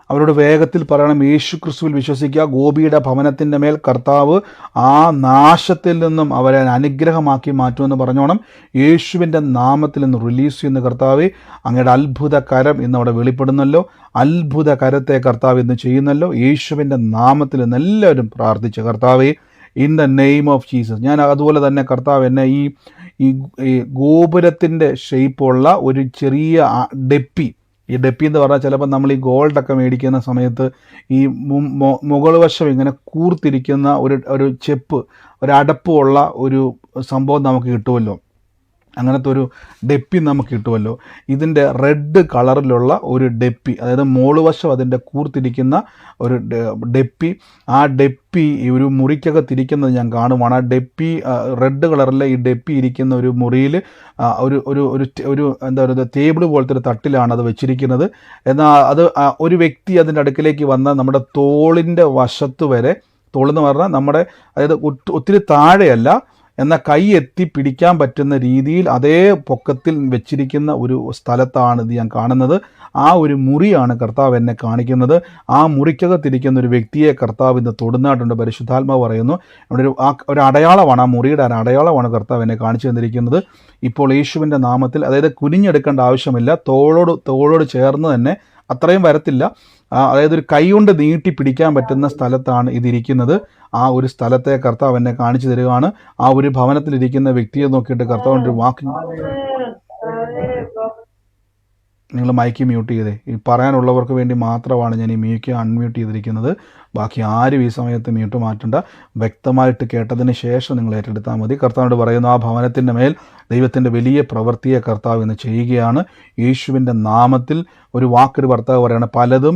അവരോട് വേഗത്തിൽ പറയണം, യേശു ക്രിസ്തുവിൽ വിശ്വസിക്കുക. ഗോപിയുടെ ഭവനത്തിൻ്റെ മേൽ കർത്താവ് ആ നാശത്തിൽ നിന്നും അവരെ അനുഗ്രഹമാക്കി മാറ്റുമെന്ന് പറഞ്ഞോണം. യേശുവിൻ്റെ നാമത്തിൽ നിന്ന് റിലീസ് ചെയ്യുന്ന കർത്താവെ, അങ്ങയുടെ അത്ഭുത കരം ഇന്ന് അവിടെ വെളിപ്പെടുന്നല്ലോ. അത്ഭുത കരത്തെ കർത്താവ് ഇന്ന് ചെയ്യുന്നല്ലോ. യേശുവിൻ്റെ നാമത്തിൽ നിന്ന് എല്ലാവരും പ്രാർത്ഥിച്ച കർത്താവെ, in the name of Jesus. ഞാൻ അതുപോലെ തന്നെ കർത്താവ് എന്നെ ഈ ഗോപുരത്തിൻ്റെ ഷേപ്പുള്ള ഒരു ചെറിയ ഡെപ്പി, ഈ ഡെപ്പി എന്ന് പറഞ്ഞാൽ ചിലപ്പോൾ നമ്മൾ ഈ ഗോൾഡൊക്കെ മേടിക്കുന്ന സമയത്ത് ഈ മുകൾ വശം ഇങ്ങനെ കൂർത്തിരിക്കുന്ന ഒരു ചെപ്പ്, ഒരു അടപ്പുള്ള ഒരു സംഭവം നമുക്ക് കിട്ടുമല്ലോ. അങ്ങനത്തെ ഒരു ഡെപ്പി നമുക്ക് കിട്ടുമല്ലോ. ഇതിൻ്റെ റെഡ് കളറിലുള്ള ഒരു ഡെപ്പി, അതായത് മോളുവശം അതിൻ്റെ കൂർത്തിരിക്കുന്ന ഒരു ഡെപ്പി. ആ ഡെപ്പി ഒരു മുറിക്കകത്തിരിക്കുന്നത് ഞാൻ കാണുവാണ്. ആ ഡെപ്പി റെഡ് കളറിലെ ഈ ഡെപ്പി ഇരിക്കുന്ന ഒരു മുറിയിൽ ഒരു എന്താ പറയുക, ടേബിൾ പോലത്തെ ഒരു തട്ടിലാണ് അത് വെച്ചിരിക്കുന്നത്. എന്നാൽ അത് ഒരു വ്യക്തി അതിൻ്റെ അടുക്കിലേക്ക് വന്നാൽ നമ്മുടെ തോളിൻ്റെ വശത്ത് വരെ, തോളെന്ന് പറഞ്ഞാൽ നമ്മുടെ, അതായത് ഒത്തിരി താഴെയല്ല, എന്നാൽ കൈ എത്തി പിടിക്കാൻ പറ്റുന്ന രീതിയിൽ അതേ പൊക്കത്തിൽ വെച്ചിരിക്കുന്ന ഒരു സ്ഥലത്താണ് ഇത് ഞാൻ കാണുന്നത്. ആ ഒരു മുറിയാണ് കർത്താവ് എന്നെ കാണിക്കുന്നത്. ആ മുറിക്കകത്തിരിക്കുന്ന ഒരു വ്യക്തിയെ കർത്താവ് ഇന്ന് തൊടുന്നായിട്ടുണ്ട്. പരിശുദ്ധാത്മാവ് പറയുന്നു, അവിടെ ഒരു അടയാളമാണ്, ആ മുറിയുടെ അടയാളമാണ് കർത്താവ് എന്നെ കാണിച്ചു തന്നിരിക്കുന്നത്. ഇപ്പോൾ യേശുവിൻ്റെ നാമത്തിൽ, അതായത് കുനിഞ്ഞെടുക്കേണ്ട ആവശ്യമില്ല, തോളോട് ചേർന്ന് തന്നെ, അത്രയും വരത്തില്ല, അതായത് ഒരു കൈ കൊണ്ട് നീട്ടി പിടിക്കാൻ പറ്റുന്ന സ്ഥലത്താണ് ഇതിരിക്കുന്നത്. ആ ഒരു സ്ഥലത്തെ കർത്താവ് എന്നെ കാണിച്ചു തരികയാണ്. ആ ഒരു ഭവനത്തിലിരിക്കുന്ന വ്യക്തിയെ നോക്കിയിട്ട് കർത്താവിൻ്റെ ഒരു വാക്ക്, നിങ്ങൾ മൈക്ക് മ്യൂട്ട് ചെയ്തേ. ഈ പറയാനുള്ളവർക്ക് വേണ്ടി മാത്രമാണ് ഞാൻ ഈ മൈക്ക് അൺമ്യൂട്ട് ചെയ്തിരിക്കുന്നത്. ബാക്കി ആരും ഈ സമയത്ത് മ്യൂട്ട് മാറ്റണ്ട. വ്യക്തമായിട്ട് കേട്ടതിന് ശേഷം നിങ്ങൾ ഏറ്റെടുത്താൽ മതി. കർത്താവിനോട് പറയുന്നു, ആ ഭവനത്തിൻ്റെ മേൽ ദൈവത്തിൻ്റെ വലിയ പ്രവൃത്തിയെ കർത്താവ് ഇന്ന് ചെയ്യുകയാണ്. യേശുവിൻ്റെ നാമത്തിൽ ഒരു വാക്കൊരു ഭർത്താവ് പറയുകയാണ്, പലതും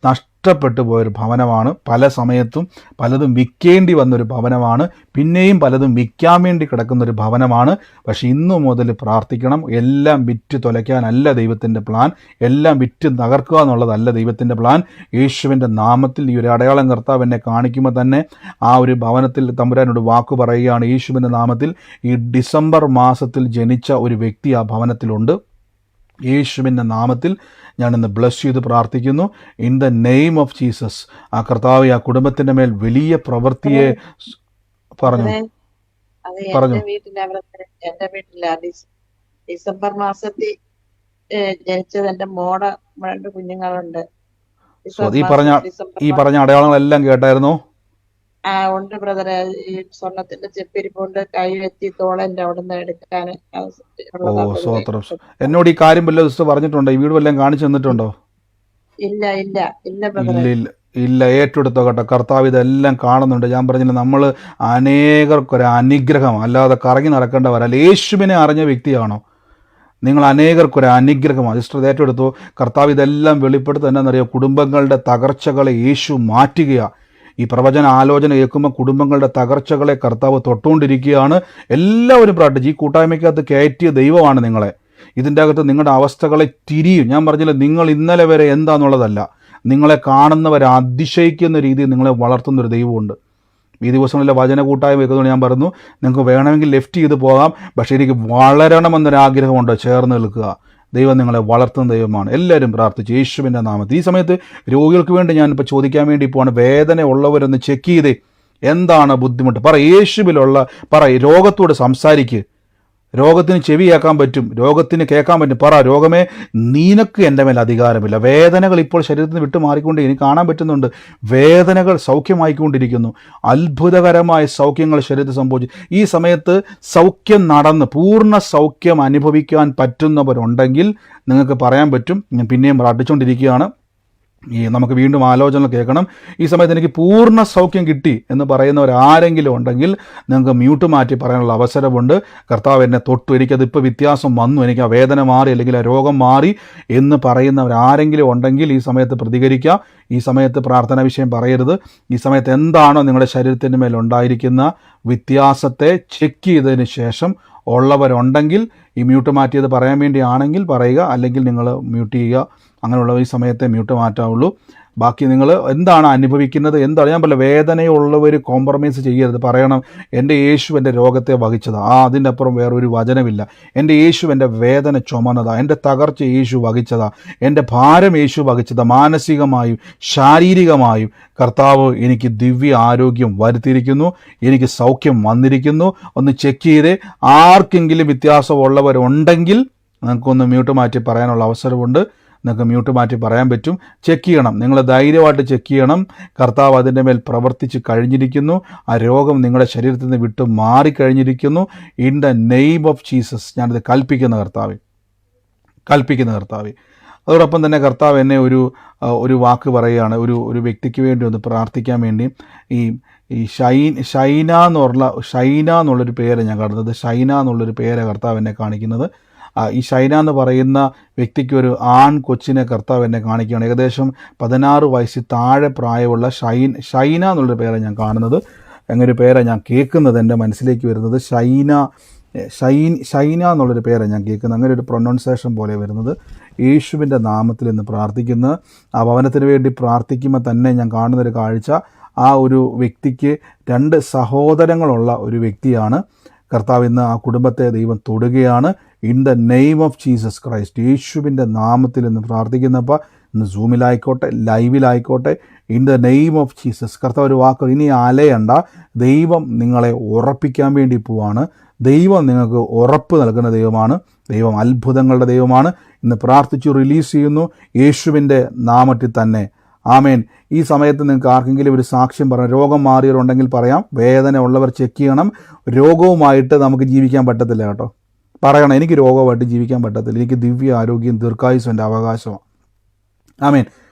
നഷ്ടപ്പെട്ടു പോയൊരു ഭവനമാണ്, പല സമയത്തും പലതും വിൽക്കേണ്ടി വന്നൊരു ഭവനമാണ്, പിന്നെയും പലതും വിൽക്കാൻ വേണ്ടി കിടക്കുന്നൊരു ഭവനമാണ്. പക്ഷെ ഇന്നു മുതൽ പ്രാർത്ഥിക്കണം. എല്ലാം വിറ്റ് തുലയ്ക്കാനല്ല ദൈവത്തിൻ്റെ പ്ലാൻ, എല്ലാം വിറ്റ് തകർക്കുക എന്നുള്ളതല്ല ദൈവത്തിൻ്റെ പ്ലാൻ. യേശുവിൻ്റെ നാമത്തിൽ ഈ ഒരു അടയാളം കർത്താവ് എന്നെ കാണിക്കുമ്പോൾ തന്നെ ആ ഒരു ഭവനത്തിൽ തമ്പുരാനോട് വാക്ക് പറയുകയാണ്. യേശുവിൻ്റെ നാമത്തിൽ ഈ ഡിസംബർ മാസത്തിൽ ജനിച്ച ഒരു വ്യക്തി ആ ഭവനത്തിലുണ്ട്. യേശുവിൻ്റെ നാമത്തിൽ ഞാനിന്ന് ബ്ലസ് ചെയ്ത് പ്രാർത്ഥിക്കുന്നു. In the name of Jesus, ആ കർത്താവ് ആ കുടുംബത്തിൻ്റെ മേൽ വലിയ പ്രവൃത്തിയെ പറഞ്ഞു. എന്റെ വീട്ടില ഡിസംബർ മാസത്തിൽ ജനിച്ചത് എന്റെ മോടെ 2 കുഞ്ഞുങ്ങളുണ്ട്. ഈ പറഞ്ഞ അടയാളങ്ങളെല്ലാം കേട്ടായിരുന്നോ? ഉണ്ട് ബ്രദറെ. ഈ സ്വർണത്തിന്റെ ചെപ്പിരിപ്പുണ്ട്, കൈ എത്തി തോളന്റെ അവിടെ നിന്ന് എടുക്കാൻ. സ്വോത്രം. എന്നോട് ഈ കാര്യം വല്ല സിസ്റ്റർ പറഞ്ഞിട്ടുണ്ടോ? ഈ വീട് വല്ലതും കാണിച്ചു തന്നിട്ടുണ്ടോ? ഇല്ല. ഏറ്റെടുത്തോ കേട്ടോ. കർത്താവ് ഇതെല്ലാം കാണുന്നുണ്ട്. ഞാൻ പറഞ്ഞില്ല, നമ്മൾ അനേകർക്കൊരു അനുഗ്രഹം, അല്ലാതെ കറങ്ങി നടക്കേണ്ടവരല്ല. യേശുവിനെ അറിഞ്ഞ വ്യക്തിയാണോ നിങ്ങൾ? അനേകർക്കൊരു അനുഗ്രഹമാണ്. സിസ്റ്റർ ഏറ്റെടുത്തു. കർത്താവ് ഇതെല്ലാം വെളിപ്പെടുത്തുക എന്നാണെന്നറിയാം. കുടുംബങ്ങളുടെ തകർച്ചകളെ യേശു മാറ്റുകയാണ്. ഈ പ്രവചന ആലോചന കേൾക്കുമ്പോൾ കുടുംബങ്ങളുടെ തകർച്ചകളെ കർത്താവ് തൊട്ടുകൊണ്ടിരിക്കുകയാണ്. എല്ലാവരും പ്രാർത്ഥിച്ച്, ഈ കൂട്ടായ്മയ്ക്കകത്ത് കയറ്റിയ ദൈവമാണ് നിങ്ങളെ. ഇതിൻ്റെ അകത്ത് നിങ്ങളുടെ അവസ്ഥകളെ തിരിയും. ഞാൻ പറഞ്ഞില്ല, നിങ്ങൾ ഇന്നലെ വരെ എന്താണെന്നുള്ളതല്ല, നിങ്ങളെ കാണുന്നവരെ അതിശയിക്കുന്ന രീതിയിൽ നിങ്ങളെ വളർത്തുന്നൊരു ദൈവമുണ്ട്. ഈ ദിവസങ്ങളിലെ വചന കൂട്ടായ്മ വെക്കുന്നതുകൊണ്ട് ഞാൻ പറഞ്ഞു, നിങ്ങൾക്ക് വേണമെങ്കിൽ ലെഫ്റ്റ് ചെയ്ത് പോകാം, പക്ഷേ എനിക്ക് വളരണമെന്നൊരാഗ്രഹമുണ്ട്. ചേർന്ന് നിൽക്കുക. ദൈവം നിങ്ങളെ വളർത്തുന്ന ദൈവമാണ്. എല്ലാവരും പ്രാർത്ഥിച്ചു യേശുവിൻ്റെ നാമത്തിൽ. ഈ സമയത്ത് രോഗികൾക്ക് വേണ്ടി ഞാനിപ്പോൾ ചോദിക്കാൻ വേണ്ടി പോവാണ്. വേദന ഉള്ളവരൊന്ന് ചെക്ക് ചെയ്തേ, എന്താണ് ബുദ്ധിമുട്ട്? യേശുവിലുള്ള രോഗത്തോട് സംസാരിക്കുക. രോഗത്തിന് ചെവി കേൾക്കാൻ പറ്റും, രോഗത്തിന് കേൾക്കാൻ പറ്റും. രോഗമേ, നിനക്ക് എൻ്റെ മേൽ അധികാരമില്ല. വേദനകൾ ഇപ്പോൾ ശരീരത്തിൽ നിന്ന് വിട്ടു മാറിക്കൊണ്ട് എനിക്ക് കാണാൻ പറ്റുന്നുണ്ട്. വേദനകൾ സൗഖ്യമായിക്കൊണ്ടിരിക്കുന്നു. അത്ഭുതകരമായ സൗഖ്യങ്ങൾ ശരീരത്തിൽ സംഭവിച്ചു. ഈ സമയത്ത് സൗഖ്യം നടന്ന് പൂർണ്ണ സൗഖ്യം അനുഭവിക്കാൻ പറ്റുന്നവരുണ്ടെങ്കിൽ നിങ്ങൾക്ക് പറയാൻ പറ്റും. ഞാൻ പിന്നെയും പ്രാർത്ഥിച്ചുകൊണ്ടിരിക്കുകയാണ്. നമുക്ക് വീണ്ടും ആലോചന കേൾക്കണം. ഈ സമയത്ത് എനിക്ക് പൂർണ്ണ സൗഖ്യം കിട്ടി എന്ന് പറയുന്നവരാരെങ്കിലും ഉണ്ടെങ്കിൽ നിങ്ങൾക്ക് മ്യൂട്ട് മാറ്റി പറയാനുള്ള അവസരമുണ്ട്. കർത്താവ് എന്നെ തൊട്ടു, എനിക്കതിപ്പോൾ വ്യത്യാസം വന്നു, എനിക്ക് ആ വേദന മാറി അല്ലെങ്കിൽ ആ രോഗം മാറി എന്ന് പറയുന്നവരാരെങ്കിലും ഉണ്ടെങ്കിൽ ഈ സമയത്ത് പ്രതികരിക്കുക. ഈ സമയത്ത് പ്രാർത്ഥനാ വിഷയം പറയരുത്. ഈ സമയത്ത് എന്താണോ നിങ്ങളുടെ ശരീരത്തിൻ്റെ മേൽ ഉണ്ടായിരിക്കുന്ന വ്യത്യാസത്തെ ചെക്ക് ചെയ്തതിന് ശേഷം ഉള്ളവരുണ്ടെങ്കിൽ ഈ മ്യൂട്ട് മാറ്റിയത് പറയാൻ വേണ്ടിയാണെങ്കിൽ പറയുക, അല്ലെങ്കിൽ നിങ്ങൾ മ്യൂട്ട് ചെയ്യുക. അങ്ങനെയുള്ള ഈ സമയത്തെ മ്യൂട്ട് മാറ്റാവുള്ളൂ. ബാക്കി നിങ്ങൾ എന്താണ് അനുഭവിക്കുന്നത്, എന്താണ് ഞാൻ പറയാം, വേദനയുള്ളവർ കോംപ്രമൈസ് ചെയ്യരുത്. പറയണം, എൻ്റെ യേശു എൻ്റെ രോഗത്തെ വഹിച്ചതാ, അതിൻ്റെ അപ്പുറം വേറൊരു വചനമില്ല. എൻ്റെ യേശു എൻ്റെ വേദന ചുമന്നതാ, എൻ്റെ തകർച്ച യേശു വഹിച്ചതാ, എൻ്റെ ഭാരം യേശു വഹിച്ചതാ. മാനസികമായും ശാരീരികമായും കർത്താവ് എനിക്ക് ദിവ്യ ആരോഗ്യം വരുത്തിയിരിക്കുന്നു, എനിക്ക് സൗഖ്യം വന്നിരിക്കുന്നു. ഒന്ന് ചെക്ക് ചെയ്തേ. ആർക്കെങ്കിലും വ്യത്യാസമുള്ളവരുണ്ടെങ്കിൽ നിങ്ങൾക്കൊന്ന് മ്യൂട്ട് മാറ്റി പറയാനുള്ള അവസരമുണ്ട്. നിങ്ങൾക്ക് മ്യൂട്ട് മാറ്റി പറയാൻ പറ്റും. ചെക്ക് ചെയ്യണം, നിങ്ങൾ ധൈര്യമായിട്ട് ചെക്ക് ചെയ്യണം. കർത്താവ് അതിൻ്റെ മേൽ പ്രവർത്തിച്ച് കഴിഞ്ഞിരിക്കുന്നു. ആ രോഗം നിങ്ങളുടെ ശരീരത്തിൽ നിന്ന് വിട്ട് മാറിക്കഴിഞ്ഞിരിക്കുന്നു. In the name of Jesus ഞാനിത് കൽപ്പിക്കുന്ന കർത്താവേ. അതോടൊപ്പം തന്നെ കർത്താവ് എന്നെ ഒരു വാക്ക് പറയുകയാണ്. ഒരു വ്യക്തിക്ക് വേണ്ടി ഒന്ന് പ്രാർത്ഥിക്കാൻ വേണ്ടി. ഈ ഷൈന എന്നുള്ളൊരു പേര് ഞാൻ കാണുന്നത്. ഷൈന എന്നുള്ളൊരു പേര് കർത്താവ് എന്നെ കാണിക്കുന്നത്. ഈ ഷൈന എന്ന് പറയുന്ന വ്യക്തിക്ക് ഒരു ആൺ കൊച്ചിനെ കർത്താവ് എന്നെ കാണിക്കുകയാണ്. ഏകദേശം 16 വയസ്സിൽ താഴെ പ്രായമുള്ള ഷൈന എന്നുള്ളൊരു പേരാണ് ഞാൻ കാണുന്നത്. അങ്ങനൊരു പേരാണ് ഞാൻ കേൾക്കുന്നത്, എൻ്റെ മനസ്സിലേക്ക് വരുന്നത്. ഷൈന എന്നുള്ളൊരു പേരാണ് ഞാൻ കേൾക്കുന്നത്. അങ്ങനെ ഒരു പ്രൊനൗൺസിയേഷൻ പോലെ വരുന്നത്. യേശുവിൻ്റെ നാമത്തിൽ നിന്ന് പ്രാർത്ഥിക്കുന്ന ആ ഭവനത്തിന് വേണ്ടി പ്രാർത്ഥിക്കുമ്പോൾ തന്നെ ഞാൻ കാണുന്നൊരു കാഴ്ച, ആ ഒരു വ്യക്തിക്ക് 2 സഹോദരങ്ങളുള്ള ഒരു വ്യക്തിയാണ്. കർത്താവ് ഇന്ന് ആ കുടുംബത്തെ ദൈവം തൊടുകയാണ്. In the name of Jesus Christ, യേശുവിൻ്റെ നാമത്തിൽ നിന്ന് പ്രാർത്ഥിക്കുന്നപ്പോൾ ഇന്ന് സൂമിലായിക്കോട്ടെ, ലൈവിലായിക്കോട്ടെ, in the name of Jesus കർത്താവ് ഒരു വാക്ക്, ഇനി അലയണ്ട. ദൈവം നിങ്ങളെ ഉറപ്പിക്കാൻ വേണ്ടി പോവാണ്. ദൈവം നിങ്ങൾക്ക് ഉറപ്പ് നൽകുന്ന ദൈവമാണ്. ദൈവം അത്ഭുതങ്ങളുടെ ദൈവമാണ്. ഇന്ന് പ്രാർത്ഥിച്ചു റിലീസ് ചെയ്യുന്നു യേശുവിൻ്റെ നാമത്തിൽ തന്നെ. ആമേൻ. ഈ സമയത്ത് നിങ്ങൾക്ക് ആർക്കെങ്കിലും ഒരു സാക്ഷ്യം പറയാം, രോഗം മാറിയവരുണ്ടെങ്കിൽ പറയാം. വേദന ഉള്ളവർ ചെക്ക് ചെയ്യണം. രോഗവുമായിട്ട് നമുക്ക് ജീവിക്കാൻ പറ്റത്തില്ല കേട്ടോ. പറയണം, എനിക്ക് രോഗമായിട്ട് ജീവിക്കാൻ പറ്റത്തില്ല, എനിക്ക് ദിവ്യ ആരോഗ്യം ദീർഘായുസ്സും എൻ്റെ അവകാശമാണ്. ആമേൻ.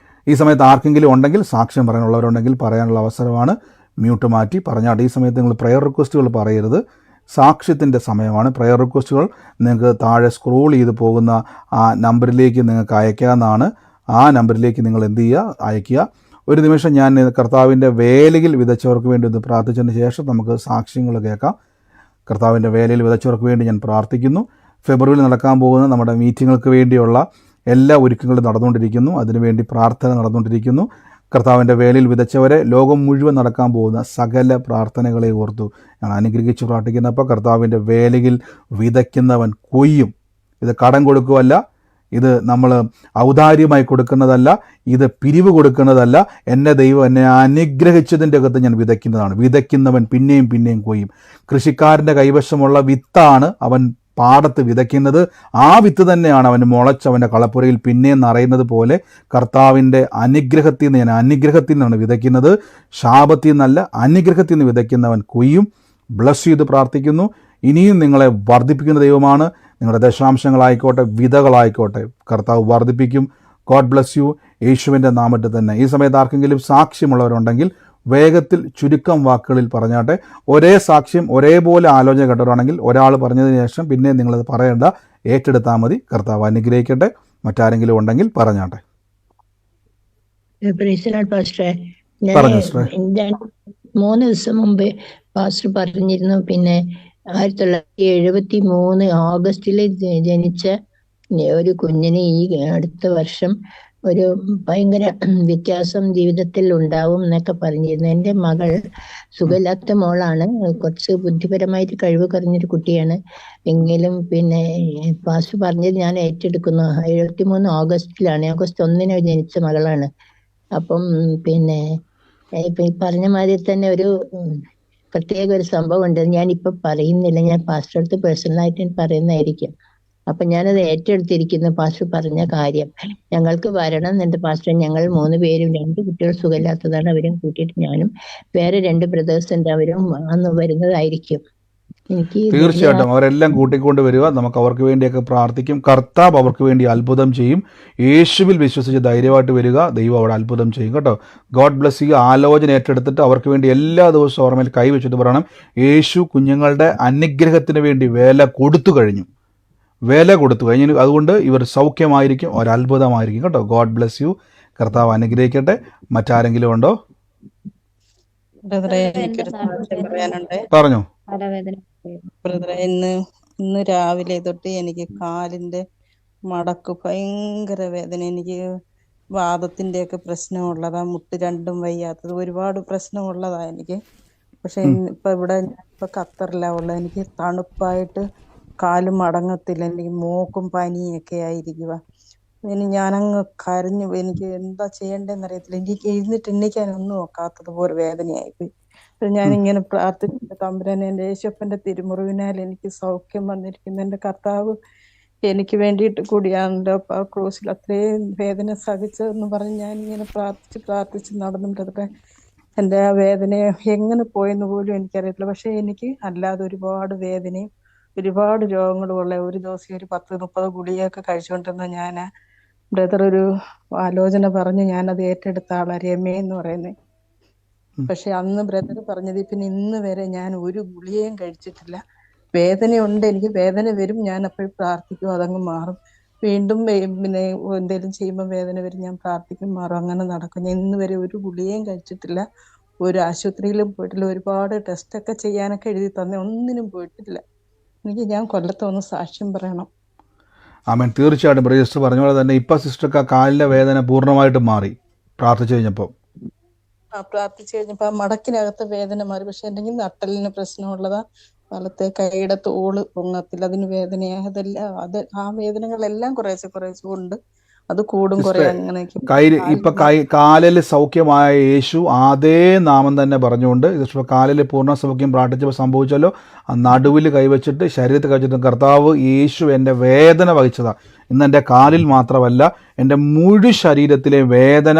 ഈ സമയത്ത് ആർക്കെങ്കിലും ഉണ്ടെങ്കിൽ സാക്ഷ്യം പറയാനുള്ളവരുണ്ടെങ്കിൽ പറയാനുള്ള അവസരമാണ്. മ്യൂട്ട് മാറ്റി പറഞ്ഞാട്ടെ. ഈ സമയത്ത് നിങ്ങൾ പ്രെയർ റിക്വസ്റ്റുകൾ പറയരുത്. സാക്ഷ്യത്തിൻ്റെ സമയമാണ്. പ്രെയർ റിക്വസ്റ്റുകൾ നിങ്ങൾക്ക് താഴെ സ്ക്രോൾ ചെയ്ത് പോകുന്ന ആ നമ്പറിലേക്ക് നിങ്ങൾക്ക് അയക്കാവുന്നതാണ്. ആ നമ്പറിലേക്ക് നിങ്ങൾ എന്ത് ചെയ്യുക, അയയ്ക്കുക. ഒരു നിമിഷം ഞാൻ കർത്താവിൻ്റെ വേലയിൽ വിതച്ചവർക്ക് വേണ്ടി ഒന്ന് പ്രാർത്ഥിച്ചതിന് ശേഷം നമുക്ക് സാക്ഷ്യങ്ങൾ കേൾക്കാം. കർത്താവിൻ്റെ വേലയിൽ വിതച്ചവർക്ക് വേണ്ടി ഞാൻ പ്രാർത്ഥിക്കുന്നു. ഫെബ്രുവരിയിൽ നടക്കാൻ പോകുന്ന നമ്മുടെ മീറ്റിങ്ങൾക്ക് വേണ്ടിയുള്ള എല്ലാ ഒരുക്കങ്ങളും നടന്നുകൊണ്ടിരിക്കുന്നു. അതിനുവേണ്ടി പ്രാർത്ഥന നടന്നുകൊണ്ടിരിക്കുന്നു. കർത്താവിൻ്റെ വേലയിൽ വിതച്ചവരെ ലോകം മുഴുവൻ നടക്കാൻ പോകുന്ന സകല പ്രാർത്ഥനകളെ ഓർത്തു ഞാൻ അനുഗ്രഹിച്ച് പ്രാർത്ഥിക്കുന്നപ്പോൾ കർത്താവിൻ്റെ വേലയിൽ വിതയ്ക്കുന്നവൻ കൊയ്യും. ഇത് കടം കൊടുക്കുകയല്ല, ഇത് നമ്മൾ ഔദാര്യമായി കൊടുക്കുന്നതല്ല, ഇത് പിരിവ് കൊടുക്കുന്നതല്ല. എൻ്റെ ദൈവം എന്നെ അനുഗ്രഹിച്ചതിൻ്റെ അകത്ത് ഞാൻ വിതയ്ക്കുന്നതാണ്. വിതയ്ക്കുന്നവൻ പിന്നെയും പിന്നെയും കൊയ്യും. കൃഷിക്കാരൻ്റെ കൈവശമുള്ള വിത്താണ് അവൻ പാടത്ത് വിതയ്ക്കുന്നത്. ആ വിത്ത് തന്നെയാണ് അവന് മുളച്ച് അവൻ്റെ കളപ്പുരയിൽ പിന്നെയും നിറയുന്നത് പോലെ കർത്താവിൻ്റെ അനുഗ്രഹത്തിൽ നിന്ന് ഞാൻ അനുഗ്രഹത്തിൽ നിന്നാണ് വിതയ്ക്കുന്നത്. ശാപത്തിൽ നിന്നല്ല, അനുഗ്രഹത്തിൽ നിന്ന് വിതയ്ക്കുന്നവൻ കൊയ്യും. ബ്ലസ് ചെയ്ത് പ്രാർത്ഥിക്കുന്നു. ഇനിയും നിങ്ങളെ വർദ്ധിപ്പിക്കുന്ന ദൈവമാണ്. നിങ്ങളുടെ ദശാംശങ്ങളായിക്കോട്ടെ, വിതകളായിക്കോട്ടെ, കർത്താവ് വർദ്ധിപ്പിക്കും. God bless U. യേശുവിൻ്റെ നാമത്തിൽ തന്നെ. ഈ സമയത്ത് ആർക്കെങ്കിലും സാക്ഷ്യമുള്ളവരുണ്ടെങ്കിൽ വേഗത്തിൽ ചുരുക്കം വാക്കുകളിൽ പറഞ്ഞാട്ടെ. ഒരേ സാക്ഷ്യം ഒരേപോലെ ആലോചന കേട്ടവരാണെങ്കിൽ ഒരാൾ പറഞ്ഞതിന് ശേഷം പിന്നെ നിങ്ങളത് പറയേണ്ട, ഏറ്റെടുത്താൽ മതി. കർത്താവ് അനുഗ്രഹിക്കട്ടെ. മറ്റാരെങ്കിലും ഉണ്ടെങ്കിൽ പറഞ്ഞാട്ടെ. ഞാൻ 3 ദിവസം മുമ്പ് പാസ്റ്റർ പറഞ്ഞിരുന്നു, പിന്നെ 1973 ഓഗസ്റ്റിൽ ജനിച്ച ഒരു കുഞ്ഞിന് ഈ അടുത്ത വർഷം ഒരു ഭയങ്കര വ്യത്യാസം ജീവിതത്തിൽ ഉണ്ടാവും എന്നൊക്കെ പറഞ്ഞിരുന്നു. എൻ്റെ മകൾ സുഖമില്ലാത്ത മോളാണ്, കുറച്ച് ബുദ്ധിപരമായിട്ട് കഴിവ് കുറഞ്ഞൊരു കുട്ടിയാണ്. എങ്കിലും പിന്നെ പാസ്റ്റർ പറഞ്ഞത് ഞാൻ ഏറ്റെടുക്കുന്നു. 73 ഓഗസ്റ്റിലാണ്, ഓഗസ്റ്റ് 1 ജനിച്ച മകളാണ്. അപ്പം പിന്നെ ഇപ്പൊ ഈ പറഞ്ഞ മാതിരി തന്നെ ഒരു പ്രത്യേക ഒരു സംഭവം ഉണ്ട്. ഞാനിപ്പൊ പറയുന്നില്ല, ഞാൻ പാസ്റ്റർ അടുത്ത് പേഴ്സണലായിട്ട് പറയുന്നതായിരിക്കും. അപ്പൊ ഞാനത് ഏറ്റെടുത്തിരിക്കുന്നു. പാസ്റ്റർ പറഞ്ഞ കാര്യം ഞങ്ങൾക്ക് വരണം എന്നുണ്ട് പാസ്റ്റർ. ഞങ്ങൾ 3 പേരും, 2 കുട്ടികൾ സുഖമില്ലാത്തതാണ്, അവരും കൂട്ടിയിട്ട് ഞാനും വേറെ 2 ബ്രദേഴ്സ് ഉണ്ട്, അവരും അന്ന് വരുന്നതായിരിക്കും. എനിക്ക് തീർച്ചയായിട്ടും അവരെല്ലാം കൂട്ടിക്കൊണ്ട് വരിക. നമുക്ക് അവർക്ക് വേണ്ടിയൊക്കെ പ്രാർത്ഥിക്കും. കർത്താവ് അവർക്ക് വേണ്ടി അത്ഭുതം ചെയ്യും. യേശുവിൽ വിശ്വസിച്ച് ധൈര്യമായിട്ട് വരിക. ദൈവം അവിടെ അത്ഭുതം ചെയ്യും കേട്ടോ. God bless U. ആലോചന ഏറ്റെടുത്തിട്ട് അവർക്ക് വേണ്ടി എല്ലാ ദിവസവും അവരുടെ മേൽ കൈവച്ചിട്ട് പറയണം, യേശു കുഞ്ഞുങ്ങളുടെ അനുഗ്രഹത്തിന് വേണ്ടി വില കൊടുത്തു കഴിഞ്ഞു. അതുകൊണ്ട് ഇവർ സൗഖ്യമായിരിക്കും, ഒരത്ഭുതമായിരിക്കും കേട്ടോ. God bless U. കർത്താവ് അനുഗ്രഹിക്കട്ടെ. മറ്റാരെങ്കിലും ഉണ്ടോ? ബ്രദറെ, എനിക്കൊരു സാക്ഷ്യം പറയാനുണ്ട്. പറഞ്ഞോ. ബ്രദറെ, ഇന്ന് രാവിലെ തൊട്ട് എനിക്ക് കാലിന്റെ മടക്ക് ഭയങ്കര വേദന. എനിക്ക് വാദത്തിന്റെ ഒക്കെ പ്രശ്നമുള്ളതാ, മുട്ട് രണ്ടും വയ്യാത്തത്, ഒരുപാട് പ്രശ്നമുള്ളതാ എനിക്ക്. പക്ഷെ ഇപ്പൊ ഖത്തറിലാ ഉള്ളത്. എനിക്ക് തണുപ്പായിട്ട് കാലും മടങ്ങത്തില്ല. എനിക്ക് മൂക്കും പനിയൊക്കെ ആയിരിക്കുക. ഞാനങ്ങ് കരഞ്ഞു. എനിക്ക് എന്താ ചെയ്യണ്ടെന്ന് അറിയത്തില്ല. എനിക്ക് എണീക്കാനൊന്നും ഒക്കാത്തതുപോലെ വേദനയായിപ്പോയി. ഞാനിങ്ങനെ പ്രാർത്ഥിച്ചു, തമ്പുരാനെ, എന്റെ യേശുപ്പന്റെ തിരുമുറിവിനാൽ എനിക്ക് സൗഖ്യം വന്നിരിക്കുന്നു. എന്റെ കർത്താവ് എനിക്ക് വേണ്ടിയിട്ട് കൂടിയാണല്ലോ ആ ക്രൂസിൽ അത്രയും വേദന സഹിച്ചതെന്ന് പറഞ്ഞ് ഞാനിങ്ങനെ പ്രാർത്ഥിച്ച് നടന്നിട്ട് എന്റെ ആ വേദന എങ്ങനെ പോയെന്ന് പോലും എനിക്കറിയത്തില്ല. പക്ഷെ എനിക്ക് അല്ലാതെ ഒരുപാട് വേദനയും ഒരുപാട് രോഗങ്ങളും ഉള്ള, ഒരു ദിവസം ഒരു 10-30 ഗുളികയൊക്കെ കഴിച്ചുകൊണ്ടിരുന്ന ഞാൻ, ബ്രദർ ഒരു ആലോചന പറഞ്ഞ് ഞാനത് ഏറ്റെടുത്ത ആളാ, രമയെന്ന് പറയുന്നത്. പക്ഷെ അന്ന് ബ്രദർ പറഞ്ഞത് പിന്നെ ഇന്ന് വരെ ഞാൻ ഒരു ഗുളികയും കഴിച്ചിട്ടില്ല. വേദനയുണ്ട്, എനിക്ക് വേദന വരും, ഞാൻ അപ്പോൾ പ്രാർത്ഥിക്കും, അതങ്ങ് മാറും. വീണ്ടും പിന്നെ എന്തെങ്കിലും ചെയ്യുമ്പോൾ വേദന വരും, ഞാൻ പ്രാർത്ഥിക്കും, മാറും, അങ്ങനെ നടക്കും. ഞാൻ ഇന്ന് വരെ ഒരു ഗുളികയും കഴിച്ചിട്ടില്ല, ഒരു ആശുപത്രിയിലും പോയിട്ടില്ല. ഒരുപാട് ടെസ്റ്റൊക്കെ ചെയ്യാനൊക്കെ എഴുതി തന്നെ, ഒന്നിനും പോയിട്ടില്ല. ഞാൻ കൊല്ലത്തൊന്ന് സാക്ഷ്യം പറയണം. ആമേൻ. തീർച്ചയായിട്ടും സിസ്റ്റർ പറഞ്ഞ പോലെ തന്നെ ഇപ്പം സിസ്റ്റർക്ക് ആ കാലിൻ്റെ വേദന പൂർണ്ണമായിട്ട് മാറി പ്രാർത്ഥിച്ചു കഴിഞ്ഞപ്പോൾ. പ്രാർത്ഥിച്ചു കഴിഞ്ഞപ്പോൾ ആ മടക്കിനകത്ത് വേദന മാറി. പക്ഷെ എന്തെങ്കിൽ നട്ടലിന് പ്രശ്നമുള്ളതാ, വലത്തെ കൈയുടെ തോള് പൊങ്ങത്തില്ല, അതിന് വേദനയാ. ആ വേദനകളെല്ലാം കുറേശ്ശെ ഉണ്ട്. അത് കൂടും കുറേ അങ്ങനെയൊക്കെ. കാലിൽ സൗഖ്യമായ യേശു അതേ നാമം തന്നെ പറഞ്ഞുകൊണ്ട് കാലിൽ പൂർണ്ണ സൗഖ്യം പ്രാർത്ഥിച്ചപ്പോൾ സംഭവിച്ചല്ലോ. ആ നടുവിൽ കൈവച്ചിട്ട് ശരീരത്തിൽ കൈവച്ചിട്ട്, കർത്താവ് യേശു എൻ്റെ വേദന വഹിച്ചതാ. ഇന്ന് എൻ്റെ കാലിൽ മാത്രമല്ല, എൻ്റെ മുഴു ശരീരത്തിലെ വേദന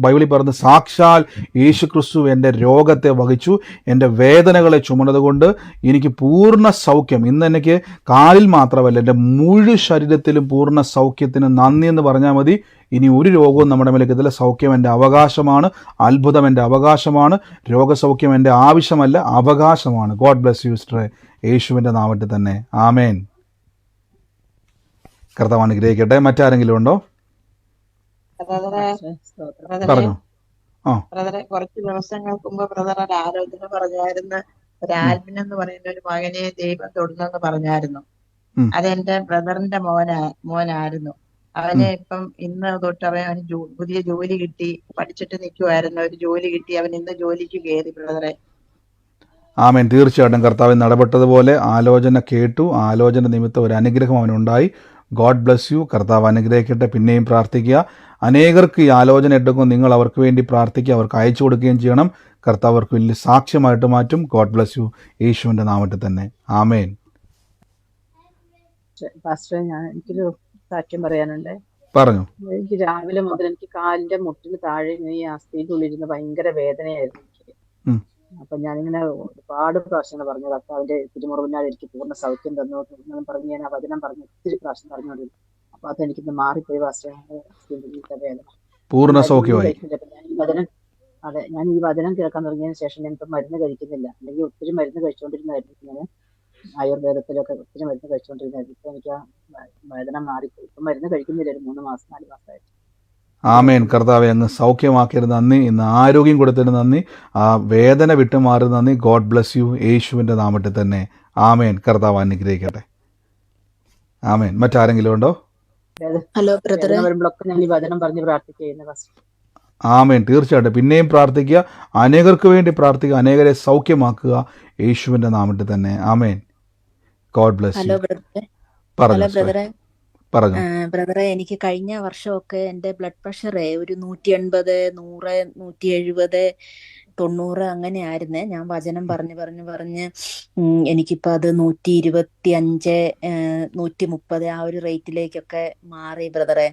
ബൈബിളിൽ പറഞ്ഞ് സാക്ഷാൽ യേശു ക്രിസ്തു എൻ്റെ രോഗത്തെ വഹിച്ചു. എൻ്റെ വേദനകളെ ചുമന്നതുകൊണ്ട് എനിക്ക് പൂർണ്ണ സൗഖ്യം. ഇന്ന് എനിക്ക് കാലിൽ മാത്രമല്ല, എൻ്റെ മുഴു ശരീരത്തിലും പൂർണ്ണ സൗഖ്യത്തിന് നന്ദി എന്ന് പറഞ്ഞാൽ മതി. ഇനി ഒരു രോഗവും നമ്മുടെ മേലേക്കത്തില്ല. സൗഖ്യം എൻ്റെ അവകാശമാണ്, അത്ഭുതം എൻ്റെ അവകാശമാണ്, രോഗസൗഖ്യം എൻ്റെ ആവശ്യമല്ല, അവകാശമാണ്. ഗോഡ് ബ്ലെസ് യു സിസ്റ്ററെ, യേശുവിൻ്റെ നാമത്തിൽ തന്നെ. ആമേൻ. കർത്താവ് അനുഗ്രഹിക്കട്ടെ. മറ്റാരെങ്കിലും ഉണ്ടോ? പറഞ്ഞു. ബ്രദറെ, കുറച്ച് ദിവസങ്ങൾക്ക് മുമ്പ് ബ്രദർ ഒരു ആലോചന പറഞ്ഞായിരുന്നു. ഒരു ആൽവിൻ എന്ന് പറയുന്ന ഒരു മകനെ ദൈവം തൊടുന്നെന്ന് പറഞ്ഞായിരുന്നു. അതെന്റെ ബ്രദറിന്റെ മോനായിരുന്നു. അവനെ ഇപ്പം ഇന്ന് തൊട്ട് അവന് പുതിയ ജോലി കിട്ടി. പഠിച്ചിട്ട് നിൽക്കുമായിരുന്നു, ഒരു ജോലി കിട്ടി. അവൻ ഇന്ന് ജോലിക്ക് കയറി ബ്രദറെ. ആമേൻ. തീർച്ചയായിട്ടും കർത്താവിന് നടപെട്ടതുപോലെ ആലോചന കേട്ടു. ആലോചന നിമിത്തം ഒരു അനുഗ്രഹം അവനുണ്ടായി. God bless U. കർത്താവ് അനുഗ്രഹിക്കട്ടെ. പിന്നെയും പ്രാർത്ഥിക്കുക. അനേകർക്ക് ഈ ആലോചന എടുക്കും. നിങ്ങൾ അവർക്ക് വേണ്ടി പ്രാർത്ഥിക്കുക, അവർക്ക് അയച്ചു കൊടുക്കുകയും ചെയ്യണം. കർത്താവ് അവർക്ക് വലിയ സാക്ഷ്യമായിട്ട് മാറ്റും. God bless U. യേശുവിൻ്റെ നാമത്തിൽ തന്നെ. ആമേൻ. എനിക്കൊരു സാക്ഷ്യം പറയാനുണ്ട്. പറഞ്ഞു. എനിക്ക് രാവിലെ മുതൽ എനിക്ക് കാലിന്റെ മുട്ടിന് താഴെ ഈ അസ്ഥിയുടെ ഉള്ളിരുന്ന് ഭയങ്കര വേദനയായിരുന്നു എനിക്ക്. അപ്പൊ ഞാനിങ്ങനെ ഒരുപാട് പ്രാവശ്യങ്ങൾ പറഞ്ഞു, കർത്താവിന്റെ തിരുമുറിവിനാൽ എനിക്ക് പൂർണ്ണ സൗഖ്യം തന്നു പറഞ്ഞ് ഞാൻ ആ വചനം പറഞ്ഞു ഒത്തിരി പ്രാവശ്യം പറഞ്ഞുകൊണ്ടിരുന്നു. അപ്പൊ അതെനിക്കിന്ന് മാറിപ്പോയി. വേദന പൂർണ്ണ സൗഖ്യമായി. ഞാൻ ഈ വചനം കേൾക്കാൻ തുടങ്ങിയതിന് ശേഷം ഞാൻ ഇപ്പൊ മരുന്ന് കഴിക്കുന്നില്ല. അല്ലെങ്കിൽ ഒത്തിരി മരുന്ന് കഴിച്ചുകൊണ്ടിരുന്നായിരുന്നു. ഞാൻ ആയുർവേദത്തിലൊക്കെ ഒത്തിരി മരുന്ന് കഴിച്ചുകൊണ്ടിരുന്നായിരുന്നു. ഇപ്പൊ എനിക്ക് ആ വേദന മാറിപ്പോയി. ഇപ്പൊ മരുന്ന് കഴിക്കുന്നില്ല, ഒരു 3 മാസം 4 മാസമായിട്ട്. ആമേൻ. കർത്താവെ, അങ്ങ് സൗഖ്യമാക്കിയത് നന്ദി. ഇന്ന് ആരോഗ്യം കൊടുത്തതിന് നന്ദി. ആ വേദന വിട്ടുമാറിയത് നന്ദി. God bless U. യേശുവിൻ്റെ നാമത്തിൽ തന്നെ. ആമേൻ. കർത്താവ് അനുഗ്രഹിക്കട്ടെ. ആമേൻ. മറ്റാരെങ്കിലും ഉണ്ടോ? ഹലോ ബ്രദറെ, വരുമ്പോഴൊക്കെ ഞാൻ ഈ വചനം പറഞ്ഞ് പ്രാർത്ഥിക്കുന്നു. ആമേൻ. തീർച്ചയായിട്ടും പിന്നെയും പ്രാർത്ഥിക്കുക. അനേകർക്ക് വേണ്ടി പ്രാർത്ഥിക്കുക. അനേകരെ സൗഖ്യമാക്കുക യേശുവിൻ്റെ നാമത്തിൽ തന്നെ. ആമേൻ. God bless you. പറഞ്ഞു. ബ്രദറെ, എനിക്ക് കഴിഞ്ഞ വർഷമൊക്കെ എൻ്റെ ബ്ലഡ് പ്രഷർ ഒരു 180, 100, 170, 90 അങ്ങനെ ആയിരുന്നേ. ഞാൻ വചനം പറഞ്ഞ് എനിക്കിപ്പോൾ അത് 125, 130 ആ ഒരു റേറ്റിലേക്കൊക്കെ മാറി ബ്രദറെ.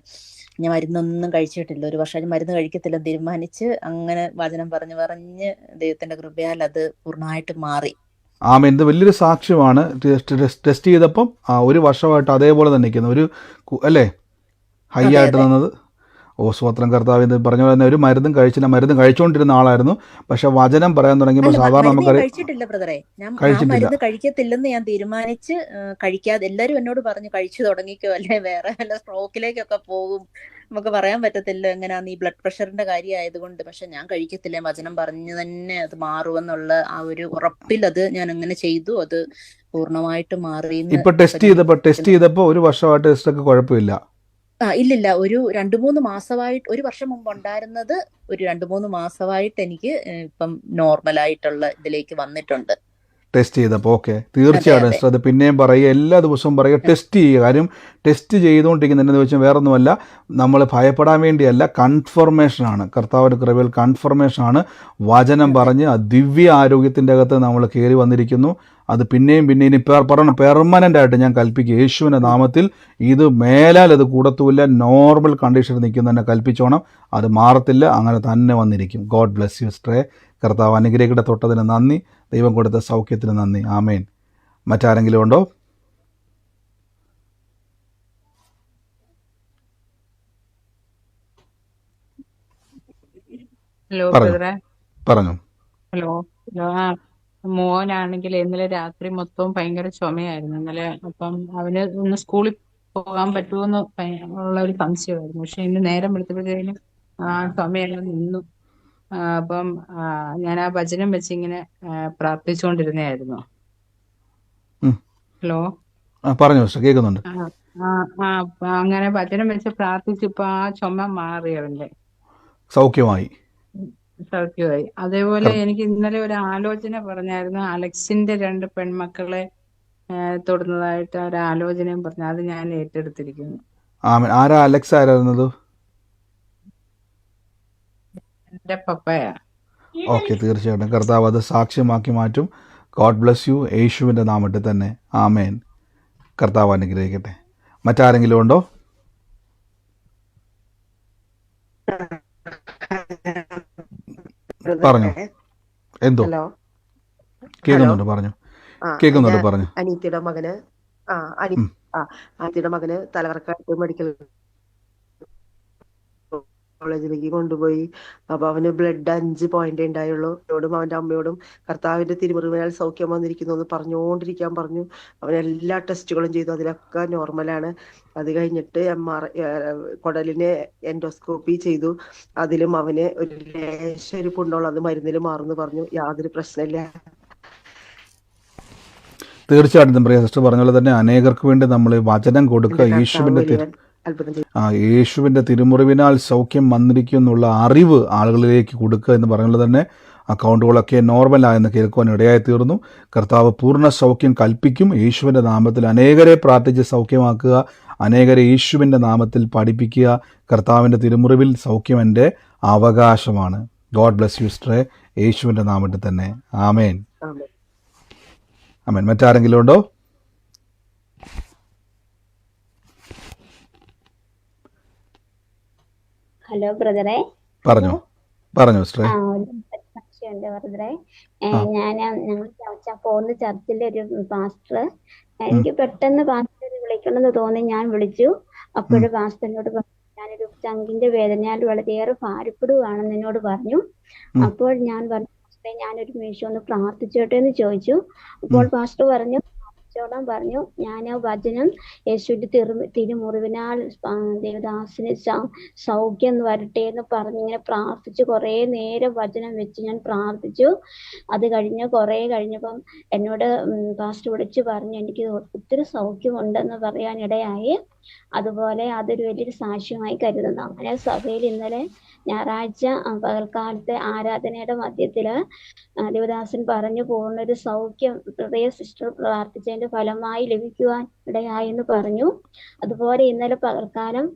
ഞാൻ മരുന്നൊന്നും കഴിച്ചിട്ടില്ല. ഒരു വർഷം മരുന്ന് കഴിക്കത്തില്ല തീരുമാനിച്ച് അങ്ങനെ വചനം പറഞ്ഞ് ദൈവത്തിന്റെ കൃപയാൽ അത് പൂർണ്ണമായിട്ട് മാറി. ആമേൻ. ഇത് വലിയൊരു സാക്ഷ്യമാണ്. ടെസ്റ്റ് ചെയ്തപ്പം 1 വർഷമായിട്ട് അതേപോലെ തന്നെ നിൽക്കുന്നു. അല്ലേ, ഹൈ അതെ ആയിട്ട് അതെ നിന്നത്. സ്വത്രം കർത്താവ് എന്ന് പറഞ്ഞ പോലെ തന്നെ ഒരു മരുന്നും കഴിച്ചില്ല, മരുന്ന് കഴിച്ചുകൊണ്ടിരുന്ന ആളായിരുന്നു. പക്ഷെ വചനം പറയാൻ തുടങ്ങിയപ്പോൾ അല്ല സാധാരണ മരുന്ന് ഞാൻ നമുക്കറിയാം കഴിച്ചിട്ടില്ല ബ്രദറെ. ഞാൻ കഴിച്ചിട്ടില്ല. മരുന്ന് കഴിക്കത്തില്ലെന്ന് ഞാൻ തീരുമാനിച്ച് കഴിക്കാതെ എല്ലാരും എന്നോട് പറഞ്ഞു കഴിച്ചു തുടങ്ങിക്കോ, അല്ലെ വേറെ വല്ല സ്ട്രോക്കിലേക്കൊക്കെ പോകും, നമുക്ക് പറയാൻ പറ്റത്തില്ല എങ്ങനെയാന്ന് ഈ ബ്ലഡ് പ്രഷറിന്റെ കാര്യം ആയതുകൊണ്ട്. പക്ഷെ ഞാൻ കഴിക്കത്തില്ല, വചനം പറഞ്ഞു തന്നെ അത് മാറുമെന്നുള്ള ആ ഒരു ഉറപ്പിൽ അത് ഞാൻ അങ്ങനെ ചെയ്തു. അത് പൂർണ്ണമായിട്ട് മാറിയെന്ന് ഇപ്പൊ ടെസ്റ്റ് ചെയ്തപ്പോൾ 1 വർഷമായിട്ട് ടെസ്റ്റൊക്കെ കുഴപ്പമില്ല. ഇല്ലില്ല, ഒരു 2-3 മാസമായിട്ട്, 1 വർഷം മുമ്പ് ഉണ്ടായിരുന്നത് ഒരു 2-3 മാസമായിട്ട് എനിക്ക് ഇപ്പം നോർമലായിട്ടുള്ള ഇതിലേക്ക് വന്നിട്ടുണ്ട്. ടെസ്റ്റ് ചെയ്തപ്പോൾ ഓക്കെ. അതെ തീർച്ചയായിട്ടും അതെ സിസ്റ്റർ, അത് പിന്നെയും പറയുക, എല്ലാ ദിവസവും പറയുക, ടെസ്റ്റ് ചെയ്യുക. കാര്യം ടെസ്റ്റ് ചെയ്തുകൊണ്ടിരിക്കുന്നതെന്ന് വെച്ചാൽ വേറെ ഒന്നുമല്ല, നമ്മൾ ഭയപ്പെടാൻ വേണ്ടിയല്ല, കൺഫർമേഷനാണ്. കർത്താവിൻ്റെ കൃപയിൽ കൺഫർമേഷനാണ്. വചനം അതെ പറഞ്ഞ് ആ ദിവ്യ ആരോഗ്യത്തിൻ്റെ അകത്ത് നമ്മൾ കയറി വന്നിരിക്കുന്നു. അത് പിന്നെയും പിന്നെയും പറയണം, പെർമനൻ്റ് ആയിട്ട് ഞാൻ കൽപ്പിക്കുക യേശുവിൻ്റെ നാമത്തിൽ, ഇത് മേലാൽ അത് കൂടത്തുമില്ല, നോർമൽ കണ്ടീഷനിൽ നിൽക്കുന്ന തന്നെ കൽപ്പിച്ചോണം. അത് മാറത്തില്ല, അങ്ങനെ തന്നെ വന്നിരിക്കും. ഗോഡ് ബ്ലെസ് യു സിസ്റ്ററെ. കർത്താവ് അനുഗ്രഹിക്കട്ടെ. തൊട്ടതിന് നന്ദി, ദൈവം കൊടുത്ത സൗഖ്യത്തിന് നന്ദി. ആമേൻ. മറ്റാരെങ്കിലും ഉണ്ടോ? ഹലോ പറഞ്ഞു ബ്രദറെ. പറഞ്ഞു ഹലോ. മോനാണെങ്കിൽ ഇന്നലെ രാത്രി മൊത്തവും ഭയങ്കര ചുമയായിരുന്നു ഇന്നലെ. അപ്പം അവന് ഒന്ന് സ്കൂളിൽ പോകാൻ പറ്റുമെന്ന് ഉള്ള ഒരു സംശയമായിരുന്നു. പക്ഷെ ഇന്ന് നേരം വെളുത്തപ്പോഴത്തേനും ചുമയെല്ലാം നിന്നു. അപ്പം ഞാൻ ആ വചനം വെച്ച് ഇങ്ങനെ പ്രാർത്ഥിച്ചുകൊണ്ടിരുന്നതായിരുന്നു. ഹലോ. പറഞ്ഞു സിസ്റ്റർ, കേൾക്കുന്നുണ്ട്. അങ്ങനെ വചനം വെച്ച് പ്രാർത്ഥിച്ചപ്പോ ആ ചുമ മാറി, അവന്റെ സൗഖ്യമായി. സൗഖ്യമായി. അതേപോലെ എനിക്ക് ഇന്നലെ ഒരു ആലോചന പറഞ്ഞായിരുന്നു, അലക്സിന്റെ 2 പെൺമക്കളെ തൊടുന്നതായിട്ട് ഒരു ആലോചനയും പറഞ്ഞു. അത് ഞാൻ ഏറ്റെടുത്തിരിക്കുന്നു. ആമേൻ. ആരാ അലക്സ് ആയിരുന്നത്? എന്റെ പപ്പയാ. ഓക്കെ, തീർച്ചയായിട്ടും കർത്താവ് അത് സാക്ഷ്യമാക്കി മാറ്റും. ഗോഡ് ബ്ലെസ് യു, യേശുവിൻ്റെ നാമത്തിൽ തന്നെ. ആമേൻ. കർത്താവ് അനുഗ്രഹിക്കട്ടെ. മറ്റാരെങ്കിലും ഉണ്ടോ? പറഞ്ഞു. എന്തോ ഹലോ. ഹലോ. കേൾക്കുന്നുണ്ട്, പറഞ്ഞു. കേൾക്കുന്നുണ്ട്, പറഞ്ഞു. അനിയത്തിയുടെ മകന് അനിയത്തിയുടെ മകന് തലകറക്കായിട്ട് മെഡിക്കൽ കോളേജിലേക്ക് കൊണ്ടുപോയി. അപ്പൊ അവന് ബ്ലഡ് 5 പോയിന്റ് ഉണ്ടായുള്ളൂ. എന്നോടും അവന്റെ അമ്മയോടും കർത്താവിന്റെ തിരുമുറിവിനാൽ സൗഖ്യം വന്നിരിക്കുന്നു എന്ന് പറഞ്ഞുകൊണ്ടിരിക്കാൻ പറഞ്ഞു. അവൻ എല്ലാ ടെസ്റ്റുകളും ചെയ്തു, അതിലൊക്കെ നോർമലാണ്. അത് കഴിഞ്ഞിട്ട് കുടലിന് എൻഡോസ്കോപ്പി ചെയ്തു. അതിലും അവന് ഒരു ലേശം ഒരു പുണ്ണുള്ള, അത് മരുന്നിൽ മാറുന്നു പറഞ്ഞു. യാതൊരു പ്രശ്നമില്ല. തീർച്ചയായിട്ടും പ്രിയ സിസ്റ്റർ പറഞ്ഞ പോലെ തന്നെ അനേകർക്ക് വേണ്ടി നമ്മൾ വചനം കൊടുക്കുക. യേശുവിൻ്റെ തിരുമുറിവിനാൽ സൗഖ്യം വന്നിരിക്കും എന്നുള്ള അറിവ് ആളുകളിലേക്ക് കൊടുക്കുക എന്ന് പറഞ്ഞുള്ളത് തന്നെ അക്കൗണ്ടുകളൊക്കെ നോർമലായെന്ന് കേൾക്കുവാൻ ഇടയായി തീർന്നു. കർത്താവ് പൂർണ്ണ സൗഖ്യം കൽപ്പിക്കും. യേശുവിൻ്റെ നാമത്തിൽ അനേകരെ പ്രാർത്ഥിച്ച് സൗഖ്യമാക്കുക, അനേകരെ യേശുവിൻ്റെ നാമത്തിൽ പഠിപ്പിക്കുക. കർത്താവിൻ്റെ തിരുമുറിവിൽ സൗഖ്യം എൻ്റെ അവകാശമാണ്. ഗോഡ് ബ്ലെസ് യു സിസ്റ്ററെ, യേശുവിൻ്റെ നാമത്തിൽ തന്നെ. ആമേൻ. ആമേൻ. മറ്റാരെങ്കിലും ഉണ്ടോ? ഹലോ ബ്രദറെ. പറഞ്ഞു സിസ്റ്ററെ. സംശയമുണ്ട് ബ്രദറെ. ഞങ്ങൾ പോകുന്ന ചർച്ചിലെ ഒരു പാസ്റ്റർ, എനിക്ക് പെട്ടെന്ന് പാസ്റ്റർ വിളിക്കണമെന്ന് തോന്നി, ഞാൻ വിളിച്ചു. അപ്പോഴും പാസ്റ്ററിനോട് ഞാനൊരു ചങ്കിന്റെ വേദനയാൽ വളരെയേറെ ഭാരപ്പെടുകയാണെന്ന് എന്നോട് പറഞ്ഞു. അപ്പോൾ ഞാൻ പറഞ്ഞു, ഞാനൊരു നിമിഷം ഒന്ന് പ്രാർത്ഥിച്ചോട്ടെ എന്ന് ചോദിച്ചു. അപ്പോൾ പാസ്റ്റർ പറഞ്ഞു പറഞ്ഞു, ഞാൻ ആ വചനം യേശുവിന്റെ തിരുമുറിവിനാൽ ദേവദാസിന് സൗഖ്യം വരട്ടെ എന്ന് പറഞ്ഞിങ്ങനെ പ്രാർത്ഥിച്ചു. കുറേ നേരം വചനം വെച്ച് ഞാൻ പ്രാർത്ഥിച്ചു. അത് കുറെ കഴിഞ്ഞപ്പം എന്നോട് പാസ്റ്റർ വിളിച്ചു പറഞ്ഞു, എനിക്ക് ഒത്തിരി സൗഖ്യമുണ്ടെന്ന് പറയാനിടയായി. അതുപോലെ അതൊരു വലിയൊരു സാക്ഷ്യമായി കരുതുന്നു. അങ്ങനെ സഭയിൽ ഇന്നലെ ഞായറാഴ്ച പകൽക്കാലത്തെ ആരാധനയുടെ മധ്യത്തില് ദേവദാസൻ പറഞ്ഞു പൂർണ്ണൊരു സൗഖ്യം ഹൃദയ സിസ്റ്റർ പ്രാർത്ഥിച്ചതിന്റെ ഫലമായി ലഭിക്കുവാൻ ഇടയായെന്ന് പറഞ്ഞു. അതുപോലെ ഇന്നലെ പകൽക്കാലം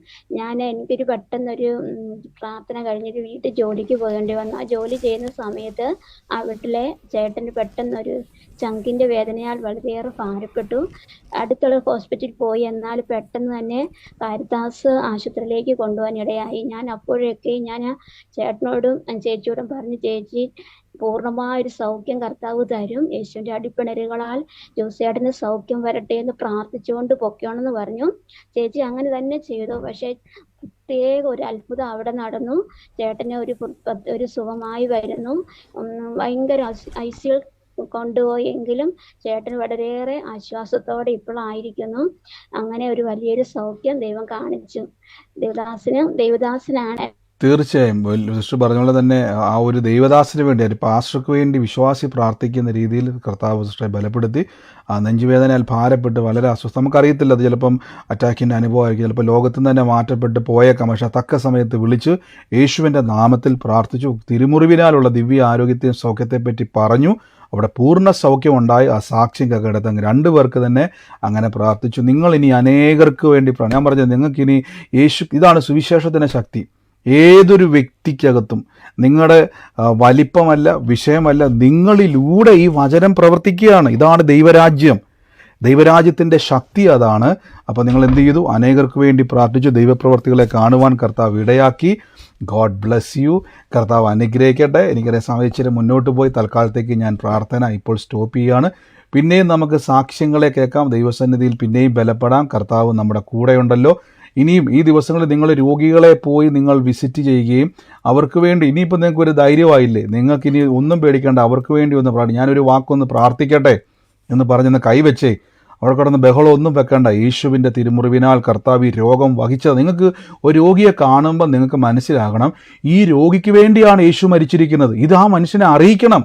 എനിക്കൊരു പെട്ടെന്നൊരു പ്രാർത്ഥന കഴിഞ്ഞൊരു വീട്ടിൽ ജോലിക്ക് പോകേണ്ടി വന്നു. ആ ജോലി ചെയ്യുന്ന സമയത്ത് ആ വീട്ടിലെ ചേട്ടന് പെട്ടെന്നൊരു ചങ്കിന്റെ വേദനയാൽ വളരെയേറെ ഭാരപ്പെട്ടു. അടുത്തുള്ള ഹോസ്പിറ്റലിൽ പോയി. എന്നാൽ പെട്ടെന്ന് തന്നെ കാരിത്താസ് ആശുപത്രിയിലേക്ക് കൊണ്ടുപോകാൻ ഇടയായി. ഞാൻ അപ്പോഴൊക്കെ ഞാൻ ചേട്ടനോടും ചേച്ചിയോടും പറഞ്ഞു, ചേച്ചി പൂർണ്ണമായൊരു സൗഖ്യം കർത്താവ് തരും. യേശുവിന്റെ അടിപ്പിണരുകളാൽ ജോസേട്ടന് സൗഖ്യം വരട്ടെ എന്ന് പ്രാർത്ഥിച്ചുകൊണ്ട് പൊക്കോണെന്ന് പറഞ്ഞു. ചേച്ചി അങ്ങനെ തന്നെ ചെയ്തു. പക്ഷെ പ്രത്യേക ഒരു അത്ഭുതം അവിടെ നടന്നു. ചേട്ടന് ഒരു സുഖമായി വരുന്നു. ഭയങ്കര ഐസിയിൽ കൊണ്ടുപോയെങ്കിലും ചേട്ടൻ വളരെയേറെ ആശ്വാസത്തോടെ ഇപ്പോഴായിരിക്കുന്നു. അങ്ങനെ ഒരു വലിയൊരു സൗഖ്യം ദൈവം കാണിച്ചു. ദൈവദാസനാണ്. തീർച്ചയായും സിസ്റ്റർ പറഞ്ഞ പോലെ തന്നെ ആ ഒരു ദൈവദാസിന് വേണ്ടി, ഒരു പാസ്റ്റർക്ക് വേണ്ടി വിശ്വാസി പ്രാർത്ഥിക്കുന്ന രീതിയിൽ കർത്താവ് സിസ്റ്ററെ ബലപ്പെടുത്തി. ആ നെഞ്ചുവേദനയാൽ ഭാരപ്പെട്ട് വളരെ അസ്വസ്ഥ, നമുക്കറിയത്തില്ല, അത് ചിലപ്പം അറ്റാക്കിൻ്റെ അനുഭവമായിരിക്കും, ചിലപ്പോൾ ലോകത്തു നിന്ന് തന്നെ മാറ്റപ്പെട്ട് പോയേക്കാം. പക്ഷെ തക്ക സമയത്ത് വിളിച്ച് യേശുവിൻ്റെ നാമത്തിൽ പ്രാർത്ഥിച്ചു. തിരുമുറിവിനാലുള്ള ദിവ്യ ആരോഗ്യത്തെയും സൗഖ്യത്തെപ്പറ്റി പറഞ്ഞു. അവിടെ പൂർണ്ണ സൗഖ്യം ഉണ്ടായി. ആ സാക്ഷ്യം കേട്ടെങ്കിൽ 2 പേർക്ക് തന്നെ അങ്ങനെ പ്രാർത്ഥിച്ചു. നിങ്ങളിനി അനേകർക്ക് വേണ്ടി ഞാൻ പറഞ്ഞത്, നിങ്ങൾക്കിനി ഇതാണ് സുവിശേഷത്തിൻ്റെ ശക്തി. ഏതൊരു വ്യക്തിക്കകത്തും നിങ്ങളുടെ വലിപ്പമല്ല, വിഷയമല്ല, നിങ്ങളിലൂടെ ഈ വചനം പ്രവർത്തിക്കുകയാണ്. ഇതാണ് ദൈവരാജ്യം. ദൈവരാജ്യത്തിൻ്റെ ശക്തി അതാണ്. അപ്പോൾ നിങ്ങൾ എന്ത് ചെയ്തു? അനേകർക്ക് വേണ്ടി പ്രാർത്ഥിച്ചു. ദൈവപ്രവർത്തികളെ കാണുവാൻ കർത്താവ് ഇടയാക്കി. God bless you. കർത്താവ് അനുഗ്രഹിക്കട്ടെ. എനിക്കറിയാം സമയച്ചിരി മുന്നോട്ട് പോയി, തൽക്കാലത്തേക്ക് ഞാൻ പ്രാർത്ഥന ഇപ്പോൾ സ്റ്റോപ്പ് ചെയ്യുകയാണ്. പിന്നെയും നമുക്ക് സാക്ഷ്യങ്ങളെ കേൾക്കാം. ദൈവസന്നിധിയിൽ പിന്നെയും ബലപ്പെടാം. കർത്താവ് നമ്മുടെ കൂടെയുണ്ടല്ലോ. ഇനിയും ഈ ദിവസങ്ങളിൽ നിങ്ങൾ രോഗികളെ പോയി നിങ്ങൾ വിസിറ്റ് ചെയ്യുകയും അവർക്ക് വേണ്ടി, ഇനിയിപ്പോൾ നിങ്ങൾക്ക് ഒരു ധൈര്യമായില്ലേ, നിങ്ങൾക്കിനി ഒന്നും പേടിക്കേണ്ട, അവർക്ക് വേണ്ടി ഒന്ന് പ്രാർത്ഥിക്കും. ഞാനൊരു വാക്കൊന്ന് പ്രാർത്ഥിക്കട്ടെ എന്ന് പറഞ്ഞൊന്ന് കൈവച്ചേ. അവിടെ കിടന്ന് ബഹളമൊന്നും വെക്കണ്ട. യേശുവിൻ്റെ തിരുമുറിവിനാൽ കർത്താവ് ഈ രോഗം വഹിച്ചത്. നിങ്ങൾക്ക് ഒരു രോഗിയെ കാണുമ്പോൾ നിങ്ങൾക്ക് മനസ്സിലാകണം, ഈ രോഗിക്ക് വേണ്ടിയാണ് യേശു മരിച്ചിരിക്കുന്നത്. ഇത് ആ മനുഷ്യനെ അറിയിക്കണം.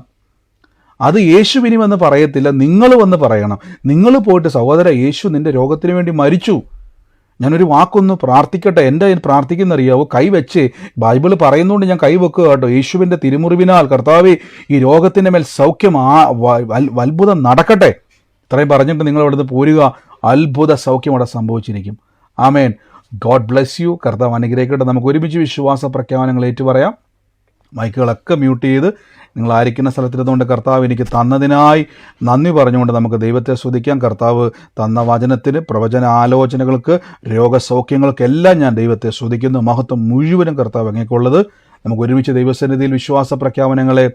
അത് യേശുവിനി വന്ന് പറയത്തില്ല, നിങ്ങൾ വന്ന് പറയണം. നിങ്ങൾ പോയിട്ട്, സഹോദര, യേശു നിൻ്റെ രോഗത്തിന് വേണ്ടി മരിച്ചു, ഞാനൊരു വാക്കൊന്ന് പ്രാർത്ഥിക്കട്ടെ. എൻ്റെ പ്രാർത്ഥിക്കുന്നറിയാവോ? കൈവച്ചേ. ബൈബിൾ പറയുന്നതുകൊണ്ട് ഞാൻ കൈവെക്കുക കേട്ടോ. യേശുവിൻ്റെ തിരുമുറിവിനാൽ കർത്താവേ ഈ രോഗത്തിൻ്റെ മേൽ സൗഖ്യം, അത്ഭുതം നടക്കട്ടെ. ഇത്രയും പറഞ്ഞിട്ട് നിങ്ങൾ അവിടുന്ന് പോരുക. അത്ഭുത സൗഖ്യം അവിടെ സംഭവിച്ചിരിക്കും. ആമേൻ. God bless you. കർത്താവ് അനുഗ്രഹിക്കട്ടെ. നമുക്ക് ഒരുമിച്ച് വിശ്വാസ പ്രഖ്യാപനങ്ങൾ ഏറ്റുപറയാം. മൈക്കുകളൊക്കെ മ്യൂട്ട് ചെയ്ത് നിങ്ങളായിരിക്കുന്ന സ്ഥലത്തിരുന്നുകൊണ്ട് കർത്താവ് എനിക്ക് തന്നതിനായി നന്ദി പറഞ്ഞുകൊണ്ട് നമുക്ക് ദൈവത്തെ സ്തുതിക്കാം. കർത്താവ് തന്ന വചനത്തിന്, പ്രവചന ആലോചനകൾക്ക്, രോഗസൗഖ്യങ്ങൾക്കെല്ലാം ഞാൻ ദൈവത്തെ സ്തുതിക്കുന്നു. മഹത്വം മുഴുവനും കർത്താവ് അങ്ങേക്കുള്ളത്. നമുക്ക് ഒരുമിച്ച് ദൈവസന്നിധിയിൽ വിശ്വാസ പ്രഖ്യാപനങ്ങളെ